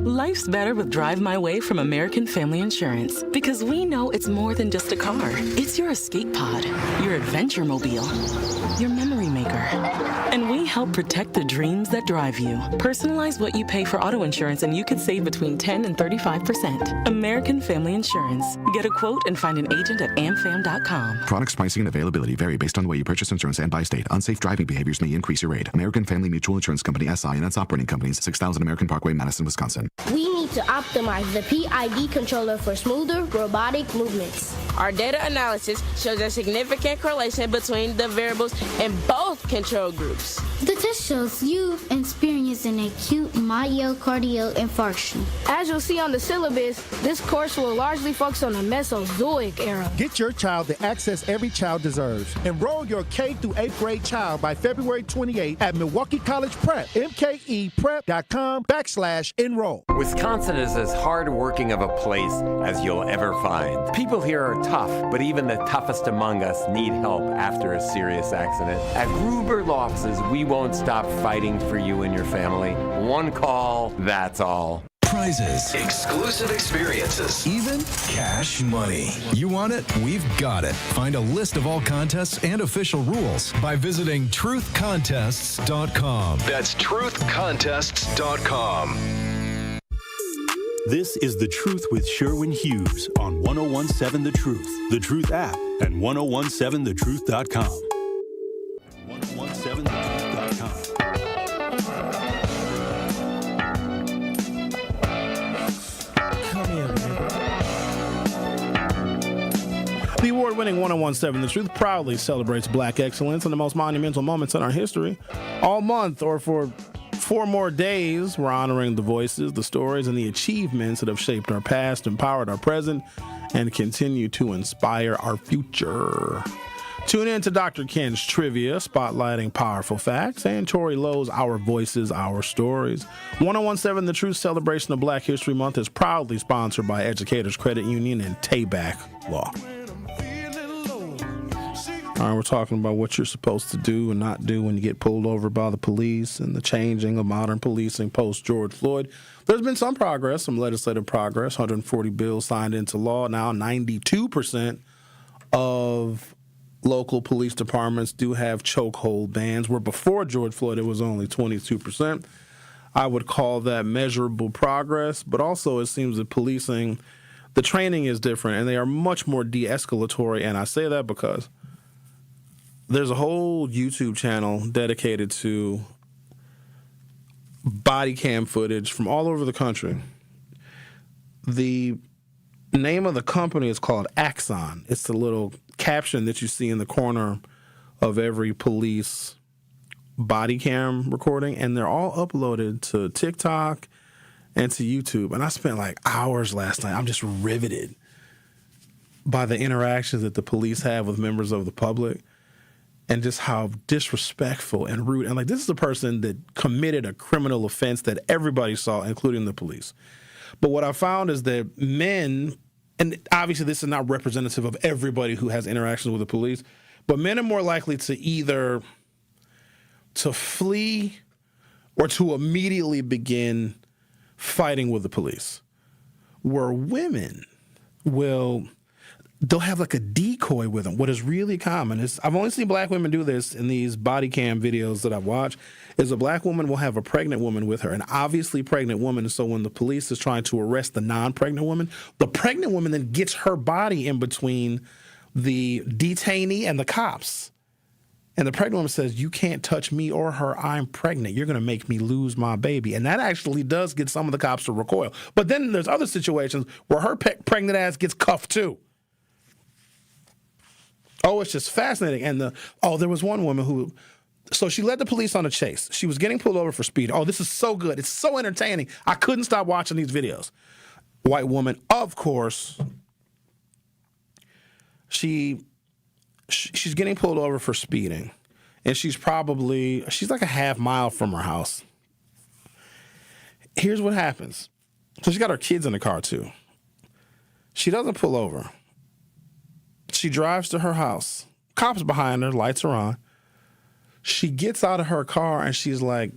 Life's better with Drive My Way from American Family Insurance, because we know it's more than just a car. It's your escape pod, your adventure mobile, your memory maker. And we help protect the dreams that drive you. Personalize what you pay for auto insurance and you could save between 10 and 35%. American Family Insurance. Get a quote and find an agent at amfam.com. Products, pricing, and availability vary based on the way you purchase insurance and by state. Unsafe driving behaviors may increase your rate. American Family Mutual Insurance Company, SI, and its operating companies, 6000 American Parkway, Madison, Wisconsin. We need to optimize the PID controller for smoother robotic movements. Our data analysis shows a significant correlation between the variables in both control groups. The test shows you've experienced an acute myocardial infarction. As you'll see on the syllabus, this course will largely focus on the Mesozoic era. Get your child the access every child deserves. Enroll your K through 8th grade child by February 28 at Milwaukee College Prep, mkeprep.com/enroll. Wisconsin is as hard-working of a place as you'll ever find. People here are tough, but even the toughest among us need help after a serious accident. At Gruber Law Offices, we won't stop fighting for you and your family. One call, that's all. Prizes, exclusive experiences, even cash money. You want it? We've got it. Find a list of all contests and official rules by visiting truthcontests.com. That's truthcontests.com. This is The Truth with Sherwin Hughes on 1017 The Truth, The Truth app, and 1017thetruth.com. 1017thetruth.com. The award-winning 1017 The Truth proudly celebrates Black excellence and the most monumental moments in our history. All month, or for 4 more days, we're honoring the voices, the stories, and the achievements that have shaped our past, empowered our present, and continue to inspire our future. Tune in to Dr. Ken's Trivia, spotlighting powerful facts, and Tori Lowe's Our Voices, Our Stories. 1017 The Truth celebration of Black History Month is proudly sponsored by Educators Credit Union and Tayback Law. All right, we're talking about what you're supposed to do and not do when you get pulled over by the police and the changing of modern policing post-George Floyd. There's been some progress, some legislative progress, 140 bills signed into law. Now 92% of local police departments do have chokehold bans, where before George Floyd it was only 22%. I would call that measurable progress, but also it seems that policing, the training is different, and they are much more de-escalatory, and I say that because there's a whole YouTube channel dedicated to body cam footage from all over the country. The name of the company is called Axon. It's the little caption that you see in the corner of every police body cam recording, and they're all uploaded to TikTok and to YouTube. And I spent like hours last night. I'm just riveted by the interactions that the police have with members of the public, and just how disrespectful and rude. And like, this is a person that committed a criminal offense that everybody saw, including the police. But what I found is that men, and obviously this is not representative of everybody who has interactions with the police, but men are more likely to either to flee or to immediately begin fighting with the police. Where women they'll have like a decoy with them. What is really common is, I've only seen black women do this in these body cam videos that I've watched, is a black woman will have a pregnant woman with her, an obviously pregnant woman. So when the police is trying to arrest the non-pregnant woman, the pregnant woman then gets her body in between the detainee and the cops. And the pregnant woman says, "You can't touch me or her. I'm pregnant. You're going to make me lose my baby." And that actually does get some of the cops to recoil. But then there's other situations where her pregnant ass gets cuffed too. Oh, it's just fascinating. And there was one woman so she led the police on a chase. She was getting pulled over for speed. Oh, this is so good. It's so entertaining. I couldn't stop watching these videos. White woman, of course, she's getting pulled over for speeding. And she's like a half mile from her house. Here's what happens. So she's got her kids in the car too. She doesn't pull over. She drives to her house. Cops behind her, lights are on. She gets out of her car and she's like,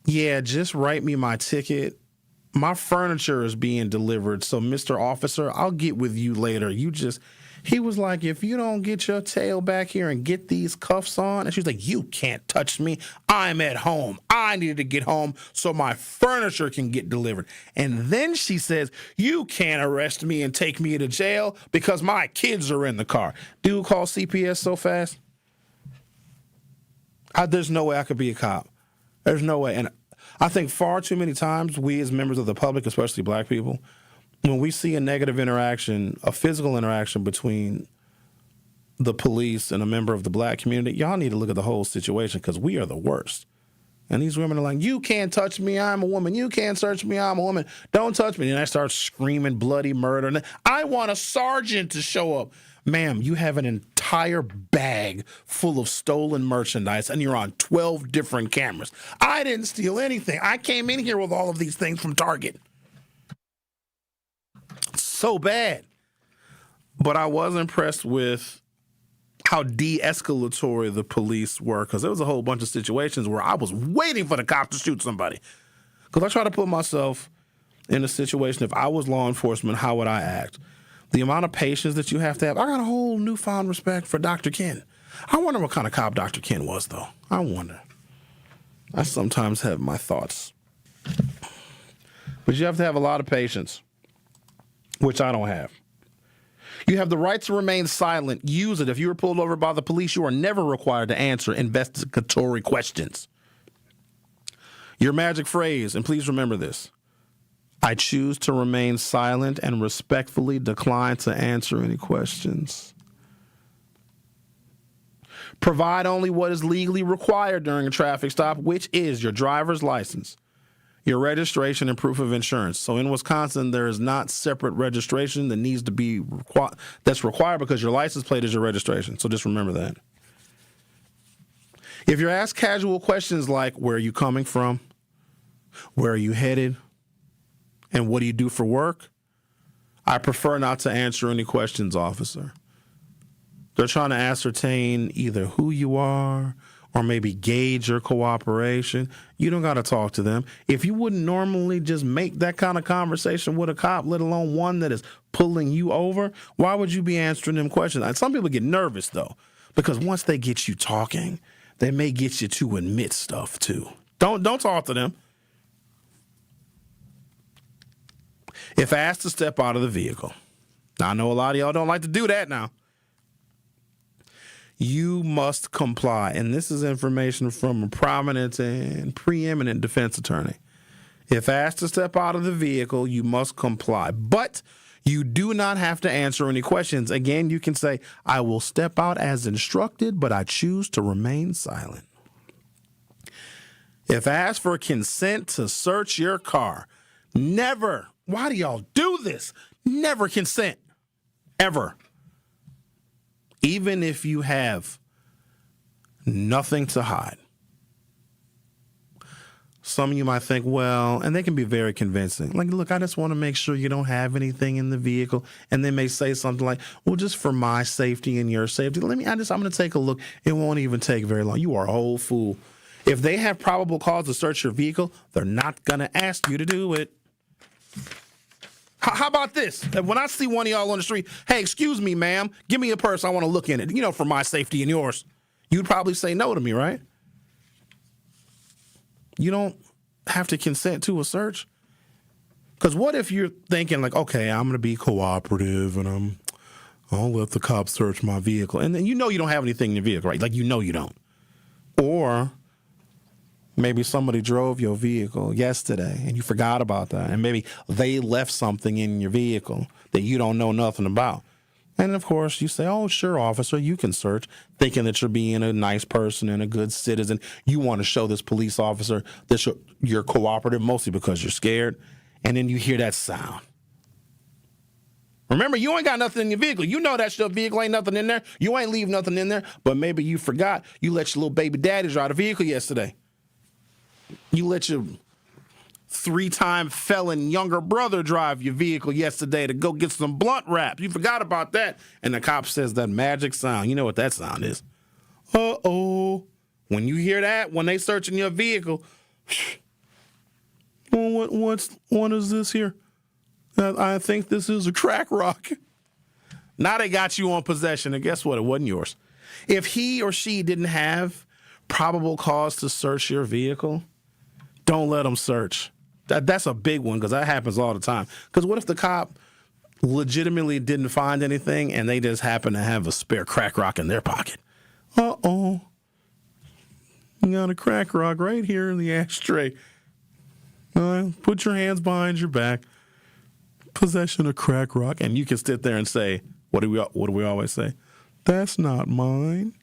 "Yeah, just write me my ticket. My furniture is being delivered. So, Mr. Officer, I'll get with you later. He was like, "If you don't get your tail back here and get these cuffs on," and she's like, "You can't touch me. I'm at home. I needed to get home so my furniture can get delivered." And then she says, "You can't arrest me and take me to jail because my kids are in the car." Dude called CPS so fast. There's no way I could be a cop. There's no way. And I think far too many times we as members of the public, especially black people, when we see a negative interaction, a physical interaction between the police and a member of the black community, y'all need to look at the whole situation because we are the worst. And these women are like, you can't touch me, I'm a woman. You can't search me, I'm a woman. Don't touch me. And I start screaming bloody murder. And I want a sergeant to show up. Ma'am, you have an entire bag full of stolen merchandise and you're on 12 different cameras. I didn't steal anything. I came in here with all of these things from Target. So bad. But I was impressed with how de-escalatory the police were, because there was a whole bunch of situations where I was waiting for the cops to shoot somebody. Because I try to put myself in a situation, if I was law enforcement, how would I act? The amount of patience that you have to have. I got a whole newfound respect for Dr. Ken. I wonder what kind of cop Dr. Ken was, though. I wonder. I sometimes have my thoughts. But you have to have a lot of patience, which I don't have. You have the right to remain silent. Use it. If you were pulled over by the police, you are never required to answer investigatory questions. Your magic phrase, and please remember this, I choose to remain silent and respectfully decline to answer any questions. Provide only what is legally required during a traffic stop, which is your driver's license, your registration, and proof of insurance. So in Wisconsin, there is not separate registration that needs to be that's required because your license plate is your registration. So just remember that. If you're asked casual questions like, where are you coming from? Where are you headed? And what do you do for work? I prefer not to answer any questions, officer. They're trying to ascertain either who you are or maybe gauge your cooperation. You don't got to talk to them. If you wouldn't normally just make that kind of conversation with a cop, let alone one that is pulling you over, why would you be answering them questions? And some people get nervous, though, because once they get you talking, they may get you to admit stuff, too. Don't talk to them. If asked to step out of the vehicle, now I know a lot of y'all don't like to do that now. You must comply. And this is information from a prominent and preeminent defense attorney. If asked to step out of the vehicle, you must comply. But you do not have to answer any questions. Again, you can say, I will step out as instructed, but I choose to remain silent. If asked for consent to search your car, never. Why do y'all do this? Never consent. Ever. Even if you have nothing to hide. Some of you might think, well, and they can be very convincing. Like, look, I just want to make sure you don't have anything in the vehicle. And they may say something like, well, just for my safety and your safety, I'm going to take a look. It won't even take very long. You are a whole fool. If they have probable cause to search your vehicle, they're not going to ask you to do it. How about this? When I see one of y'all on the street, hey, excuse me, ma'am, give me a purse. I want to look in it, for my safety and yours. You'd probably say no to me, right? You don't have to consent to a search. Because what if you're thinking like, okay, I'm going to be cooperative and I'll let the cops search my vehicle. And then you don't have anything in your vehicle, right? Like you don't. Or maybe somebody drove your vehicle yesterday and you forgot about that. And maybe they left something in your vehicle that you don't know nothing about. And, of course, you say, oh, sure, officer, you can search, thinking that you're being a nice person and a good citizen. You want to show this police officer that you're cooperative, mostly because you're scared. And then you hear that sound. Remember, you ain't got nothing in your vehicle. You know that your vehicle ain't nothing in there. You ain't leave nothing in there. But maybe you forgot. You let your little baby daddy drive the vehicle yesterday. You let your 3-time felon younger brother drive your vehicle yesterday to go get some blunt wrap. You forgot about that. And the cop says that magic sound. You know what that sound is. Uh-oh. When you hear that, when they searching your vehicle, what is this here? I think this is a crack rock. Now they got you on possession, and guess what? It wasn't yours. If he or she didn't have probable cause to search your vehicle, don't let them search. That's a big one because that happens all the time. Because what if the cop legitimately didn't find anything and they just happen to have a spare crack rock in their pocket? Uh-oh. You got a crack rock right here in the ashtray. Put your hands behind your back. Possession of crack rock. And you can sit there and say, what do we always say? That's not mine.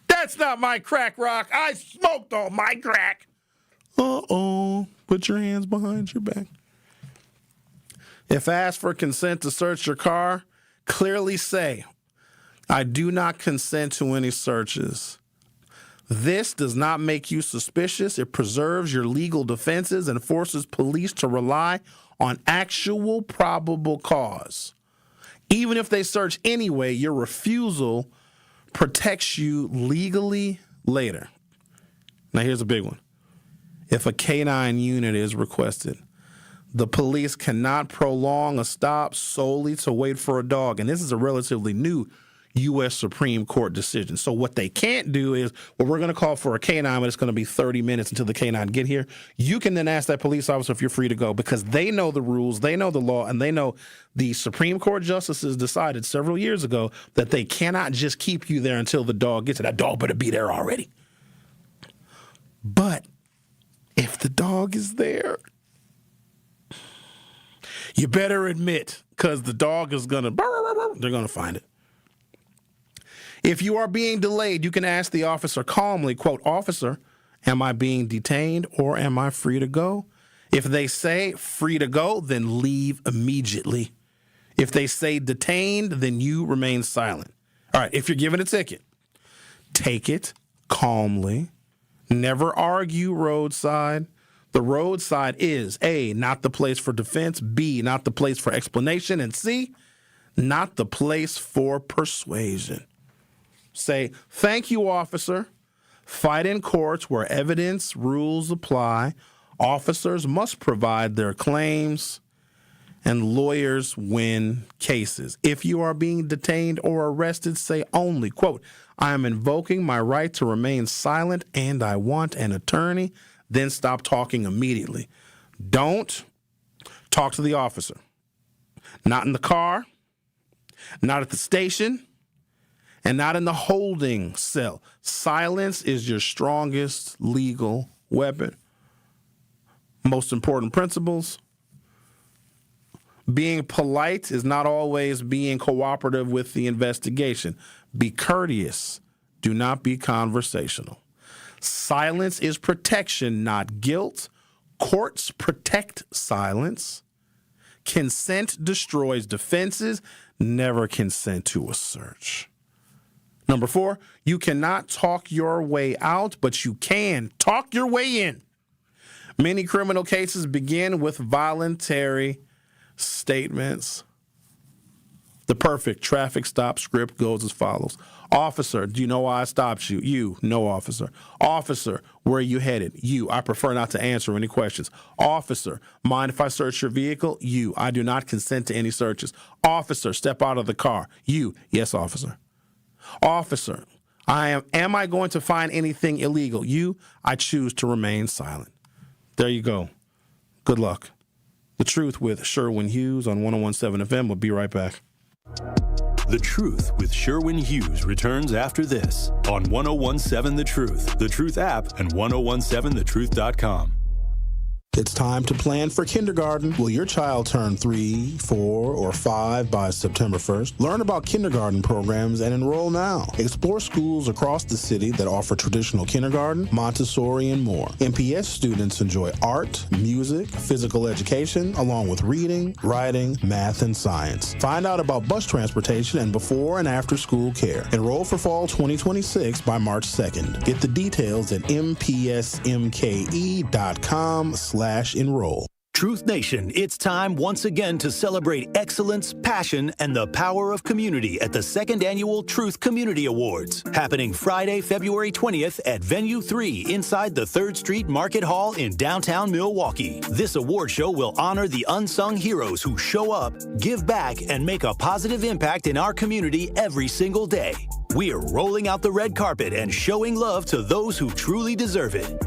That's not my crack rock. I smoked all my crack. Uh-oh. Put your hands behind your back. If asked for consent to search your car, clearly say, I do not consent to any searches. This does not make you suspicious. It preserves your legal defenses and forces police to rely on actual probable cause. Even if they search anyway, your refusal protects you legally later. Now, here's a big one. If a K-9 unit is requested, the police cannot prolong a stop solely to wait for a dog. And this is a relatively new U.S. Supreme Court decision. So what they can't do is, well, we're going to call for a K-9, but it's going to be 30 minutes until the K-9 get here. You can then ask that police officer if you're free to go because they know the rules, they know the law, and they know the Supreme Court justices decided several years ago that they cannot just keep you there until the dog gets there. That dog better be there already. But if the dog is there, you better admit because the dog is going to, they're going to find it. If you are being delayed, you can ask the officer calmly, quote, officer, am I being detained or am I free to go? If they say free to go, then leave immediately. If they say detained, then you remain silent. All right, if you're given a ticket, take it calmly. Never argue roadside. The roadside is A, not the place for defense, B, not the place for explanation, and C, not the place for persuasion. Say, thank you, officer. Fight in courts where evidence rules apply. Officers must provide their claims, and lawyers win cases. If you are being detained or arrested, say only, quote, I am invoking my right to remain silent and I want an attorney. Then stop talking immediately. Don't talk to the officer. Not in the car, not at the station, and not in the holding cell. Silence is your strongest legal weapon. Most important principles. Being polite is not always being cooperative with the investigation. Be courteous. Do not be conversational. Silence is protection, not guilt. Courts protect silence. Consent destroys defenses. Never consent to a search. Number 4, you cannot talk your way out, but you can talk your way in. Many criminal cases begin with voluntary statements. The perfect traffic stop script goes as follows. Officer, do you know why I stopped you? You, no, officer. Officer, where are you headed? You, I prefer not to answer any questions. Officer, mind if I search your vehicle? You, I do not consent to any searches. Officer, step out of the car. You, yes, officer. Officer, am I going to find anything illegal? You, I choose to remain silent. There you go. Good luck. The Truth with Sherwin Hughes on 101.7 FM. We'll be right back. The Truth with Sherwin Hughes returns after this on 101.7 The Truth app, and 1017thetruth.com. It's time to plan for kindergarten. Will your child turn 3, 4, or 5 by September 1st? Learn about kindergarten programs and enroll now. Explore schools across the city that offer traditional kindergarten, Montessori, and more. MPS students enjoy art, music, physical education, along with reading, writing, math, and science. Find out about bus transportation and before and after school care. Enroll for fall 2026 by March 2nd. Get the details at mpsmke.com/enroll. Truth Nation, it's time once again to celebrate excellence, passion, and the power of community at the 2nd Annual Truth Community Awards, happening Friday, February 20th at Venue 3 inside the 3rd Street Market Hall in downtown Milwaukee. This award show will honor the unsung heroes who show up, give back, and make a positive impact in our community every single day. We're rolling out the red carpet and showing love to those who truly deserve it.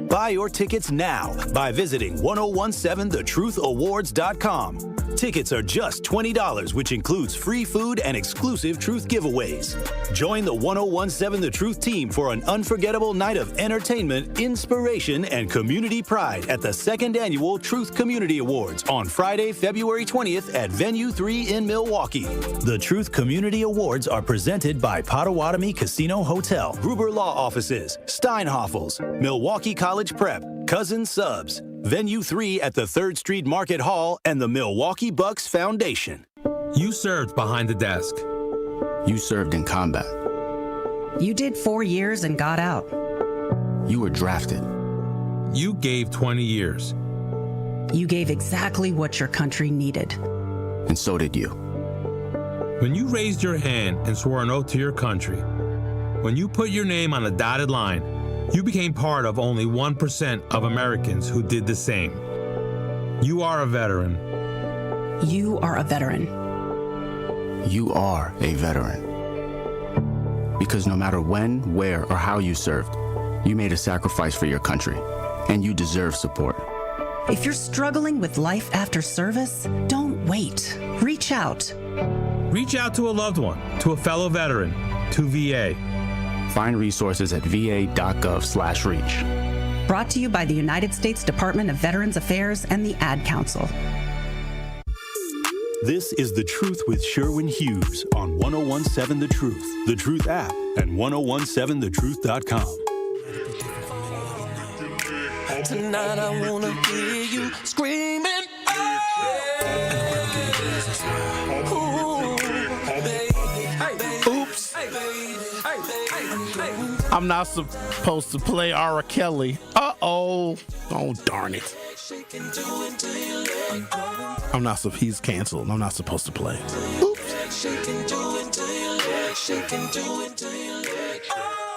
Buy your tickets now by visiting 1017thetruthAwards.com. Tickets are just $20, which includes free food and exclusive Truth giveaways. Join the 1017 The Truth team for an unforgettable night of entertainment, inspiration, and community pride at the 2nd Annual Truth Community Awards on Friday, February 20th at Venue 3 in Milwaukee. The Truth Community Awards are presented by Potawatomi Casino Hotel, Gruber Law Offices, Steinhoffels, Milwaukee College Prep, Cousin Subs, Venue 3 at the 3rd Street Market Hall, and the Milwaukee Bucks Foundation. You served behind the desk. You served in combat. You did 4 years and got out. You were drafted. You gave 20 years. You gave exactly what your country needed. And so did you. When you raised your hand and swore an oath to your country, when you put your name on a dotted line, you became part of only 1% of Americans who did the same. You are a veteran. You are a veteran. You are a veteran. Because no matter when, where, or how you served, you made a sacrifice for your country, and you deserve support. If you're struggling with life after service, don't wait. Reach out. Reach out to a loved one, to a fellow veteran, to VA. Find resources at va.gov/reach. Brought to you by the United States Department of Veterans Affairs and the Ad Council. This is The Truth with Sherwin Hughes on 1017 The Truth, The Truth app, and 1017thetruth.com. Tonight I wanna hear you screaming. Oops. I'm not supposed to play R. Kelly. Uh-oh. Oh, darn it. He's canceled. I'm not supposed to play. Oops.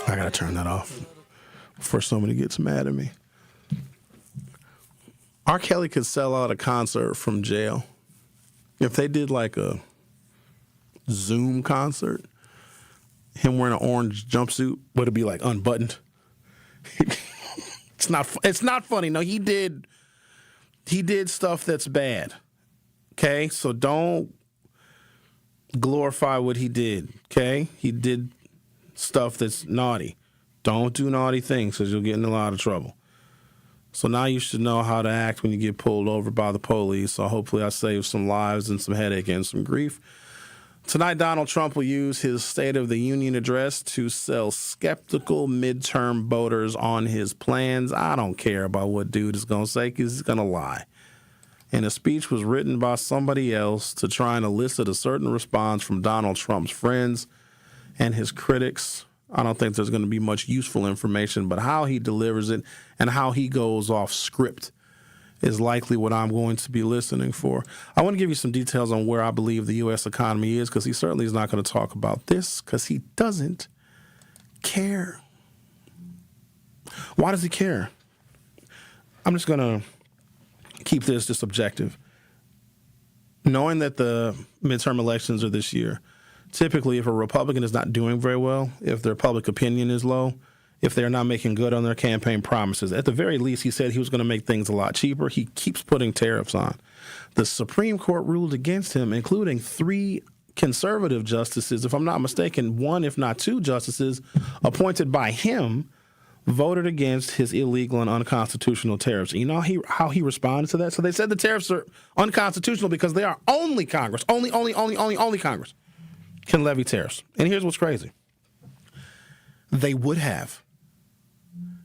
I gotta turn that off before somebody gets mad at me. R. Kelly could sell out a concert from jail. If they did like a Zoom concert, him wearing an orange jumpsuit, would it be like unbuttoned? It's not funny. No, he did stuff that's bad. Okay? So don't glorify what he did. Okay? He did stuff that's naughty. Don't do naughty things because you'll get in a lot of trouble. So now you should know how to act when you get pulled over by the police. So hopefully I saved some lives and some headache and some grief. Tonight, Donald Trump will use his State of the Union address to sell skeptical midterm voters on his plans. I don't care about what dude is going to say because he's going to lie. And the speech was written by somebody else to try and elicit a certain response from Donald Trump's friends and his critics. I don't think there's going to be much useful information, but how he delivers it and how he goes off script is likely what I'm going to be listening for. I want to give you some details on where I believe the U.S. economy is, because he certainly is not going to talk about this because he doesn't care. Why does he care? I'm just going to keep this just objective. Knowing that the midterm elections are this year, typically if a Republican is not doing very well, if their public opinion is low, if they're not making good on their campaign promises. At the very least, he said he was going to make things a lot cheaper. He keeps putting tariffs on. The Supreme Court ruled against him, including 3 conservative justices. If I'm not mistaken, 1, if not 2 justices appointed by him voted against his illegal and unconstitutional tariffs. And you know how he responded to that? So they said the tariffs are unconstitutional because they are only Congress, only Congress can levy tariffs. And here's what's crazy. They would have.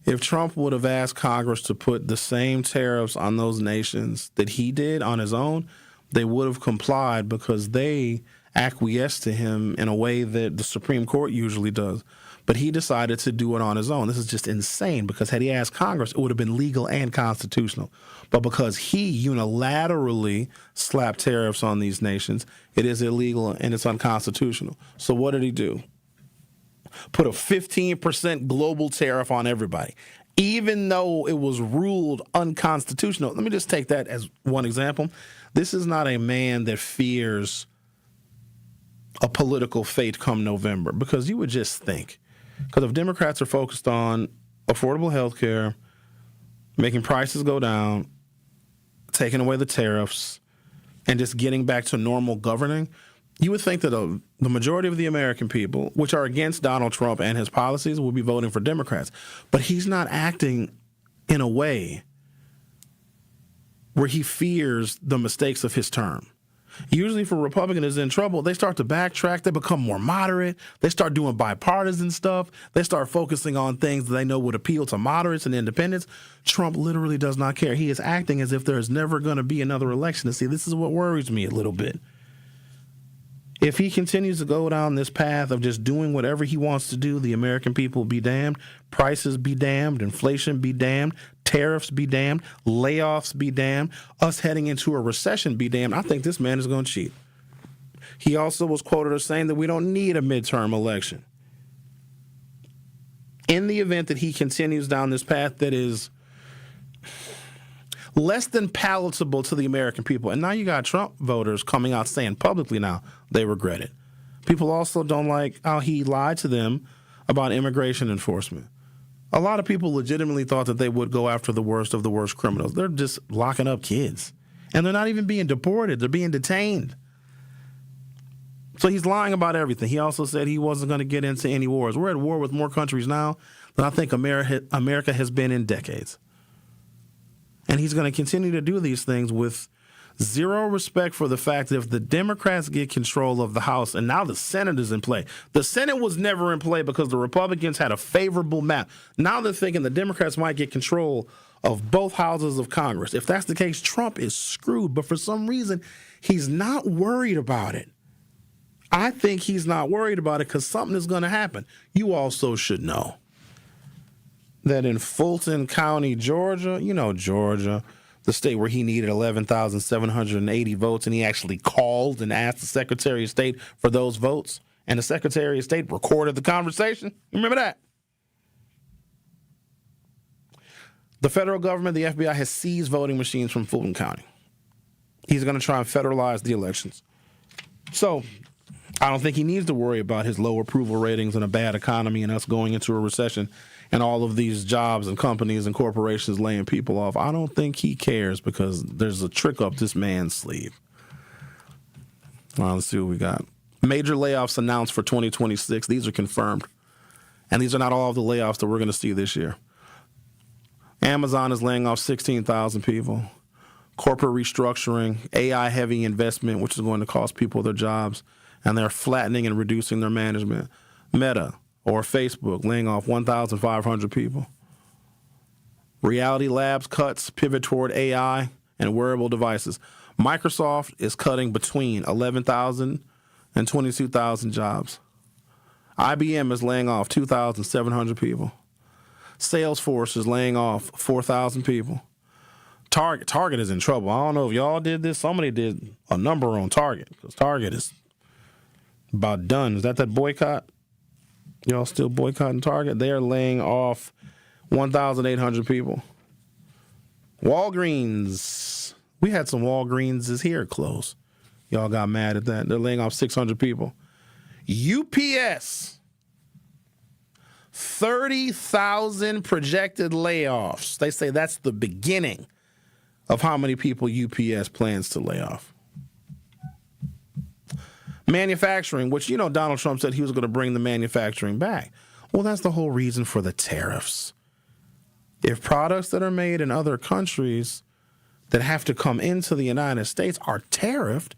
If Trump would have asked Congress to put the same tariffs on those nations that he did on his own, they would have complied because they acquiesced to him in a way that the Supreme Court usually does. But he decided to do it on his own. This is just insane because had he asked Congress, it would have been legal and constitutional. But because he unilaterally slapped tariffs on these nations, it is illegal and it's unconstitutional. So what did he do? Put a 15% global tariff on everybody, even though it was ruled unconstitutional. Let me just take that as one example. This is not a man that fears a political fate come November, because you would just think, because if Democrats are focused on affordable health care, making prices go down, taking away the tariffs, and just getting back to normal governing, you would think that the majority of the American people, which are against Donald Trump and his policies, will be voting for Democrats. But he's not acting in a way where he fears the mistakes of his term. Usually if a Republican is in trouble, they start to backtrack. They become more moderate. They start doing bipartisan stuff. They start focusing on things that they know would appeal to moderates and independents. Trump literally does not care. He is acting as if there is never going to be another election. And see, this is what worries me a little bit. If he continues to go down this path of just doing whatever he wants to do, the American people be damned, prices be damned, inflation be damned, tariffs be damned, layoffs be damned, us heading into a recession be damned. I think this man is going to cheat. He also was quoted as saying that we don't need a midterm election. In the event that he continues down this path that is less than palatable to the American people. And now you got Trump voters coming out saying publicly now they regret it. People also don't like how he lied to them about immigration enforcement. A lot of people legitimately thought that they would go after the worst of the worst criminals. They're just locking up kids. And they're not even being deported. They're being detained. So he's lying about everything. He also said he wasn't going to get into any wars. We're at war with more countries now than I think America has been in decades. And he's going to continue to do these things with zero respect for the fact that if the Democrats get control of the House, and now the Senate is in play. The Senate was never in play because the Republicans had a favorable map. Now they're thinking the Democrats might get control of both houses of Congress. If that's the case, Trump is screwed. But for some reason, he's not worried about it. I think he's not worried about it because something is going to happen. You also should know that in Fulton County, Georgia, Georgia, the state where he needed 11,780 votes, and he actually called and asked the Secretary of State for those votes, and the Secretary of State recorded the conversation. Remember that? The federal government, the FBI, has seized voting machines from Fulton County. He's going to try and federalize the elections. So I don't think he needs to worry about his low approval ratings and a bad economy and us going into a recession and all of these jobs and companies and corporations laying people off. I don't think he cares because there's a trick up this man's sleeve. All right, let's see what we got. Major layoffs announced for 2026. These are confirmed. And these are not all of the layoffs that we're going to see this year. Amazon is laying off 16,000 people. Corporate restructuring, AI-heavy investment, which is going to cost people their jobs, and they're flattening and reducing their management. Meta, or Facebook, laying off 1,500 people. Reality Labs cuts pivot toward AI and wearable devices. Microsoft is cutting between 11,000 and 22,000 jobs. IBM is laying off 2,700 people. Salesforce is laying off 4,000 people. Target is in trouble. I don't know if y'all did this. Somebody did a number on Target because Target is about done. Is that boycott? Y'all still boycotting Target? They're laying off 1,800 people. Walgreens. We had some Walgreens here close. Y'all got mad at that. They're laying off 600 people. UPS. 30,000 projected layoffs. They say that's the beginning of how many people UPS plans to lay off. Manufacturing, which, Donald Trump said he was going to bring the manufacturing back. Well, that's the whole reason for the tariffs. If products that are made in other countries that have to come into the United States are tariffed,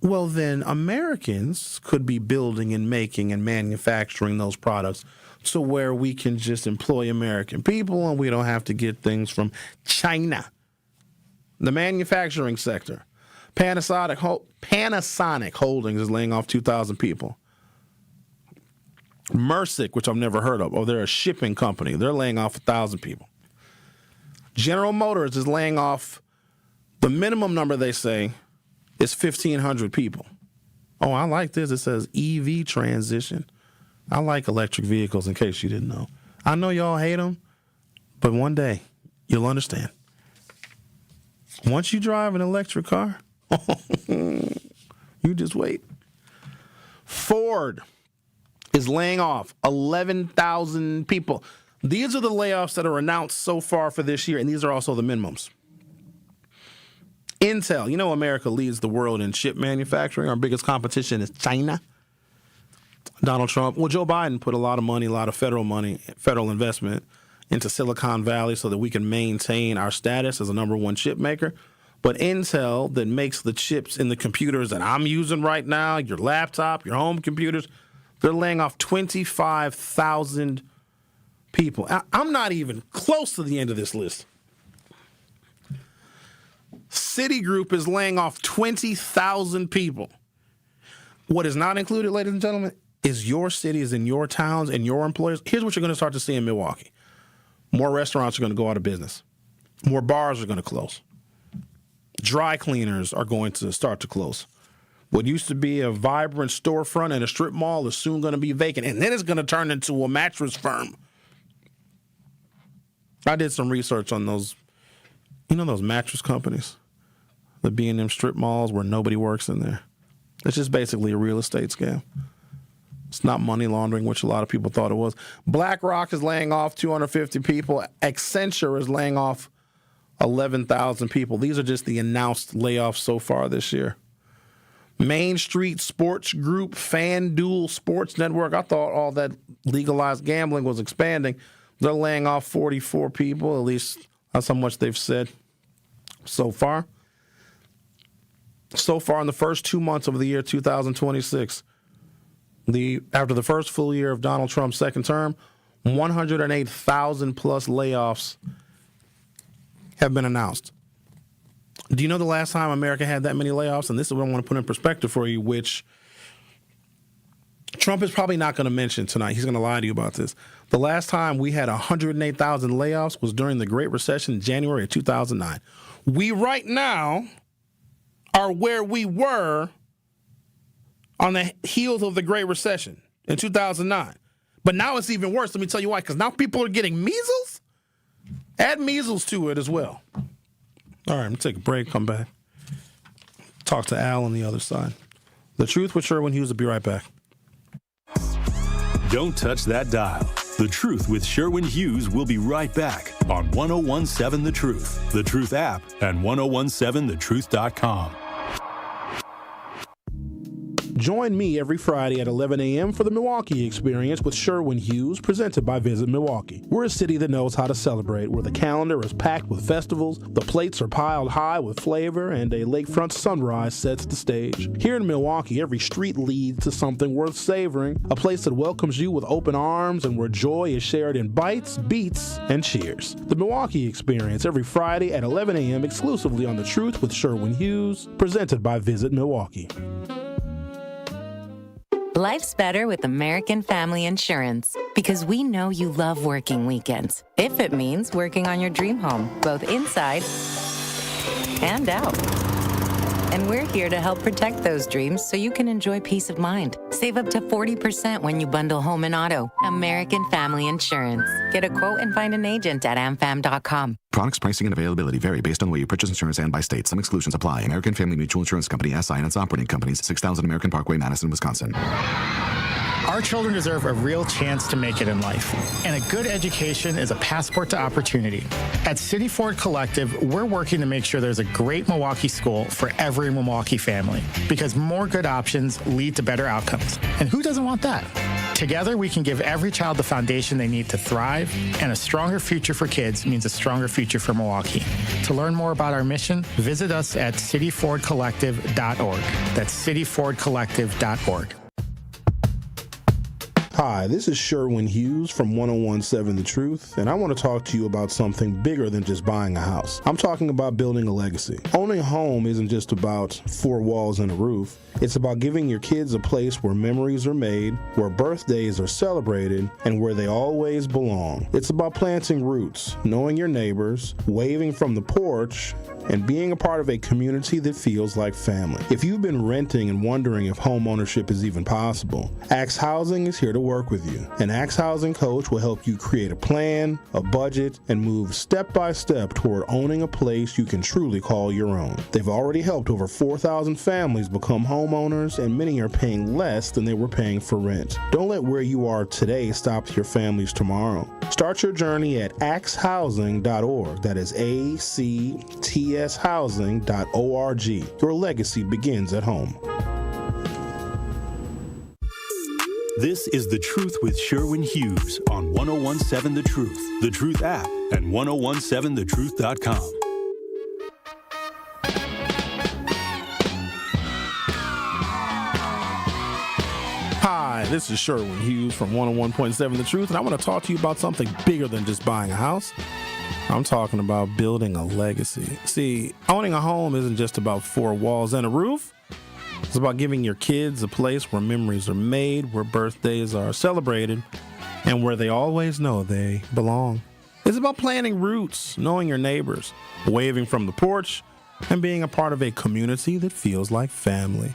well, then Americans could be building and making and manufacturing those products to where we can just employ American people and we don't have to get things from China. The manufacturing sector. Panasonic Holdings is laying off 2,000 people. Mercic, which I've never heard of, they're a shipping company. They're laying off 1,000 people. General Motors is laying off, the minimum number they say is 1,500 people. Oh, I like this. It says EV transition. I like electric vehicles, in case you didn't know. I know y'all hate them, but one day you'll understand. Once you drive an electric car, you just wait. Ford is laying off 11,000 people. These are the layoffs that are announced so far for this year, and these are also the minimums. Intel, you know America leads the world in chip manufacturing. Our biggest competition is China. Donald Trump, well, Joe Biden put a lot of money, a lot of federal money, federal investment into Silicon Valley so that we can maintain our status as a number one chip maker. But Intel, that makes the chips in the computers that I'm using right now, your laptop, your home computers, they're laying off 25,000 people. I'm not even close to the end of this list. Citigroup is laying off 20,000 people. What is not included, ladies and gentlemen, is your cities and your towns and your employers. Here's what you're going to start to see in Milwaukee. More restaurants are going to go out of business. More bars are going to close. Dry cleaners are going to start to close. What used to be a vibrant storefront and a strip mall is soon going to be vacant, and then it's going to turn into a mattress firm. I did some research on those, those mattress companies that be in them strip malls where nobody works in there. It's just basically a real estate scam. It's not money laundering, which a lot of people thought it was. BlackRock is laying off 250 people. Accenture is laying off 11,000 people. These are just the announced layoffs so far this year. Main Street Sports Group, FanDuel Sports Network. I thought all that legalized gambling was expanding. They're laying off 44 people, at least that's how much they've said so far. So far in the first 2 months of the year 2026, after the first full year of Donald Trump's second term, 108,000 plus layoffs have been announced. Do you know the last time America had that many layoffs? And this is what I want to put in perspective for you, which Trump is probably not going to mention tonight. He's going to lie to you about this. The last time we had 108,000 layoffs was during the Great Recession in January of 2009. We right now are where we were on the heels of the Great Recession in 2009. But now it's even worse. Let me tell you why. Because now people are getting measles. Add measles to it as well. All right, I'm going to take a break, come back. Talk to Al on the other side. The Truth with Sherwin Hughes will be right back. Don't touch that dial. The Truth with Sherwin Hughes will be right back on 1017 The Truth, The Truth app, and 1017thetruth.com. Join me every Friday at 11 a.m. for the Milwaukee Experience with Sherwin Hughes, presented by Visit Milwaukee. We're a city that knows how to celebrate, where the calendar is packed with festivals, the plates are piled high with flavor, and a lakefront sunrise sets the stage. Here in Milwaukee, every street leads to something worth savoring, a place that welcomes you with open arms and where joy is shared in bites, beats, and cheers. The Milwaukee Experience every Friday at 11 a.m. exclusively on The Truth with Sherwin Hughes, presented by Visit Milwaukee. Life's better with American Family Insurance because we know you love working weekends. If it means working on your dream home, both inside and out. And we're here to help protect those dreams so you can enjoy peace of mind. Save up to 40% when you bundle home and auto. American Family Insurance. Get a quote and find an agent at amfam.com. Products, pricing, and availability vary based on where you purchase insurance and by state. Some exclusions apply. American Family Mutual Insurance Company, SI, and its operating companies, 6000 American Parkway, Madison, Wisconsin. Our children deserve a real chance to make it in life, and a good education is a passport to opportunity. At City Ford Collective, we're working to make sure there's a great Milwaukee school for every Milwaukee family, because more good options lead to better outcomes. And who doesn't want that? Together, we can give every child the foundation they need to thrive, and a stronger future for kids means a stronger future for Milwaukee. To learn more about our mission, visit us at cityfordcollective.org. That's cityfordcollective.org. Hi, this is Sherwin Hughes from 1017 The Truth, and I want to talk to you about something bigger than just buying a house. I'm talking about building a legacy. Owning a home isn't just about four walls and a roof. It's about giving your kids a place where memories are made, where birthdays are celebrated, and where they always belong. It's about planting roots, knowing your neighbors, waving from the porch, and being a part of a community that feels like family. If you've been renting and wondering if home ownership is even possible, Axe Housing is here to work with you. An Axe Housing coach will help you create a plan, a budget, and move step by step toward owning a place you can truly call your own. They've already helped over 4,000 families become homeowners, and many are paying less than they were paying for rent. Don't let where you are today stop your family's tomorrow. Start your journey at axehousing.org. That is ACTS acshousing.org. Your legacy begins at home. This is The Truth with Sherwin Hughes on 1017 The Truth, The Truth app, and 1017thetruth.com. Hi, this is Sherwin Hughes from 101.7 The Truth, and I want to talk to you about something bigger than just buying a house. I'm talking about building a legacy. See, owning a home isn't just about four walls and a roof. It's about giving your kids a place where memories are made, where birthdays are celebrated, and where they always know they belong. It's about planting roots, knowing your neighbors, waving from the porch, and being a part of a community that feels like family.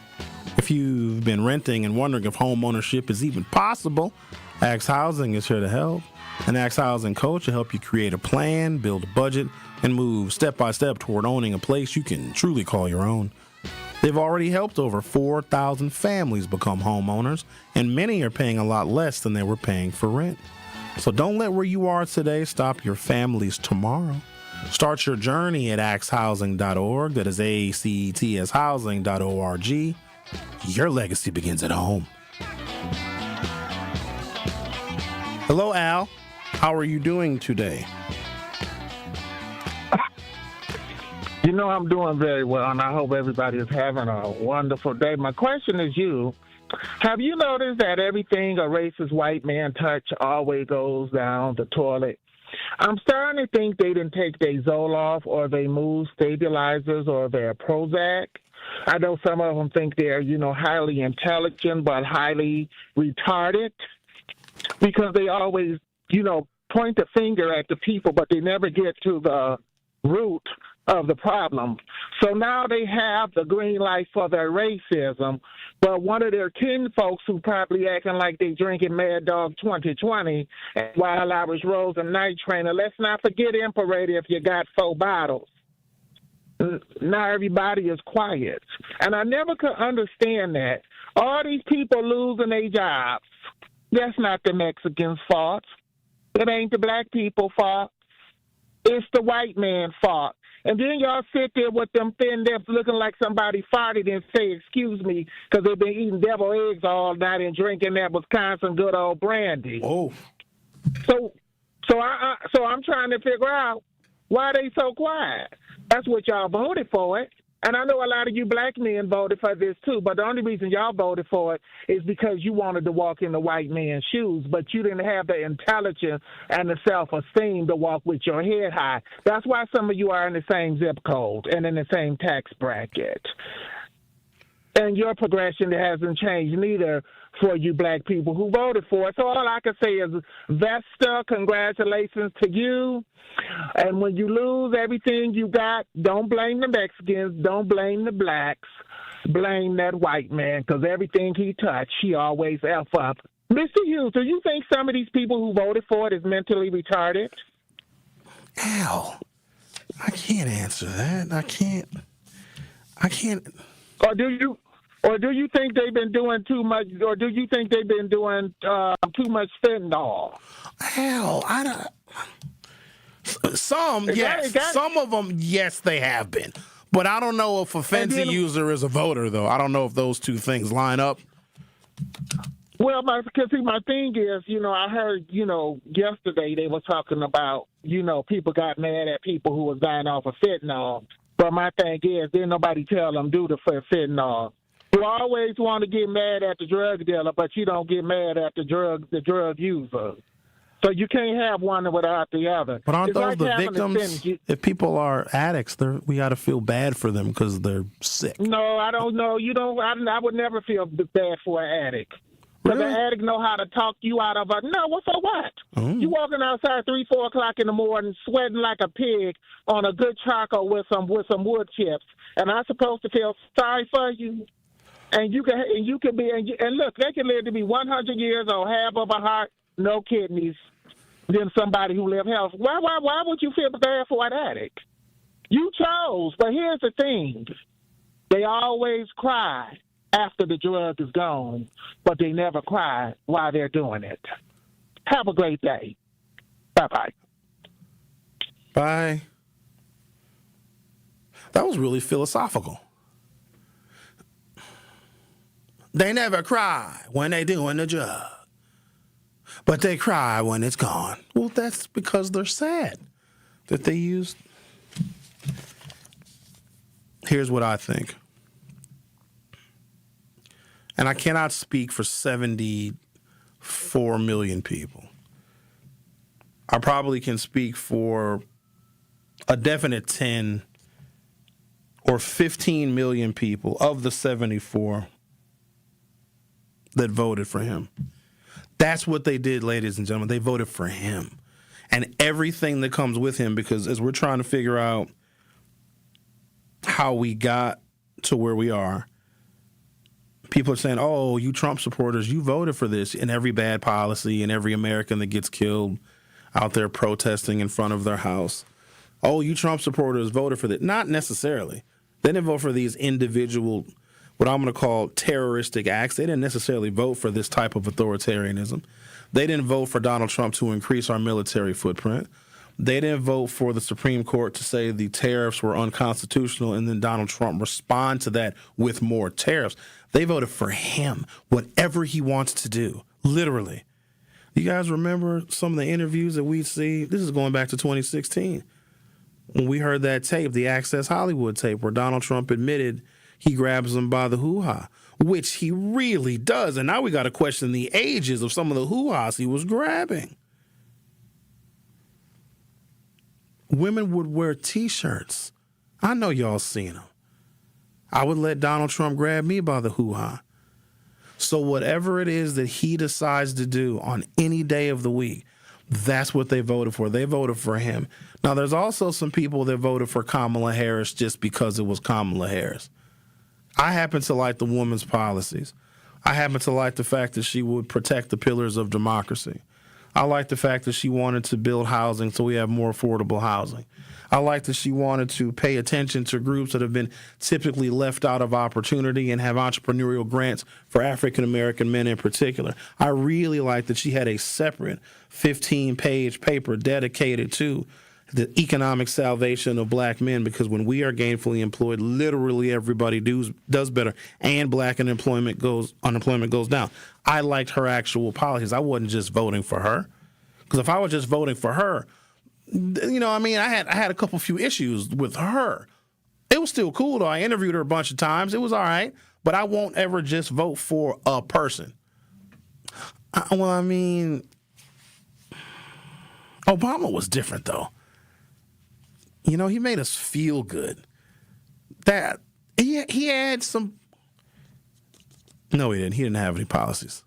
If you've been renting and wondering if home ownership is even possible, Axe Housing is here to help. An Axe Housing coach will help you create a plan, build a budget, and move step by step toward owning a place you can truly call your own. They've already helped over 4,000 families become homeowners, and many are paying a lot less than they were paying for rent. So don't let where you are today stop your family's tomorrow. Start your journey at axhousing.org. That is ACTS housing.org. Your legacy begins at home. Hello, Al. How are you doing today? You know, I'm doing very well, and I hope everybody is having a wonderful day. My question is have you noticed that everything a racist white man touch always goes down the toilet? I'm starting to think they didn't take their Zoloft or they mood stabilizers or their Prozac. I know some of them think they're, highly intelligent but highly retarded because they always, point the finger at the people, but they never get to the root of the problem. So now they have the green light for their racism, but one of their kin folks who probably acting like they drinking Mad Dog 2020 and Wild Irish Rose and Night Trainer. Let's not forget Imperator if you got 4 bottles. Now everybody is quiet. And I never could understand that. All these people losing their jobs, that's not the Mexicans' fault. It ain't the black people's fault. It's the white man's fault. And then y'all sit there with them thin lips looking like somebody farted and say, excuse me, because they've been eating devil eggs all night and drinking that Wisconsin good old brandy. Oh. So I'm trying to figure out why they so quiet. That's what y'all voted for it. And I know a lot of you black men voted for this too, but the only reason y'all voted for it is because you wanted to walk in the white man's shoes, but you didn't have the intelligence and the self-esteem to walk with your head high. That's why some of you are in the same zip code and in the same tax bracket. And your progression hasn't changed neither for you black people who voted for it. So all I can say is, Vesta, congratulations to you. And when you lose everything you got, don't blame the Mexicans, don't blame the blacks, blame that white man, because everything he touched, he always F up. Mr. Hughes, do you think some of these people who voted for it is mentally retarded? Al, I can't answer that. I can't. Or do you think they've been doing too much? Or do you think they've been doing too much fentanyl? Hell, I don't. Some, yes. Some of them, yes, they have been. But I don't know if a Fenty user is a voter, though. I don't know if those two things line up. Well, because my thing is, I heard, yesterday they were talking about, people got mad at people who was dying off of fentanyl. But my thing is, didn't nobody tell them do the fentanyl. You always want to get mad at the drug dealer, but you don't get mad at the drug user. So you can't have one without the other. But aren't those the victims? If people are addicts, we got to feel bad for them because they're sick. No, I don't know. You don't. I would never feel bad for an addict. Because the addict know how to talk you out of a no. What for what? You walking outside 3-4 o'clock in the morning, sweating like a pig on a good charcoal with some wood chips, and I'm supposed to feel sorry for you? And you can be and look, they can live to be 100 years old, half of a heart, no kidneys, than somebody who live healthy. Why would you feel bad for an addict? You chose, but here's the thing: they always cry after the drug is gone, but they never cry while they're doing it. Have a great day. Bye-bye. Bye. That was really philosophical. They never cry when they doing the job, but they cry when it's gone. Well, that's because they're sad that they used. Here's what I think. And I cannot speak for 74 million people. I probably can speak for a definite 10 or 15 million people of the 74 that voted for him. That's what they did, ladies and gentlemen. They voted for him and everything that comes with him, because as we're trying to figure out how we got to where we are, people are saying, oh, you Trump supporters, you voted for this, and every bad policy and every American that gets killed out there protesting in front of their house. Oh, you Trump supporters voted for that. Not necessarily. They didn't vote for these individual, what I'm going to call terroristic acts. They didn't necessarily vote for this type of authoritarianism. They didn't vote for Donald Trump to increase our military footprint. They didn't vote for the Supreme Court to say the tariffs were unconstitutional and then Donald Trump respond to that with more tariffs. They voted for him, whatever he wants to do, literally. You guys remember some of the interviews that we see? This is going back to 2016. When we heard that tape, the Access Hollywood tape, where Donald Trump admitted he grabs them by the hoo-ha, which he really does. And now we got to question the ages of some of the hoo-has he was grabbing. Women would wear T-shirts. I know y'all seen them. I would let Donald Trump grab me by the hoo-ha. So whatever it is that he decides to do on any day of the week, that's what they voted for. They voted for him. Now, there's also some people that voted for Kamala Harris just because it was Kamala Harris. I happen to like the woman's policies. I happen to like the fact that she would protect the pillars of democracy. I like the fact that she wanted to build housing so we have more affordable housing. I like that she wanted to pay attention to groups that have been typically left out of opportunity and have entrepreneurial grants for African-American men in particular. I really like that she had a separate 15-page paper dedicated to the economic salvation of black men, because when we are gainfully employed, literally everybody does better, and black unemployment goes down. I liked her actual policies. I wasn't just voting for her, because if I was just voting for her, I had a few issues with her. It was still cool, though. I interviewed her a bunch of times. It was all right, but I won't ever just vote for a person. Obama was different, though. He made us feel good. That he had some. No, he didn't. He didn't have any policies.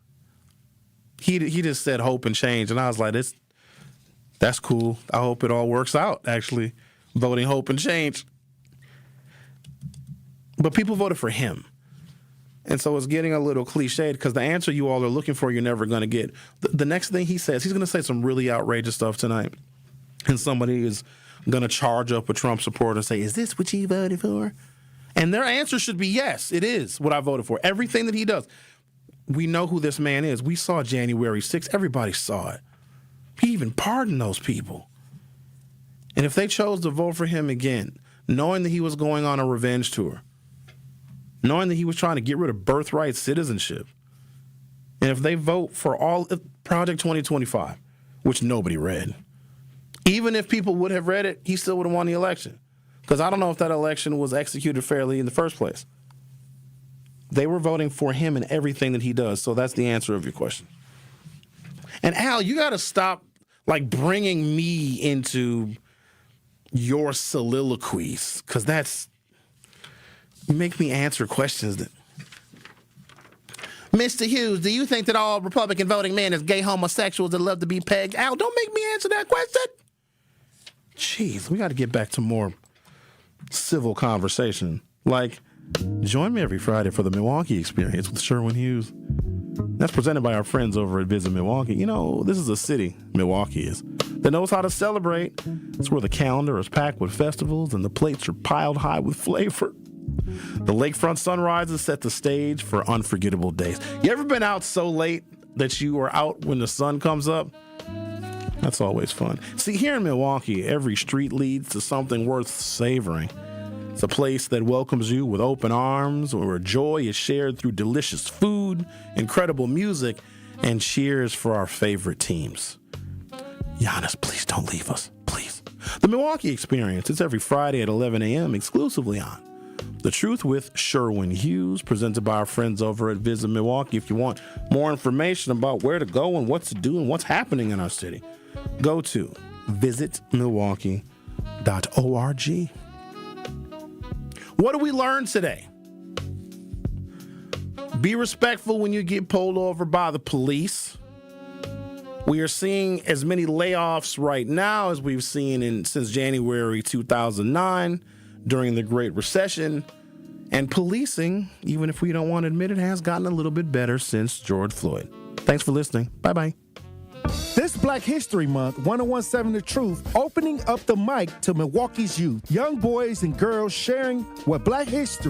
He just said hope and change, and I was like, that's cool. I hope it all works out. Actually, voting hope and change. But people voted for him, and so it's getting a little cliched, because the answer you all are looking for, you're never going to get. The next thing he says, he's going to say some really outrageous stuff tonight, and somebody is going to charge up a Trump supporter and say, is this what you voted for? And their answer should be, yes, it is what I voted for. Everything that he does. We know who this man is. We saw January 6th. Everybody saw it. He even pardoned those people. And if they chose to vote for him again, knowing that he was going on a revenge tour, knowing that he was trying to get rid of birthright citizenship, and if they vote for all Project 2025, which nobody read, even if people would have read it, he still would have won the election. Because I don't know if that election was executed fairly in the first place. They were voting for him in everything that he does. So that's the answer of your question. And Al, you got to stop bringing me into your soliloquies, because you make me answer questions that. Mr. Hughes, do you think that all Republican voting men is gay homosexuals that love to be pegged? Al, don't make me answer that question. Jeez, we got to get back to more civil conversation. Join me every Friday for the Milwaukee Experience with Sherwin Hughes. That's presented by our friends over at Visit Milwaukee. This is a city, Milwaukee is, that knows how to celebrate. It's where the calendar is packed with festivals and the plates are piled high with flavor. The lakefront sunrises set the stage for unforgettable days. You ever been out so late that you are out when the sun comes up? That's always fun. See, here in Milwaukee, every street leads to something worth savoring. It's a place that welcomes you with open arms, where joy is shared through delicious food, incredible music, and cheers for our favorite teams. Giannis, please don't leave us. Please. The Milwaukee Experience. It's every Friday at 11 a.m. exclusively on The Truth with Sherwin Hughes, presented by our friends over at Visit Milwaukee. If you want more information about where to go and what to do and what's happening in our city, go to visitmilwaukee.org. What do we learn today? Be respectful when you get pulled over by the police. We are seeing as many layoffs right now as we've seen since January 2009 during the Great Recession. And policing, even if we don't want to admit it, has gotten a little bit better since George Floyd. Thanks for listening. Bye-bye. This Black History Month, 1017 The Truth, opening up the mic to Milwaukee's youth. Young boys and girls sharing what Black history